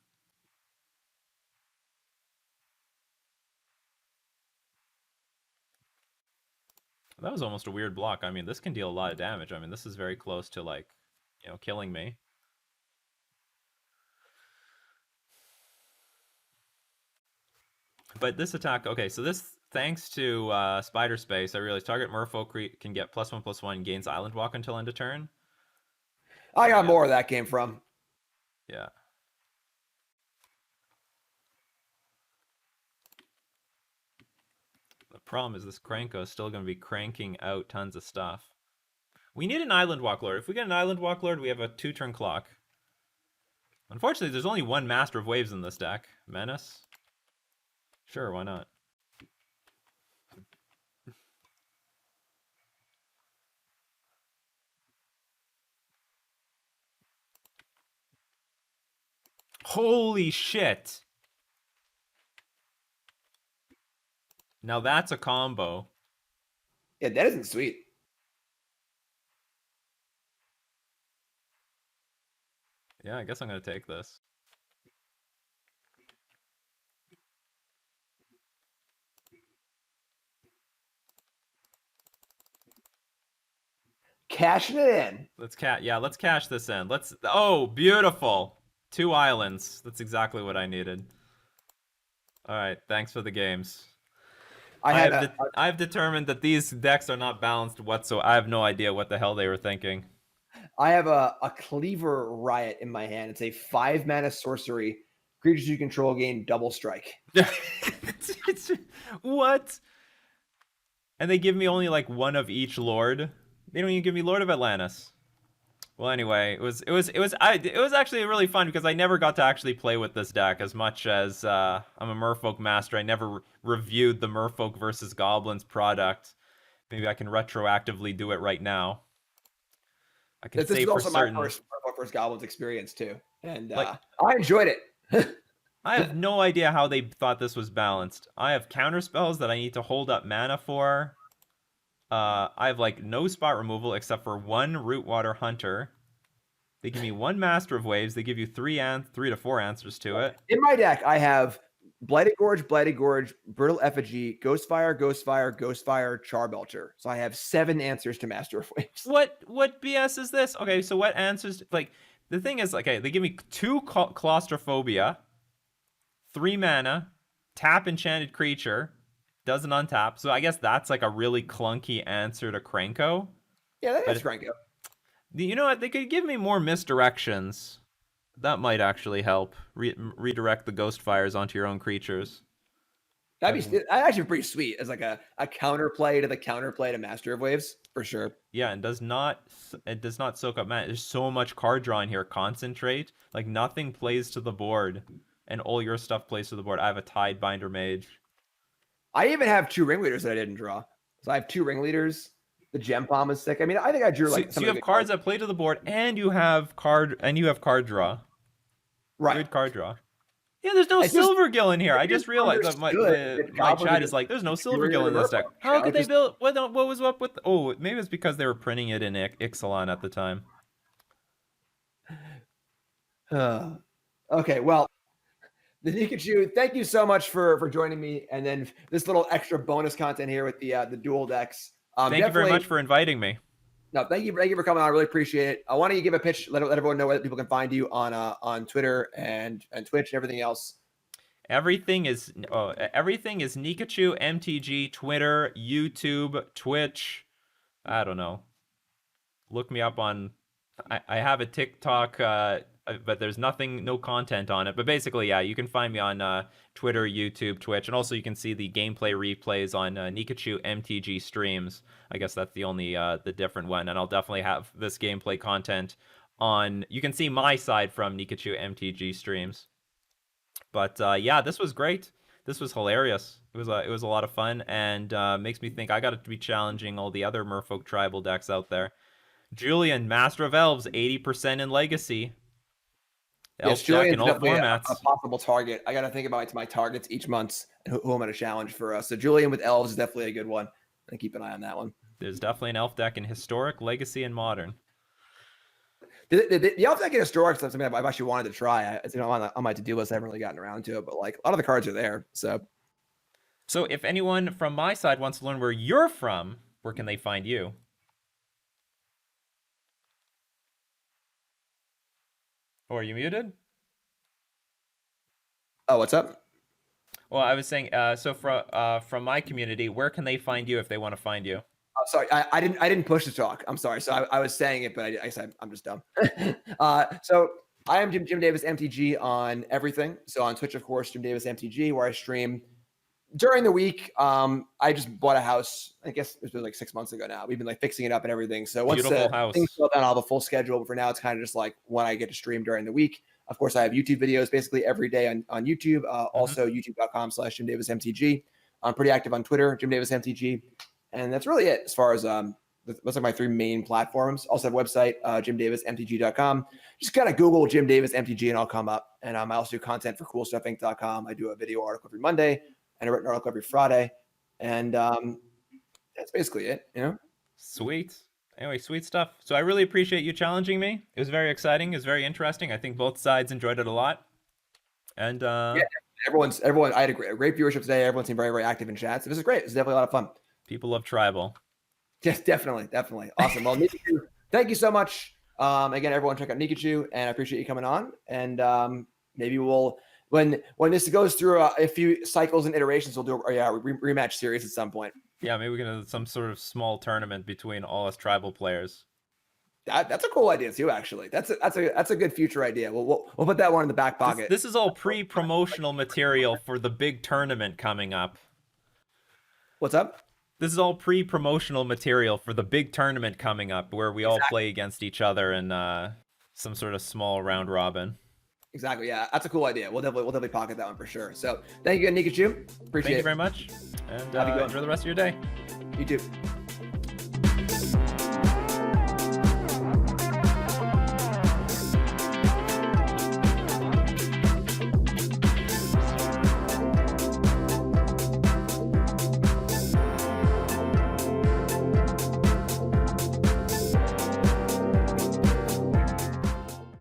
That was almost a weird block. I mean, this can deal a lot of damage. I mean, this is very close to, like, killing me. But this attack, okay, so this, thanks to Spider Space, I realized target Merfolk can get +1/+1, gains Island Walk until end of turn. I got more of that came from. Yeah. The problem is this Cranko is still going to be cranking out tons of stuff. We need an Island Walk Lord. If we get an Island Walk Lord, we have a 2-turn clock. Unfortunately, there's only one Master of Waves in this deck. Menace? Sure, why not? Holy shit! Now that's a combo. Yeah, that isn't sweet. Yeah, I guess I'm going to take this. Cashing it in. Let's cash this in. Oh, beautiful. 2 islands. That's exactly what I needed. All right, thanks for the games. I've determined that these decks are not balanced whatsoever. I have no idea what the hell they were thinking. I have a Cleaver Riot in my hand. It's a 5-mana sorcery. Creatures you control gain double strike. What? And they give me only like one of each Lord. They don't even give me Lord of Atlantis. Well, anyway, it was actually really fun because I never got to actually play with this deck as much as I'm a Merfolk Master. I never reviewed the Merfolk versus Goblins product. Maybe I can retroactively do it right now. I can This say was for also my certain, first Goblins experience too, and like, I enjoyed it. I have no idea how they thought this was balanced. I have counter spells that I need to hold up mana for. I have like no spot removal except for one Root Water Hunter. They give me one Master of Waves. They give you three to four answers to it. In my deck, I have Blighted Gorge, Brittle Effigy, Ghostfire, Charbelcher. So I have 7 answers to Master of Waves. What BS is this? Okay, so what answers? Like the thing is, okay, they give me 2 Claustrophobia, 3 mana, tap enchanted creature, doesn't untap. So I guess that's like a really clunky answer to Krenko. Yeah, that's But Franco. you know what? They could give me more misdirections. That might actually help. Redirect the ghost fires onto your own creatures. That'd be actually pretty sweet as like a counterplay to the counterplay to Master of Waves for sure. Yeah, and it does not soak up mana. There's so much card draw in here. Concentrate. Like nothing plays to the board, and all your stuff plays to the board. I have a Tidebinder Mage. I even have 2 ringleaders that I didn't draw. So I have 2 ringleaders. The Gem Palm is sick. I mean, I think I drew like So you have cards that play to the board, and you have card draw. Right. Good card draw. Yeah, there's no Silvergill in here. I just realized that my chat is like, there's no Silvergill in this deck. How could they build? What was up with? Oh, maybe it's because they were printing it in Ixalan at the time. Okay, well, the Nikachu, thank you so much for joining me, and then this little extra bonus content here with the dual decks. Thank you very much for inviting me. No, thank you for coming on. I really appreciate it. Why don't you give a pitch? Let everyone know where people can find you on Twitter and Twitch and everything else. Everything is Nikachu MTG, Twitter, YouTube, Twitch. I don't know. Look me up on. I have a TikTok, but there's no content on it. But basically, yeah, you can find me on Twitter, YouTube, Twitch, and also you can see the gameplay replays on Nikachu MTG streams. I guess that's the only the different one, and I'll definitely have this gameplay content on. You can see my side from Nikachu MTG streams. But yeah, this was great. This was hilarious. It was a lot of fun, and makes me think I got to be challenging all the other Merfolk tribal decks out there. Julian, Master of Elves, 80% in Legacy. Yes, Julian's definitely a possible target. I got to think about my targets each month and who I'm going to challenge for us. So Julian with Elves is definitely a good one. And keep an eye on that one. There's definitely an Elf deck in Historic, Legacy, and Modern. The Elf deck in Historic is something I've actually wanted to try. On my to-do list. I haven't really gotten around to it, but like a lot of the cards are there. So if anyone from my side wants to learn where you're from, where can they find you? Oh, are you muted? Oh, what's up? Well, I was saying, so from my community, where can they find you if they want to find you? Oh, sorry, I didn't push the talk. I'm sorry. So I was saying it, but I said I'm just dumb. So I am Jim Davis MTG on everything. So on Twitch, of course, Jim Davis MTG, where I stream during the week. I just bought a house. I guess it was like 6 months ago now. We've been like fixing it up and everything. So once things slow down, I'll have a full schedule. But for now, it's kind of just like when I get to stream during the week. Of course, I have YouTube videos basically every day on YouTube. Also, youtube.com/Jim Davis MTG. I'm pretty active on Twitter, Jim Davis MTG. And that's really it as far as those are my 3 main platforms. Also have a website, jimdavismtg.com. Just kind of Google Jim Davis MTG and I'll come up. And I also do content for coolstuffinc.com. I do a video article every Monday and a written article every Friday. And that's basically it, you know? Sweet. Anyway, sweet stuff. So I really appreciate you challenging me. It was very exciting. It was very interesting. I think both sides enjoyed it a lot. And yeah, everyone, I had a great viewership today. Everyone seemed very, very active in chat. So this is great. It was definitely a lot of fun. People love tribal. Yes, definitely. Awesome. Well, Nikachu, thank you so much. Again, everyone check out Nikachu, and I appreciate you coming on. And maybe we'll, when this goes through a few cycles and iterations, we'll do a rematch series at some point. Yeah, maybe we can do some sort of small tournament between all us tribal players. That's a cool idea too. Actually, that's a good future idea. We'll put that one in the back pocket. This is all pre-promotional material for the big tournament coming up. What's up? this is all pre-promotional material for the big tournament coming up, where we all play against each other in some sort of small round robin. Exactly. Yeah, that's a cool idea. We'll definitely pocket that one for sure. So thank you again, Nikachu. Appreciate it. Thank you very much, and enjoy the rest of your day. You too.